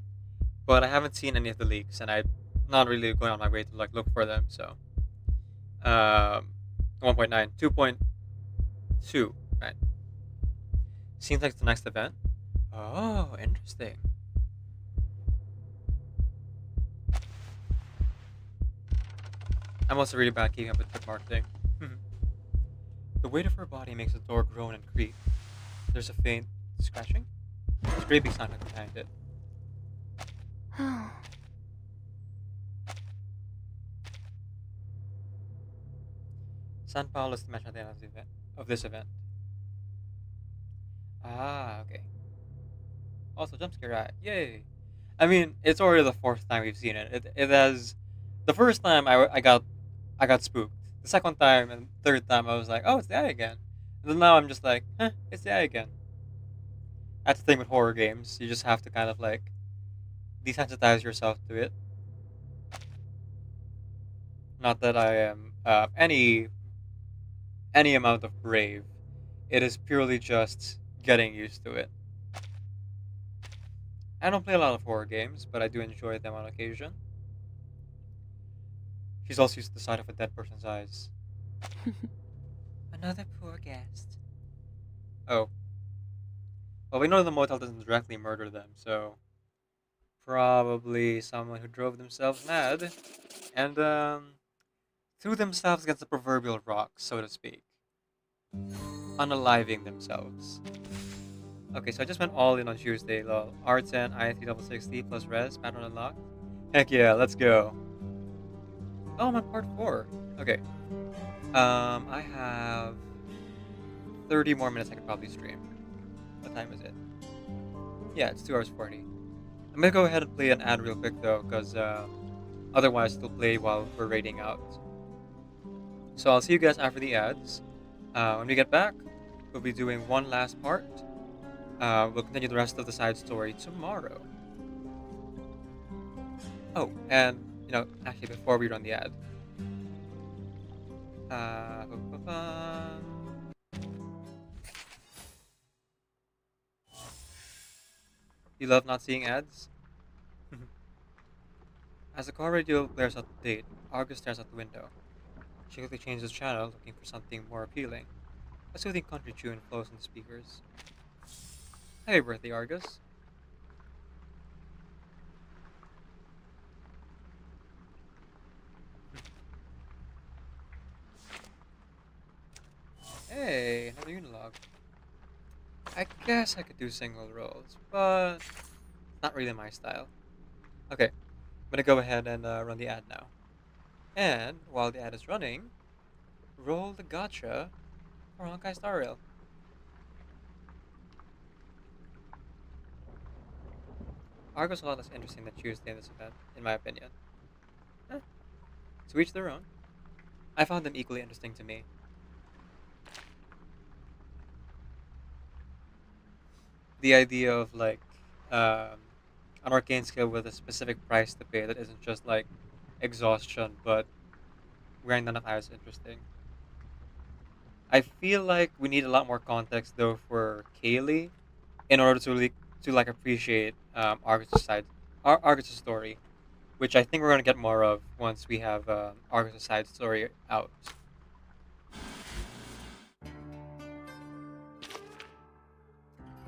But I haven't seen any of the leaks, and I'm not really going on my way to like look for them. So, 1.9, 2.2, right? Seems like the next event. Oh, interesting. I'm also really bad keeping up with bookmark thing. The weight of her body makes the door groan and creak. There's a faint scratching. Scraping sound behind it. San Paulo is the mention at the end of this event. Ah, okay. Also, jump scare eye. Yay! I mean, it's already the fourth time we've seen it. It has. The first time I got spooked. The second time and third time I was like, oh, it's the eye again. And then now I'm just like, it's the eye again. That's the thing with horror games. You just have to kind of like desensitize yourself to it. Not that I am any amount of brave. It is purely just getting used to it. I don't play a lot of horror games, but I do enjoy them on occasion. She's also used to the sight of a dead person's eyes. Another poor guest. Oh. Well, we know the motel doesn't directly murder them, so probably someone who drove themselves mad and threw themselves against the proverbial rock, so to speak. Unaliving themselves. Okay, so I just went all in on Tuesday, lol. R10, I3 level 60 plus res, pattern unlocked. Heck yeah, let's go. Oh, I'm on part 4. Okay. I have 30 more minutes I could probably stream. What time is it? Yeah, it's 2 hours 40. I'm gonna go ahead and play an ad real quick though, because otherwise it'll play while we're raiding out. So I'll see you guys after the ads. When we get back, we'll be doing one last part. We'll continue the rest of the side story tomorrow. Oh, and, actually before we run the ad. You love not seeing ads? As the car radio blares out the date, Argus stares out the window. She quickly changes channel, looking for something more appealing. A soothing country tune flows in the speakers. Happy birthday, Argus. Hey, another Unilog. I guess I could do single rolls, but not really my style. Okay, I'm gonna go ahead and run the ad now. And while the ad is running, roll the gotcha for Honkai Star Rail. Argo's a lot less interesting than Tuesday in this event, in my opinion. To each their own. I found them equally interesting to me. The idea of like an arcane skill with a specific price to pay that isn't just like exhaustion, but wearing none of that is interesting. I feel like we need a lot more context though for Kaylee in order to like appreciate Argus's story, which I think we're gonna get more of once we have Argus's side story out.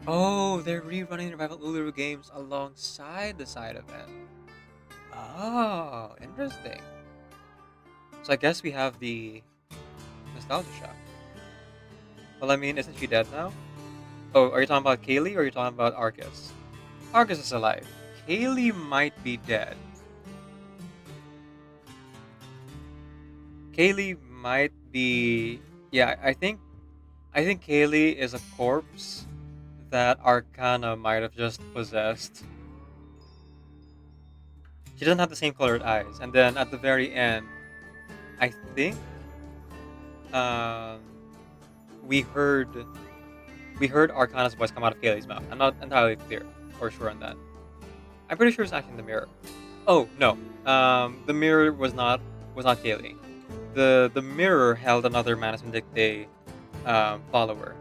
Oh, they're rerunning the Revival Uluru games alongside the side event. Oh, interesting. So I guess we have the nostalgia shock. Well, I mean, isn't she dead now? Oh, are you talking about Kaylee or are you talking about Argus? Argus is alive. Kaylee might be dead. Kaylee might be. Yeah, I think Kaylee is a corpse that Arcana might have just possessed. She doesn't have the same colored eyes, and then at the very end, I think um, we heard Arcana's voice come out of Kaylee's mouth. I'm not entirely clear or sure on that. I'm pretty sure it's actually in the mirror. Oh no, the mirror was not Kaylee. The mirror held another Manus Vindictae follower.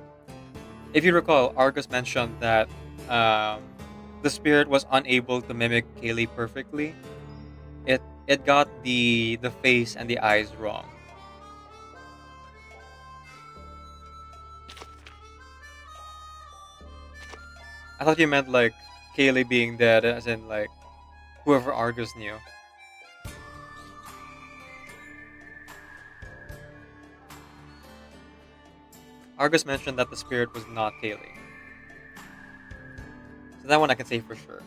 If you recall, Argus mentioned that the spirit was unable to mimic Kaylee perfectly. It got the face and the eyes wrong. I thought you meant like Kaylee being dead, as in like whoever Argus knew. Argus mentioned that the spirit was not Kaylee. So that one I can say for sure.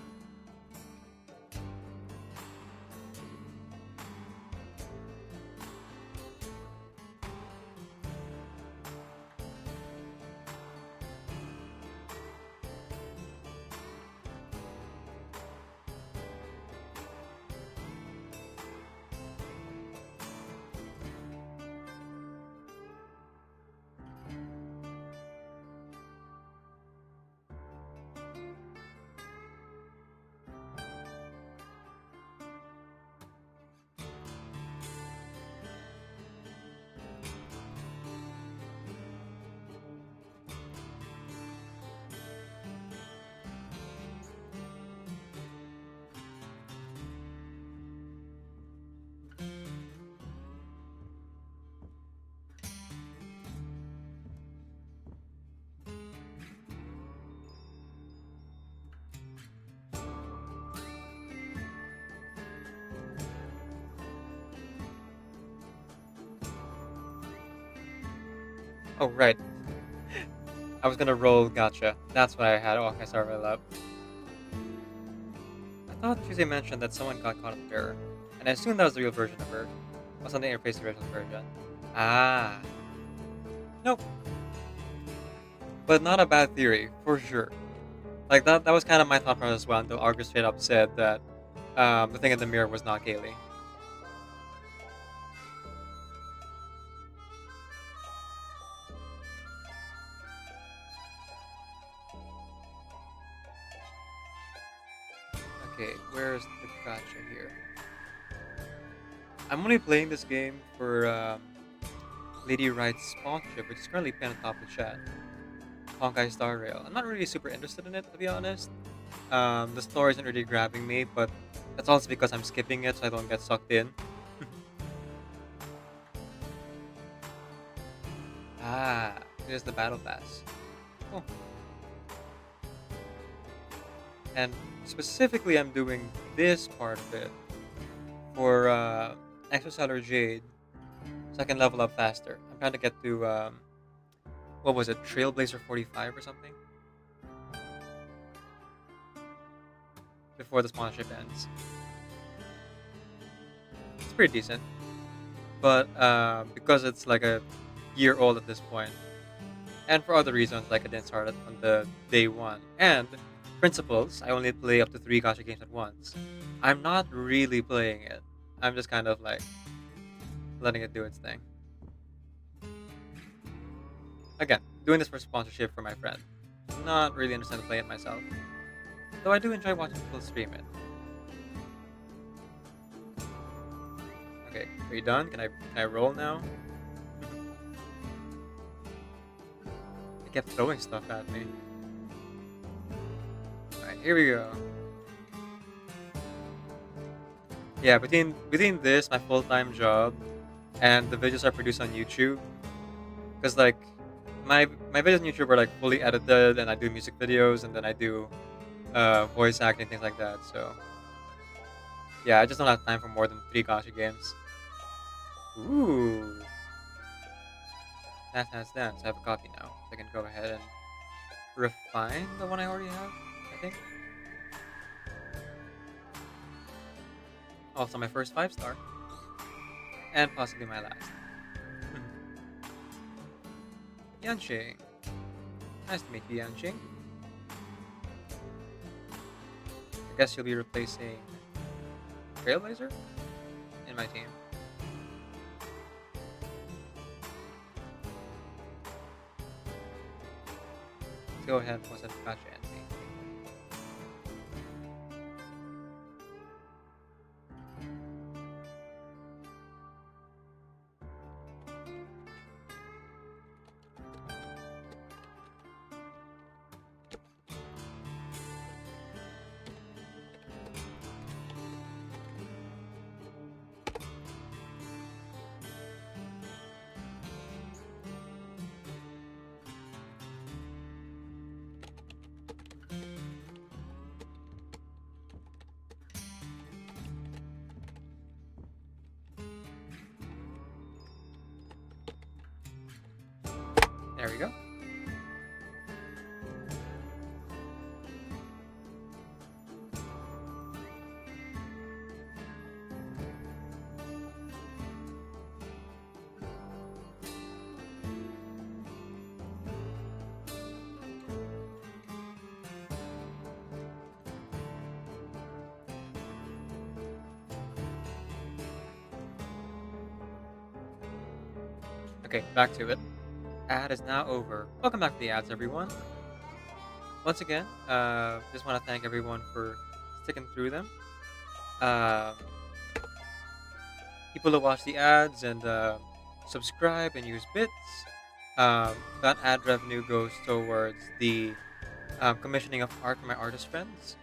Oh, right. I was gonna roll gotcha. That's what I had. Oh, I saw it up. I thought Tuesday mentioned that someone got caught in the mirror, and I assumed that was the real version of her. What's on the interface of the original version? Ah. Nope. But not a bad theory, for sure. Like, that was kind of my thought process as well, until Argus straight up said that the thing in the mirror was not Kaylee. Okay, where's the gotcha here? I'm only playing this game for Lady Wright's sponsorship, which is currently pinned on top of the chat. Honkai Star Rail. I'm not really super interested in it, to be honest. The story isn't really grabbing me, but that's also because I'm skipping it so I don't get sucked in. Ah, here's the battle pass. Cool. And specifically, I'm doing this part of it for Exocellular Jade, so I can level up faster. I'm trying to get to what was it, Trailblazer 45 or something, before the sponsorship ends. It's pretty decent, but because it's like a year old at this point, and for other reasons, like I didn't start it on the day one, and principles, I only play up to 3 gacha games at once. I'm not really playing it. I'm just kind of like letting it do its thing. Again, doing this for sponsorship for my friend. Not really interested in playing it myself. Though I do enjoy watching people stream it. Okay, are you done? Can I roll now? They kept throwing stuff at me. Alright, here we go. Yeah, between this, my full-time job, and the videos I produce on YouTube, because like my videos on YouTube are like fully edited, and I do music videos, and then I do voice acting, things like that. So yeah, I just don't have time for more than 3 gacha games. Ooh, Dance. I have a copy now, so I can go ahead and refine the one I already have, I think. Also my first 5-star. And possibly my last. Yanqing. Nice to meet you, Yanqing. I guess you'll be replacing Trailblazer in my team. Let's go ahead and post that patch Andy. There we go. Okay, back to it. Ad is now over. Welcome back to the ads, everyone. Once again, just want to thank everyone for sticking through them. People who watch the ads and subscribe and use bits, that ad revenue goes towards the commissioning of art for my artist friends.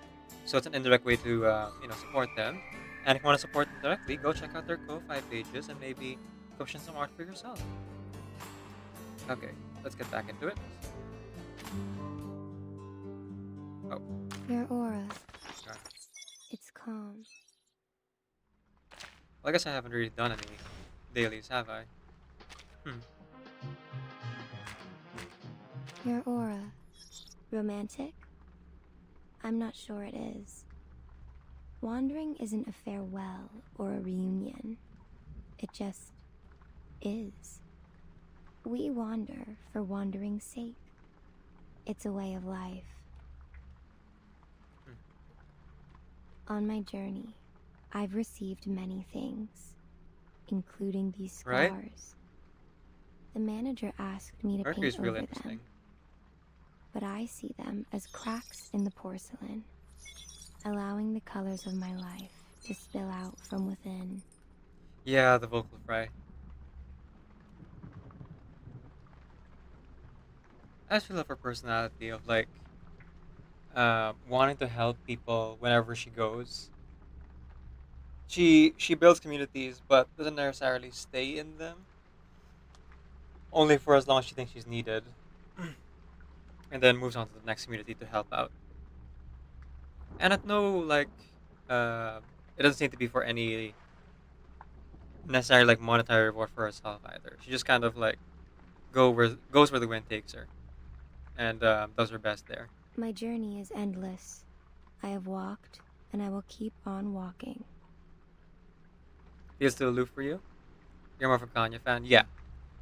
So it's an indirect way to support them. And if you want to support them directly, go check out their Ko-Fi pages and maybe commission some art for yourself. Okay, let's get back into it. Oh. Your aura. Okay. It's calm. Well, I guess I haven't really done any dailies, have I? Your aura. Romantic? I'm not sure it is. Wandering isn't a farewell or a reunion. It just is. We wander for wandering's sake. It's a way of life. On my journey, I've received many things, including these scars. Right? The manager asked me to Mercury's paint really over interesting. them, but I see them as cracks in the porcelain, allowing the colors of my life to spill out from within. Yeah, the vocal fry. I just love her personality of like wanting to help people whenever she goes. She builds communities, but doesn't necessarily stay in them. Only for as long as she thinks she's needed, and then moves on to the next community to help out. And at no it doesn't seem to be for any necessarily like monetary reward for herself either. She just kind of like goes where the wind takes her, and does her best there. My journey is endless. I have walked, and I will keep on walking. Feels too aloof for you? You're more of a Kanye fan? Yeah.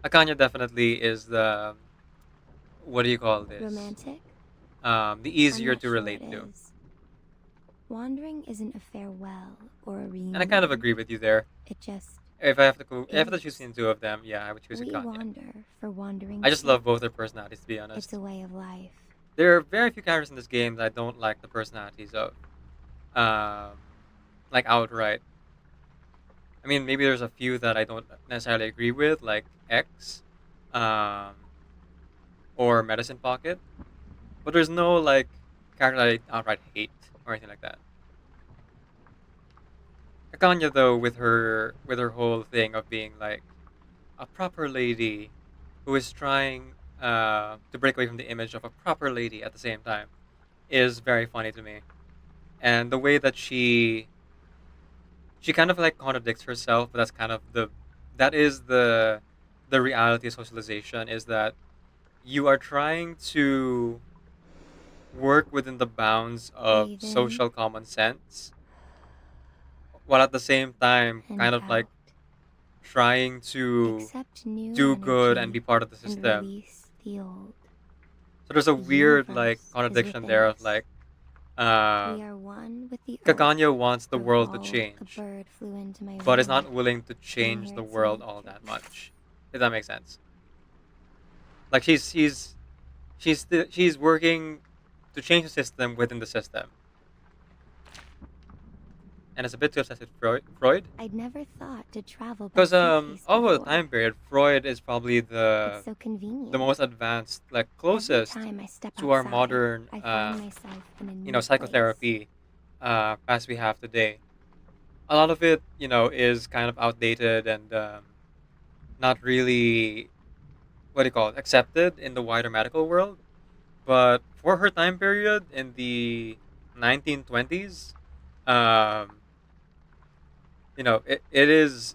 Kanye definitely is the, what do you call this? Romantic? The easier I'm not to sure relate it to. is. Wandering isn't a farewell or a reunion. And I kind of agree with you there. It just If I have to choose between the two of them, yeah, I would choose a we Kanye. wander for wandering. I just love both their personalities, to be honest. It's a way of life. There are very few characters in this game that I don't like the personalities of. Like outright. I mean, maybe there's a few that I don't necessarily agree with, like X, or Medicine Pocket. But there's no like character that I outright hate or anything like that. Akanya though, with her whole thing of being like a proper lady who is trying to break away from the image of a proper lady at the same time, is very funny to me. And the way that she kind of like contradicts herself, but that is the reality of socialization, is that you are trying to work within the bounds of Breathe in. social common sense, while at the same time And kind of like trying to Accept new do good energy and be part of the and system, release the old. So there's a The weird universe is contradiction within there of us. We are one with the earth. Kaganyo wants the world to Evolved, change, a bird flew into my but is room. not willing to Couldn't change hear the its world all that much. If that makes sense. Like she's working to change the system within the system, and it's a bit too obsessed with Freud. I'd never thought to travel by Because suitcase over the before. time period, Freud is probably It's so convenient. the most advanced, like Every closest time I step to our outside, modern I find myself in a new psychotherapy as we have today. A lot of it, is kind of outdated and not really what do you call it, accepted in the wider medical world. But for her time period in the 1920s, um, it is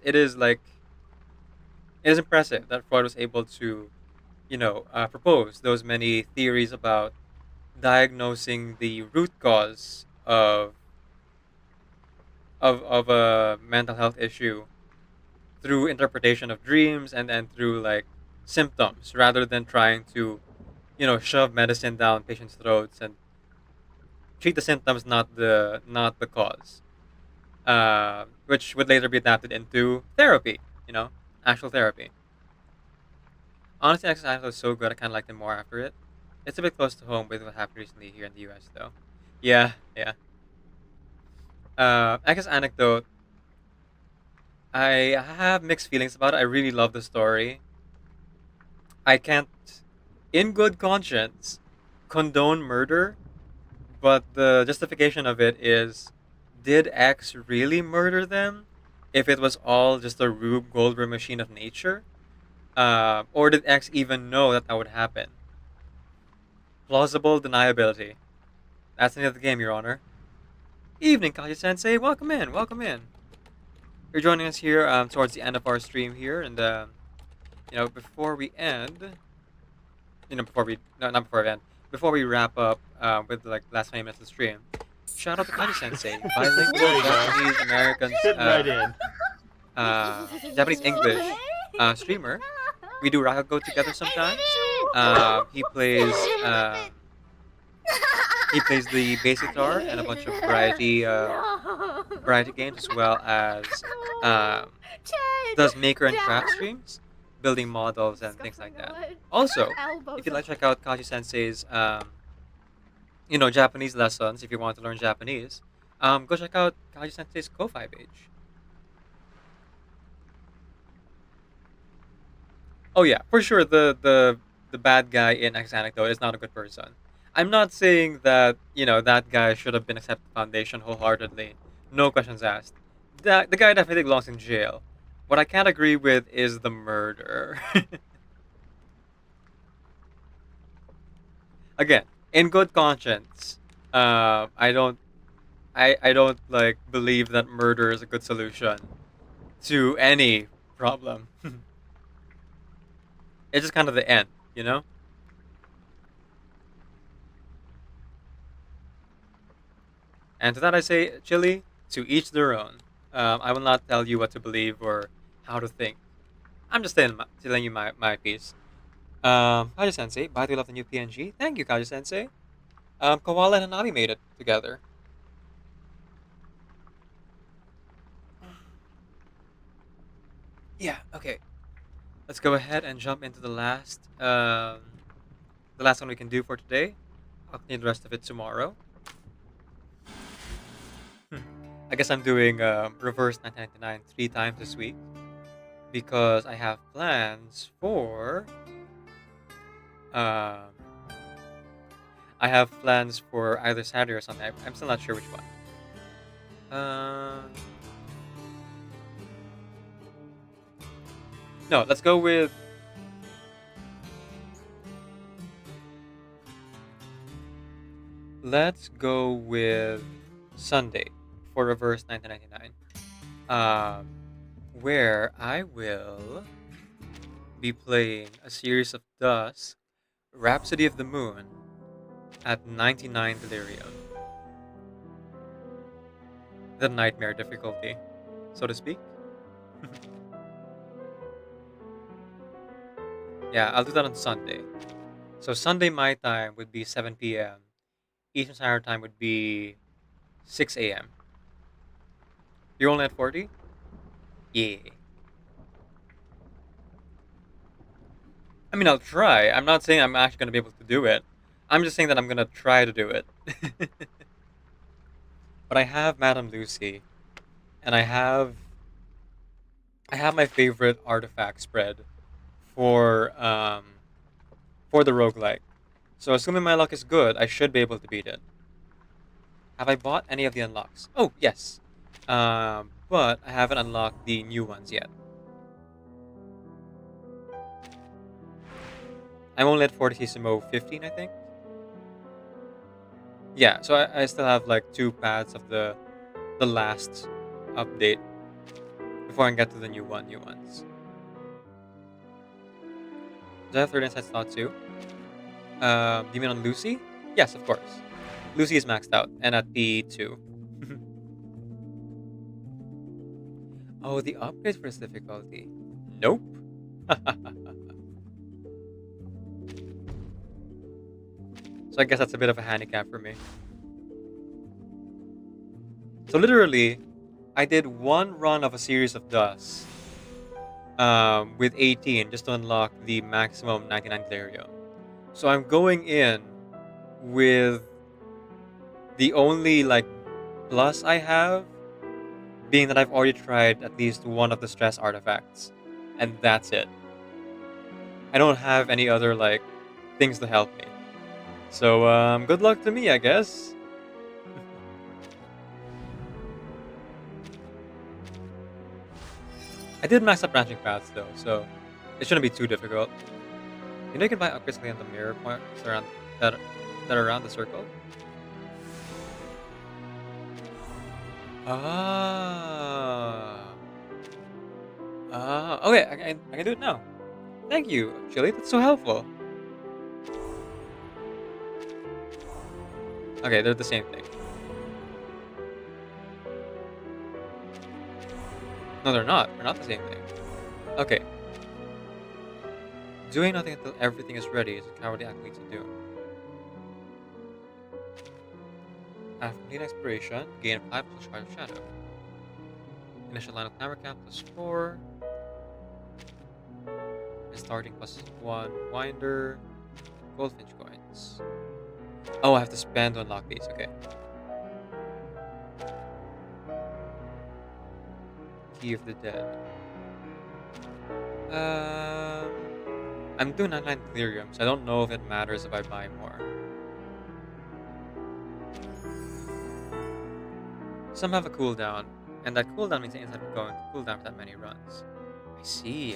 impressive that Freud was able to, propose those many theories about diagnosing the root cause of a mental health issue through interpretation of dreams and through like symptoms rather than trying to shove medicine down patients' throats and treat the symptoms, not the cause, which would later be adapted into therapy, actual therapy. Honestly, Access Island was so good, I kind of liked it more after it. It's a bit close to home with what happened recently here in the US, though. Yeah, yeah. Access Anecdote, I have mixed feelings about it. I really love the story. I can't, in good conscience, condone murder, but the justification of it is, did X really murder them? If it was all just a Rube Goldberg machine of nature? Or did X even know that that would happen? Plausible deniability. That's the end of the game, Your Honor. Evening, Kaji Sensei. Welcome in. Welcome in. You're joining us here towards the end of our stream here, and before we end, before we no, not before we end, before we wrap up with like last 20 minutes of the stream, shout out to Kaji Sensei, bilingual Japanese American, right in. Japanese English streamer. We do Rakugo together sometimes. He plays the bass guitar and a bunch of variety games, as well as does maker and craft streams, building models and things like that. Also, if you'd like to check out Kaji Sensei's Japanese lessons, if you want to learn Japanese, go check out Kaji Sensei's Ko-Fi page. Oh yeah, for sure. The bad guy in X Anecdote is not a good person. I'm not saying that that guy should have been accepted Foundation wholeheartedly, no questions asked. The guy definitely belongs in jail. What I can't agree with is the murder. Again, in good conscience, I don't like believe that murder is a good solution to any problem. It's just kind of the end, And to that I say, Chili, to each their own. I will not tell you what to believe or how to think. I'm just telling you my piece. Kaji Sensei, by the way, love the new PNG. Thank you, Kaji Sensei. Koala and Hanabi made it together. Yeah, okay. Let's go ahead and jump into the last one we can do for today. I'll continue the rest of it tomorrow. I guess I'm doing reverse 1999 3 times this week because I have plans for either Saturday or Sunday. I'm still not sure which one. No, let's go with Sunday for reverse 1999, where I will be playing a series of Dusk, Rhapsody of the Moon, at 99 Delirium. The nightmare difficulty, so to speak. Yeah, I'll do that on Sunday. So Sunday my time would be 7 p.m. Eastern Standard Time would be 6 a.m. You're only at 40? Yeah. I mean, I'll try. I'm not saying I'm actually going to be able to do it. I'm just saying that I'm going to try to do it. But I have Madame Lucy, and I have my favorite artifact spread for for the roguelike. So assuming my luck is good, I should be able to beat it. Have I bought any of the unlocks? Oh, yes. But I haven't unlocked the new ones yet. I'm only at Fortissimo 15, I think. Yeah, so I still have like 2 paths of the last update before I get to the new ones. Do I have third insight slot too? Do you mean on Lucy? Yes, of course. Lucy is maxed out and at P2. Oh, the upgrade for this difficulty. Nope. So I guess that's a bit of a handicap for me. So literally, I did one run of a series of dusts with 18 just to unlock the maximum 99 Delirium. So I'm going in with the only like plus I have being that I've already tried at least one of the stress artifacts, and that's it. I don't have any other like things to help me. So good luck to me, I guess. I did max up branching paths though, so it shouldn't be too difficult. You know you can buy upgrades on the mirror points around that are around the circle. Okay, I can do it now. Thank you, actually, that's so helpful. Okay, they're the same thing. No, they're not. They're not the same thing. Okay. Doing nothing until everything is ready is a cowardly act leads to doom. After complete exploration, gain 5 plus Card of Shadow. Initial line of timer count plus 4. And starting plus 1 winder. Goldfinch coins. Oh, I have to spend to unlock these, okay. Key of the Dead. I'm doing 99 Delirium, so I don't know if it matters if I buy more. Some have a cooldown, and that cooldown means the inside will go into cooldown for that many runs. I see.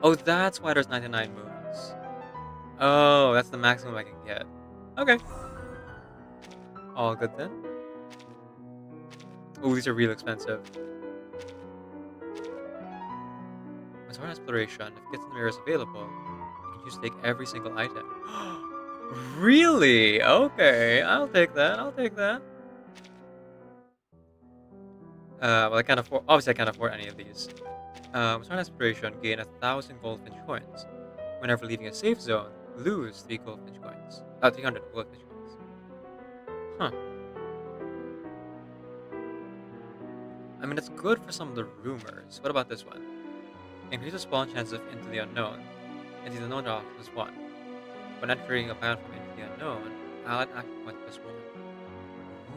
Oh, that's why there's 99 moons. Oh, that's the maximum I can get. Okay. All good then. Oh, these are real expensive. With Horn Exploration, if Gets in the Mirror is available, you can choose to take every single item. Really? Okay, I'll take that. Well, I can't afford. Obviously, I can't afford any of these. With Horn Exploration, gain 1,000 goldfinch coins. Whenever leaving a safe zone, lose 3 goldfinch coins. 300 goldfinch coins. Huh. I mean, it's good for some of the rumors. What about this one? Increase the spawn chance of Into the Unknown. Into the Unknown draw plus 1. When entering a battle from Into the Unknown, allied action point plus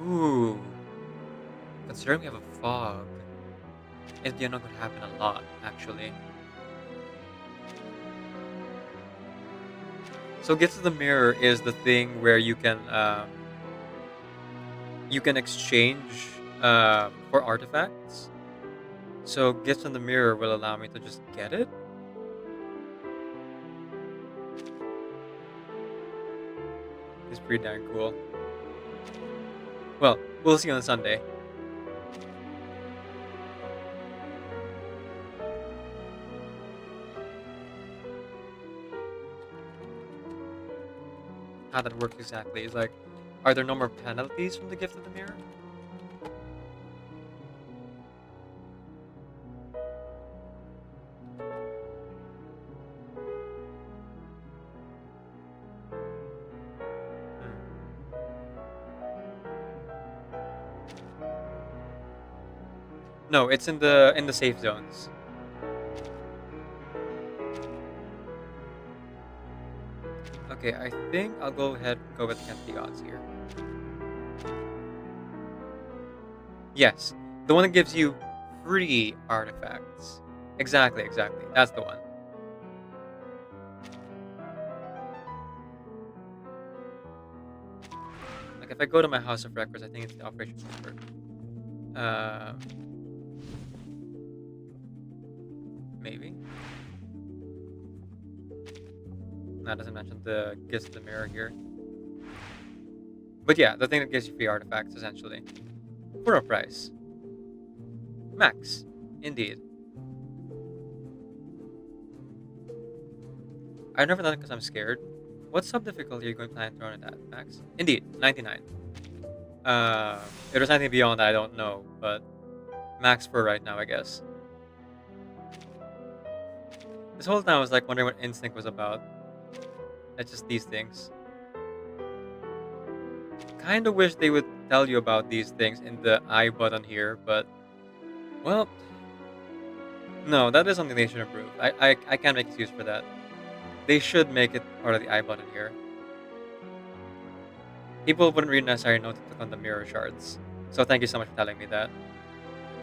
1. Ooh. Considering we have a fog, Into the Unknown could happen a lot, actually. So Gifts of the Mirror is the thing where you can exchange for artifacts. So Gifts in the Mirror will allow me to just get it. It's pretty darn cool. Well, we'll see on Sunday. How that works exactly is like, are there no more penalties from the Gift of the Mirror? No, it's in the safe zones. Okay, I think I'll go ahead and go with against the odds here. Yes, the one that gives you free artifacts. Exactly, exactly. That's the one. Like if I go to my House of Records, I think it's the Operation Cooper. Maybe. That doesn't mention the gifts of the mirror here. But yeah, the thing that gives you free artifacts, essentially. For a price. Max. Indeed. I've never done it because I'm scared. What sub difficulty are you going to plan to run it at, Max? Indeed, 99. If there's anything beyond that, I don't know, but max for right now, I guess. This whole time I was like wondering what Instinct was about. It's just these things. Kinda wish they would tell you about these things in the I button here, but well, no, that is something they should improve. I can't make excuse for that. They should make it part of the I button here. People wouldn't really necessarily know to click on the mirror shards. So thank you so much for telling me that.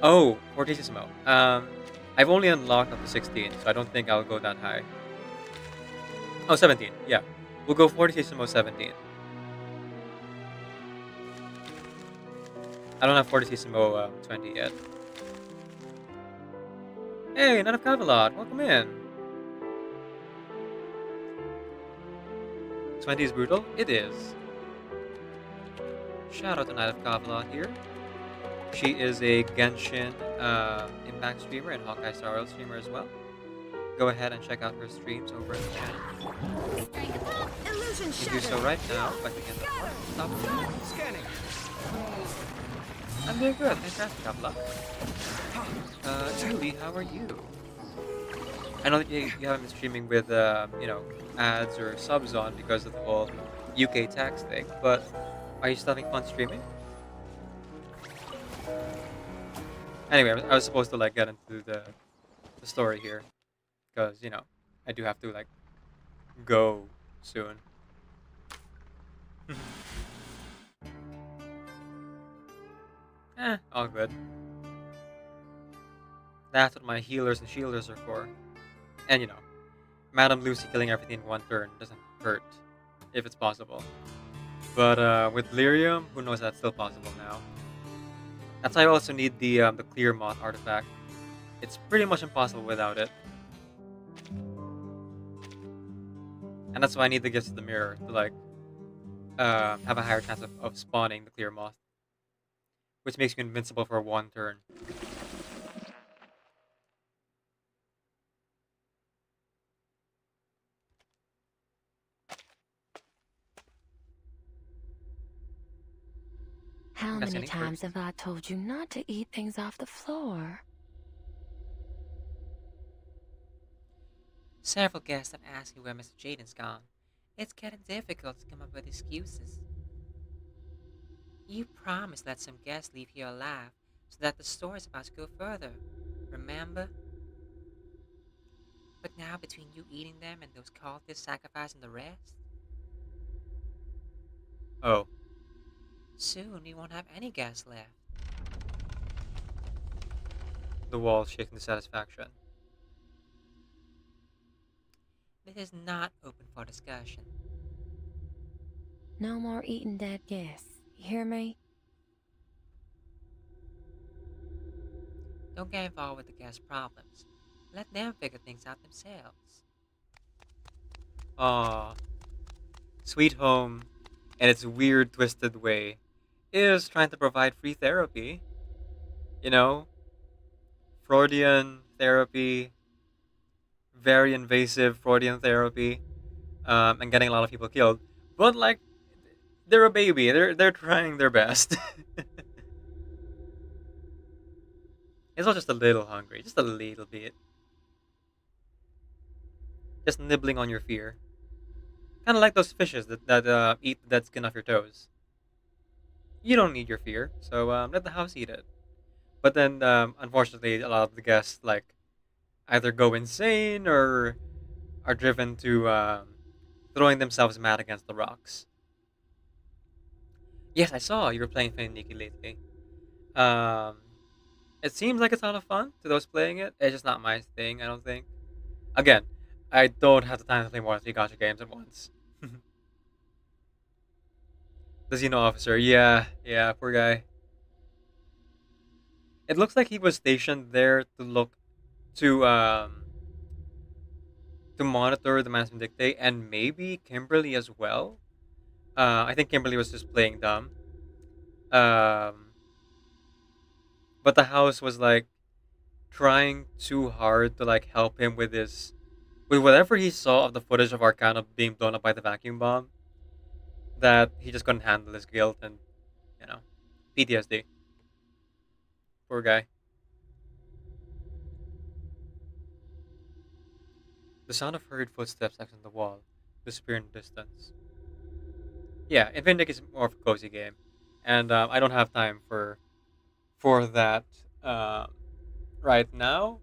Oh, Fortissimo. I've only unlocked up to 16, so I don't think I'll go that high. Oh, 17. Yeah. We'll go Fortissimo 17. I don't have Fortissimo 20 yet. Hey, Knight of Camelot, welcome in. 20 is brutal? It is. Shout out to Knight of Camelot here. She is a Genshin Impact streamer and Hawkeye Star Rail streamer as well. Go ahead and check out her streams over at the channel. You can do so right now by clicking the top scanning. I'm doing good, thanks for asking, Camelot. Julie, how are you? I know that you haven't been streaming with, you know, ads or subs on because of the whole UK tax thing, but are you still having fun streaming? Anyway, I was supposed to like get into the story here, because you know I do have to like go soon. All good. That's what my healers and shielders are for. And you know, Madame Lucy killing everything in one turn doesn't hurt, if it's possible. But with Lyrium, who knows that's still possible now. That's why I also need the clear moth artifact. It's pretty much impossible without it. And that's why I need the gifts of the mirror to like have a higher chance of spawning the clear moth. Which makes you invincible for one turn. How many times have I told you not to eat things off the floor? Several guests have asked me where Mr. Jaden's gone. It's getting difficult to come up with excuses. You promised to let some guests leave here alive so that the story's about to go further. Remember? But now between you eating them and those cultists sacrificing the rest... Oh. Soon we won't have any guests left. The wall's shaking the satisfaction. This is not open for discussion. No more eating dead guests. You hear me? Don't get involved with the guests' problems. Let them figure things out themselves. Aww. Sweet Home, in its weird, twisted way, is trying to provide free therapy. You know? Freudian therapy. Very invasive Freudian therapy. And getting a lot of people killed. But, like, they're a baby. They're trying their best. It's not just a little hungry. Just a little bit. Just nibbling on your fear. Kind of like those fishes that eat the dead skin off your toes. You don't need your fear, so let the house eat it. But then, unfortunately, a lot of the guests like either go insane or are driven to throwing themselves mad against the rocks. Yes, I saw you were playing Nikki lately. Um, it seems like it's a lot of fun to those playing it. It's just not my thing, I don't think. Again, I don't have the time to play more than 3 gacha games at once. The Xeno officer, yeah, poor guy. It looks like he was stationed there to monitor the management dictate and maybe Kimberly as well. I think Kimberly was just playing dumb. Um, but the house was like trying too hard to like help him with whatever he saw of the footage of Arcana being blown up by the vacuum bomb. That he just couldn't handle his guilt and you know PTSD. Poor guy. The sound of hurried footsteps on the wall disappeared in the distance. Yeah, Infinite is more of a cozy game, and I don't have time for that right now.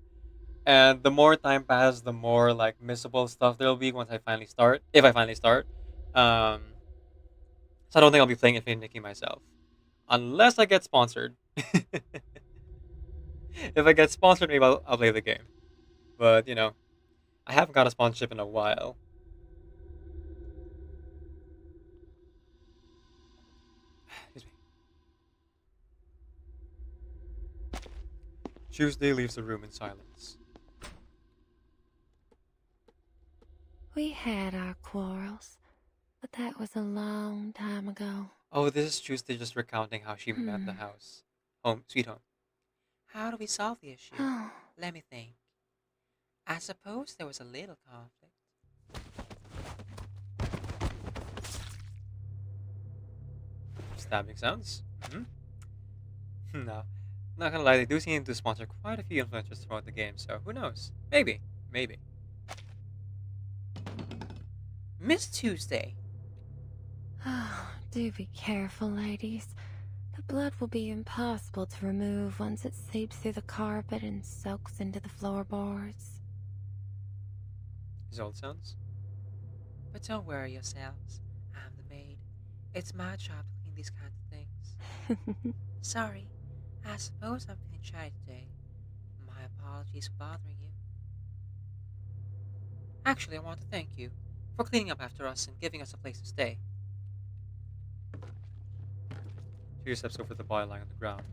And the more time passes, the more like missable stuff there'll be once I finally start. If I finally start, um, so I don't think I'll be playing Infinite Nikki myself, unless I get sponsored. If I get sponsored, maybe I'll play the game. But I haven't got a sponsorship in a while. Excuse me. Tuesday leaves the room in silence. We had our quarrels, but that was a long time ago. Oh, this is Tuesday just recounting how she met the house. Sweet home. How do we solve the issue? Oh. Let me think. I suppose there was a little conflict. Stabbing sounds. No, not gonna lie, they do seem to sponsor quite a few influencers throughout the game, so who knows? Maybe. Miss Tuesday. Oh, do be careful, ladies. The blood will be impossible to remove once it seeps through the carpet and soaks into the floorboards. His old sounds. But don't worry yourselves. I'm the maid. It's my job to clean these kinds of things. Sorry, I suppose I'm feeling shy today. My apologies for bothering you. Actually, I want to thank you for cleaning up after us and giving us a place to stay. She steps over the body lying on the ground,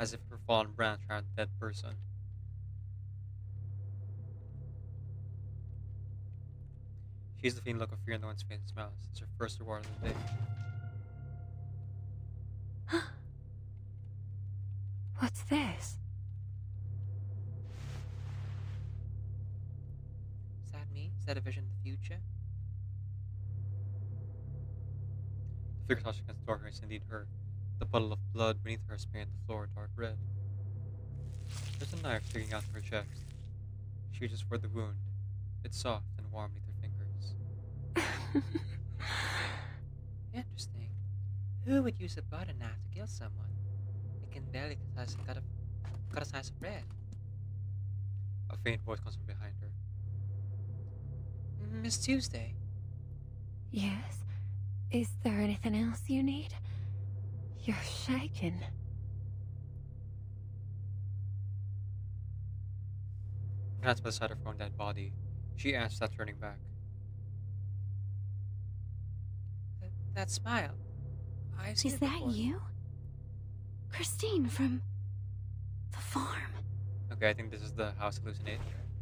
as if her fallen branch had a dead person. She sees the faint look of fear in the one's face and smiles. It's her first reward of the day. What's this? Is that me? Is that a vision of the future? The figure touched against the door is indeed her. The puddle of blood beneath her is painted the floor dark red. There's a knife sticking out of her chest. She reaches for the wound. It's soft and warm beneath her fingers. Interesting. Who would use a butter knife to kill someone? It can barely cut a slice of bread. A faint voice comes from behind her. Miss Tuesday. Yes? Is there anything else you need? You're shaking. Glanced by the side of her own dead body, she asks without turning back. That smile. I've seen Is it that before. you? Christine from the farm. Okay, I think this is the house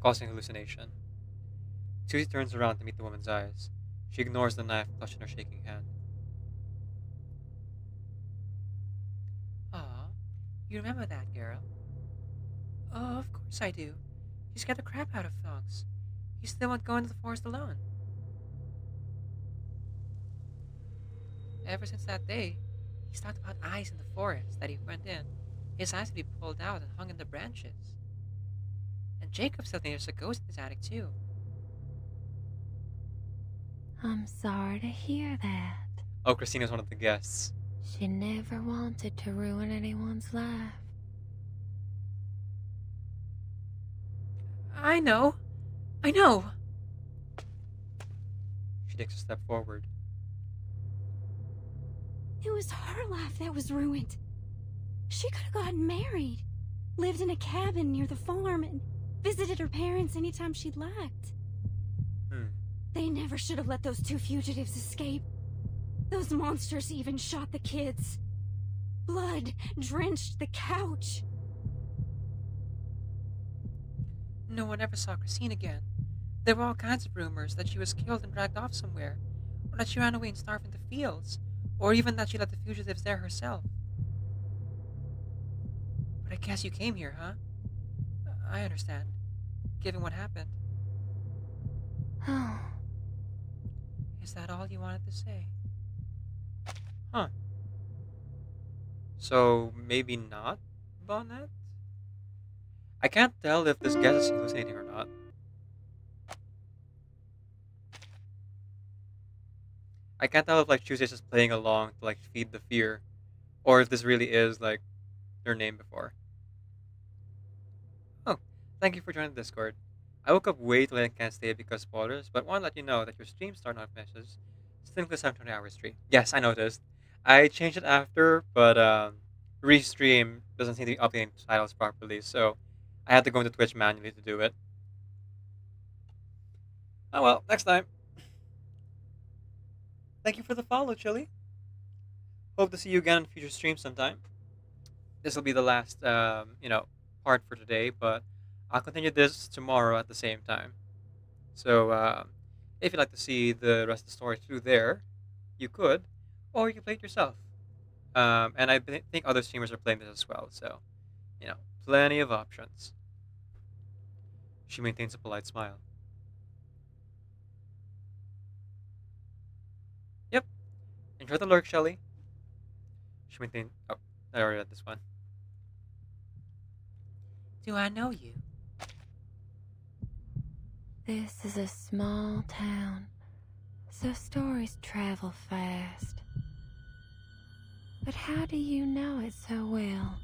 causing hallucination. Susie turns around to meet the woman's eyes. She ignores the knife clutched in her shaking hand. Aw, you remember that girl? Oh, of course I do. She scared the crap out of Fox. He still won't go into the forest alone. Ever since that day, he's talked about eyes in the forest that he went in. His eyes would be pulled out and hung in the branches. And Jacob still thinks there's a ghost in his attic too. I'm sorry to hear that. Oh, Christina's one of the guests. She never wanted to ruin anyone's life. I know. I know. She takes a step forward. It was her life that was ruined. She could have gotten married, lived in a cabin near the farm, and visited her parents anytime she'd liked. They never should have let those two fugitives escape. Those monsters even shot the kids. Blood drenched the couch. No one ever saw Christine again. There were all kinds of rumors that she was killed and dragged off somewhere, or that she ran away and starved in the fields, or even that she left the fugitives there herself. But I guess you came here, huh? I understand, given what happened. Oh. Is that all you wanted to say? Huh. So, maybe not, Bonnet? I can't tell if this guess is hallucinating or not. I can't tell if, like, Tuesday's just playing along to, like, feed the fear, or if this really is, like, their name before. Oh, thank you for joining the Discord. I woke up way too late and can't stay because spoilers, but want to let you know that your stream start notifications still includes 720-hour stream. Yes, I noticed. I changed it after, but restream doesn't seem to be updating titles properly, so I had to go into Twitch manually to do it. Oh well, next time. Thank you for the follow, Chili. Hope to see you again on future streams sometime. This will be the last, part for today, but I'll continue this tomorrow at the same time. So, if you'd like to see the rest of the story through there, you could, or you can play it yourself. And I think other streamers are playing this as well, so, plenty of options. She maintains a polite smile. Yep. Enjoy the lurk, Shelly. She maintains... Oh, I already read this one. Do I know you? This is a small town, so stories travel fast. But how do you know it so well?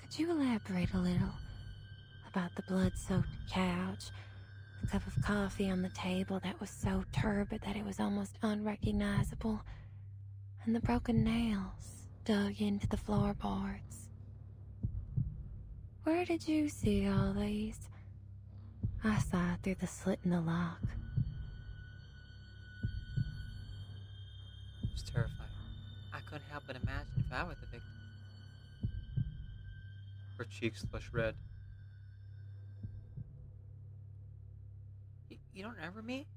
Could you elaborate a little about the blood-soaked couch, the cup of coffee on the table that was so turbid that it was almost unrecognizable, and the broken nails dug into the floorboards? Where did you see all these? I saw it through the slit in the lock. It was terrifying. I couldn't help but imagine if I were the victim. Her cheeks flushed red. You don't remember me?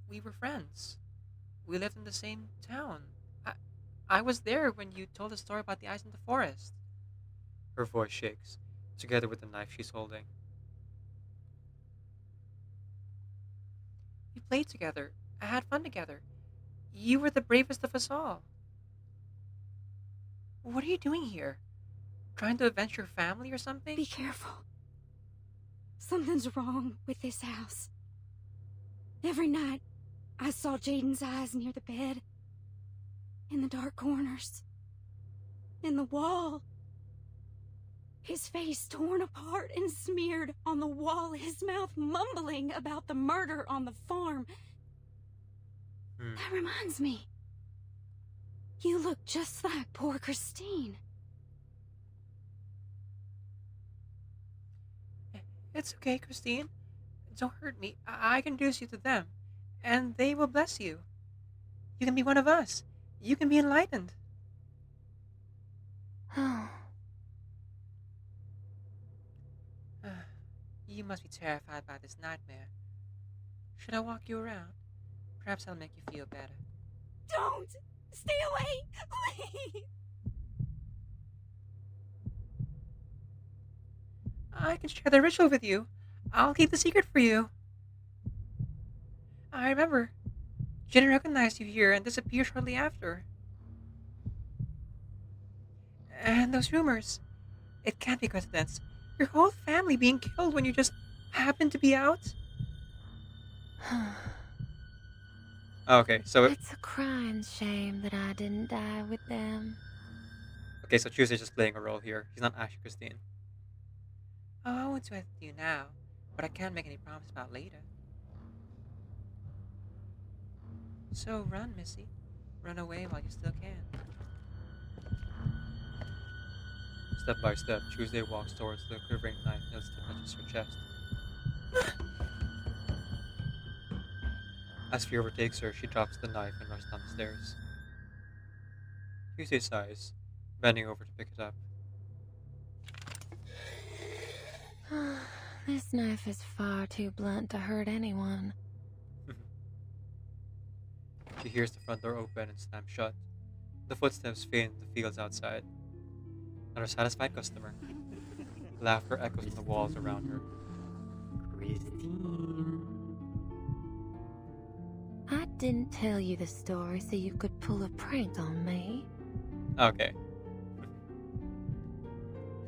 We were friends. We lived in the same town. I was there when you told the story about the ice in the forest. Her voice shakes, together with the knife she's holding. We played together. I had fun together. You were the bravest of us all. What are you doing here? Trying to avenge your family or something? Be careful. Something's wrong with this house. Every night, I saw Jaden's eyes near the bed. In the dark corners. In the wall. His face torn apart and smeared on the wall. His mouth mumbling about the murder on the farm. That reminds me. You look just like poor Christine. It's okay, Christine. Don't hurt me. I can introduce you to them, and they will bless you. You can be one of us. You can be enlightened. Oh. You must be terrified by this nightmare. Should I walk you around? Perhaps I'll make you feel better. Don't! Stay away! Please! I can share the ritual with you. I'll keep the secret for you. I remember. Jen recognized you here and disappeared shortly after. And those rumors. It can't be coincidence. Your whole family being killed when you just happened to be out? Okay, so... It's a crying shame that I didn't die with them. Okay, so Tuesday's just playing a role here. He's not actually Christine. Oh, I won't do it to you now. but I can't make any promise about later. So run, Missy. Run away while you still can. Step by step, Tuesday walks towards the quivering knife as it touches her chest. As fear overtakes her, she drops the knife and rushes down the stairs. Tuesday sighs, bending over to pick it up. This knife is far too blunt to hurt anyone. She hears the front door open and slam shut. The footsteps fade in the fields outside. Another satisfied customer. Laughter echoes from the walls around her. Christine. I didn't tell you the story so you could pull a prank on me. Okay.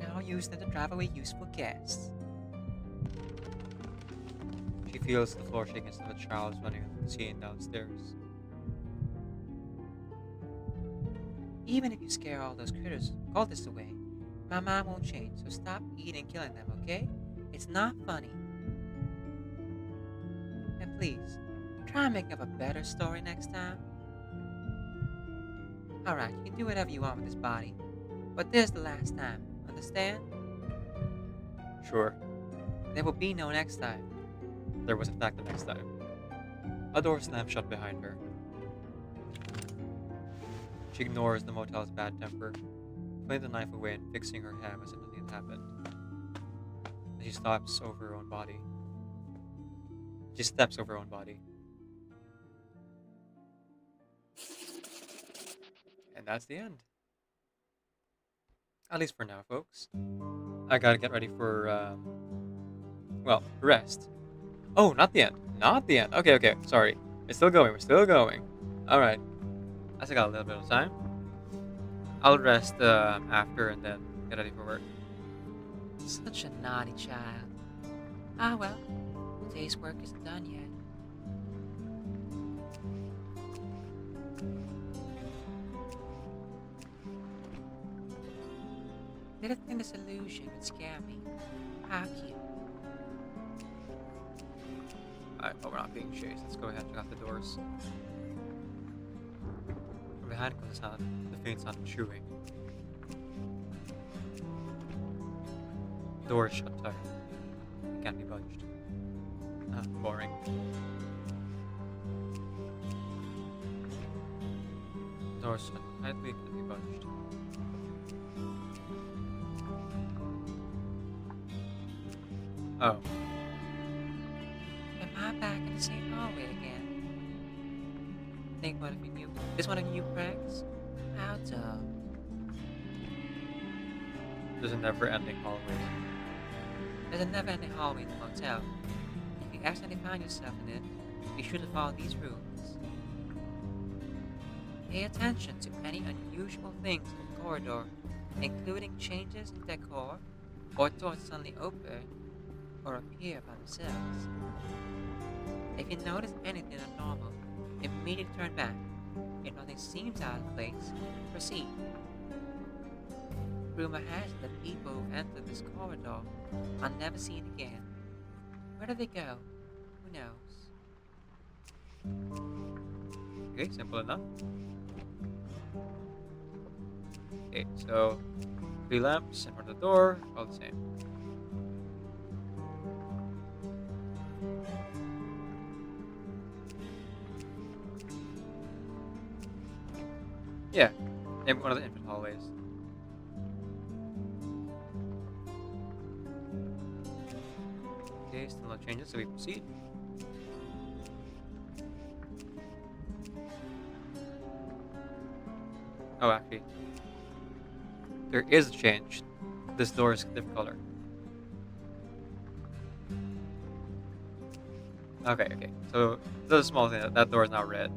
Now use them to drive away useful guests. She feels the floor shaking as if a child is running unseen downstairs. Even if you scare all those critters, cultists away, my mind won't change, so stop eating and killing them, okay? It's not funny. And please, try and make up a better story next time. Alright, you can do whatever you want with this body, but this is the last time, understand? Sure. There will be no next time. There was in fact the next time. A door slams shut behind her. She ignores the motel's bad temper, putting the knife away and fixing her ham as if nothing had happened. And she steps over her own body. And that's the end. At least for now, folks. I gotta get ready for, rest. Oh, not the end. Not the end. Okay, sorry. It's still going. We're still going. Alright. I still got a little bit of time. I'll rest after and then get ready for work. Such a naughty child. Ah well, today's work isn't done yet. Didn't think this illusion would scare me. How cute. Alright, well, we're not being chased. Let's go ahead and check out the doors. From behind comes the faint sound of chewing. The door is shut tight. It can't be budged. Boring. The door is shut tightly, it can't be budged. Oh. Am I back in the same hallway again? Think one of your new pranks? How dumb. There's a never-ending hallway. There's a never-ending hallway in the motel. If you accidentally find yourself in it, be sure to follow these rules. Pay attention to any unusual things in the corridor, including changes in decor, or doors suddenly open or appear by themselves. If you notice anything abnormal, immediately turn back. If nothing seems out of place, proceed. Rumor has it that people who enter this corridor are never seen again. Where do they go? Who knows? Okay, simple enough. Okay, so 3 lamps in front of the door, all the same. Yeah, in one of the infant hallways. Okay, still no changes, so we proceed. Oh, actually, there is a change. This door is a different color. Okay. So, this is a small thing. That door is now red.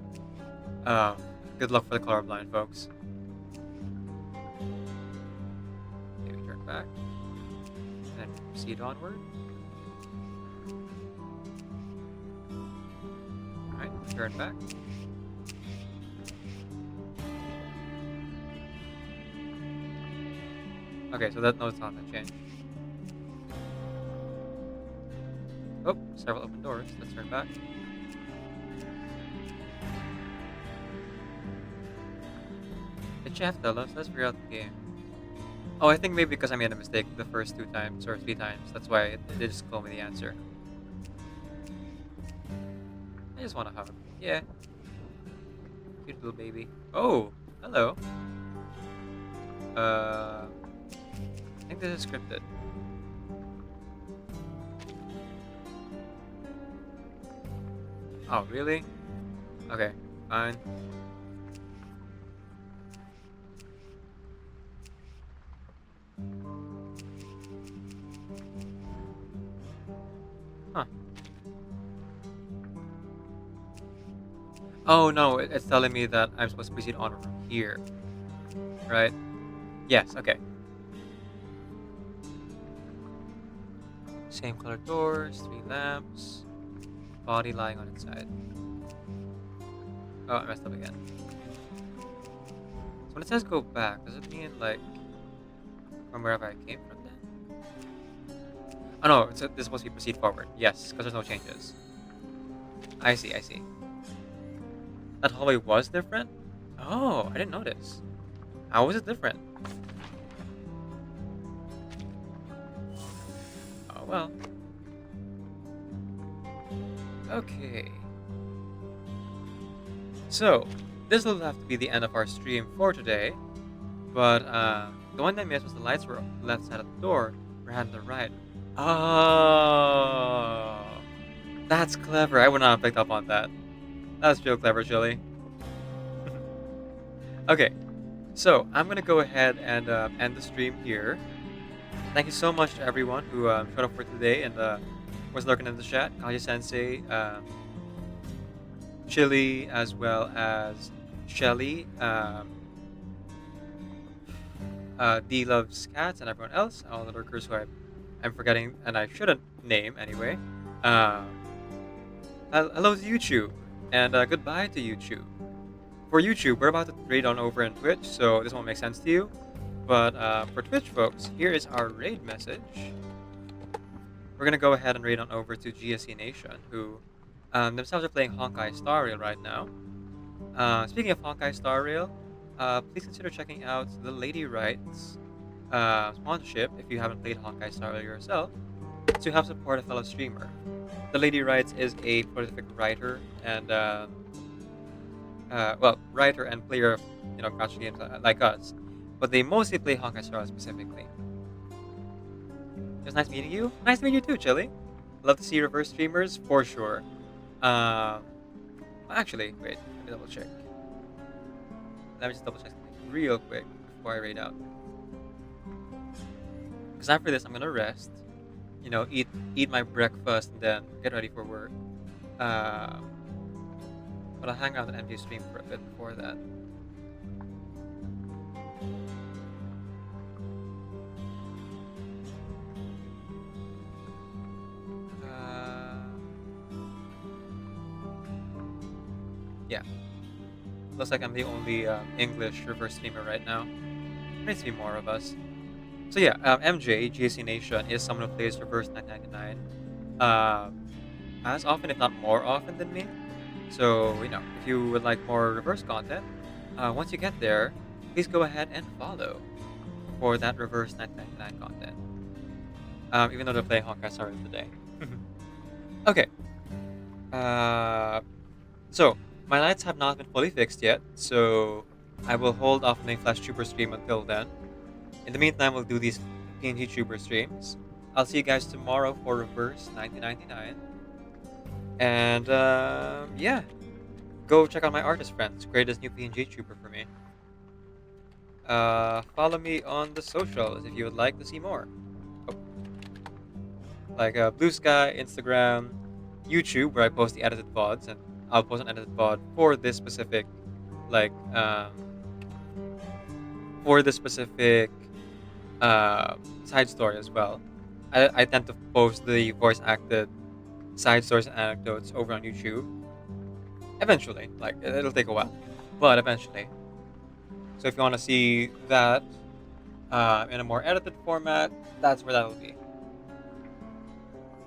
Good luck for the colorblind, folks. Okay, we turn back. And then proceed onward. Alright, turn back. Okay, so that note's not gonna change. several open doors. Let's turn back. Did you have to tell us? Let's figure out the game. Oh, I think maybe because I made a mistake the first 2 times or 3 times. That's why it just told me the answer. I just want a hug. Yeah. Cute little baby. Oh, hello. I think this is scripted. Oh, really? Okay, fine. Huh. Oh no, it's telling me that I'm supposed to proceed on from here. Right? Yes, okay. Same color doors, 3 lamps, body lying on its side. Oh, I messed up again. So when it says go back, does it mean like from wherever I came from then? Oh no, this is supposed to be proceed forward. Yes, because there's no changes. I see, I see. That hallway was different? Oh, I didn't notice. How was it different? Oh well. Okay. So, this will have to be the end of our stream for today. But the one that I missed was the lights were on the left side of the door, rather than the right. Oh, that's clever. I would not have picked up on that. That's real clever, Chili. Okay, so I'm gonna go ahead and end the stream here. Thank you so much to everyone who showed up for today and was lurking in the chat. Kaja Sensei, Chili, as well as Shelly, D Loves Cats, and everyone else, all the lurkers who I'm forgetting and I shouldn't name anyway. Hello to YouTube, and goodbye to YouTube. For YouTube, we're about to raid on over in Twitch, so this won't make sense to you. But for Twitch folks, here is our raid message. We're gonna go ahead and raid on over to GSC Nation, who themselves are playing Honkai Star Rail right now. Speaking of Honkai Star Rail, please consider checking out the Lady Rights sponsorship if you haven't played Honkai Star Rail yourself, to help support a fellow streamer. The Lady Rights is a prolific writer and writer and player of crouch games like us, but they mostly play Honkai Star Rail specifically. It was nice meeting you. Nice to meet you too, Chili. Love to see reverse streamers for sure. Actually, wait, let me double check. Let me just double check something real quick before I raid out. Because after this, I'm gonna rest. Eat my breakfast and then get ready for work. But I'll hang out on MJ stream for a bit before that. Yeah. Looks like I'm the only English reverse streamer right now. There needs to be more of us. So yeah, MJ, GSC Nation, is someone who plays reverse 999 as often, if not more often than me. So, if you would like more reverse content, once you get there, please go ahead and follow for that reverse 999 content. Even though they're playing Honkai Star Rail today. Okay. So, my lights have not been fully fixed yet, so I will hold off on the PNGTuber stream until then. In the meantime, we'll do these PNGTuber streams. I'll see you guys tomorrow for Reverse 1999. And, yeah. Go check out my artist friends. Greatest new PNGTuber for me. Follow me on the socials if you would like to see more. Like Blue Sky, Instagram, YouTube, where I post the edited VODs, and I'll post an edited VOD for this specific, side story as well. I tend to post the voice acted side stories and anecdotes over on YouTube. Eventually, it'll take a while, but eventually. So if you want to see that in a more edited format, that's where that'll be.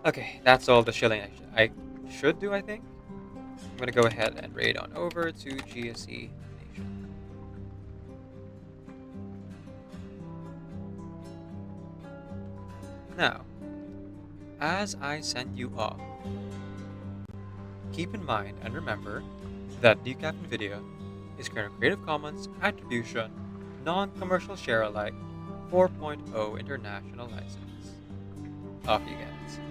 Okay, that's all the shilling I should do, I think. I'm gonna go ahead and raid on over to GSE Nation. Now, as I send you off, keep in mind and remember that Decaf Video is current Creative Commons Attribution, Non-Commercial Share Alike 4.0 International License. Off you get.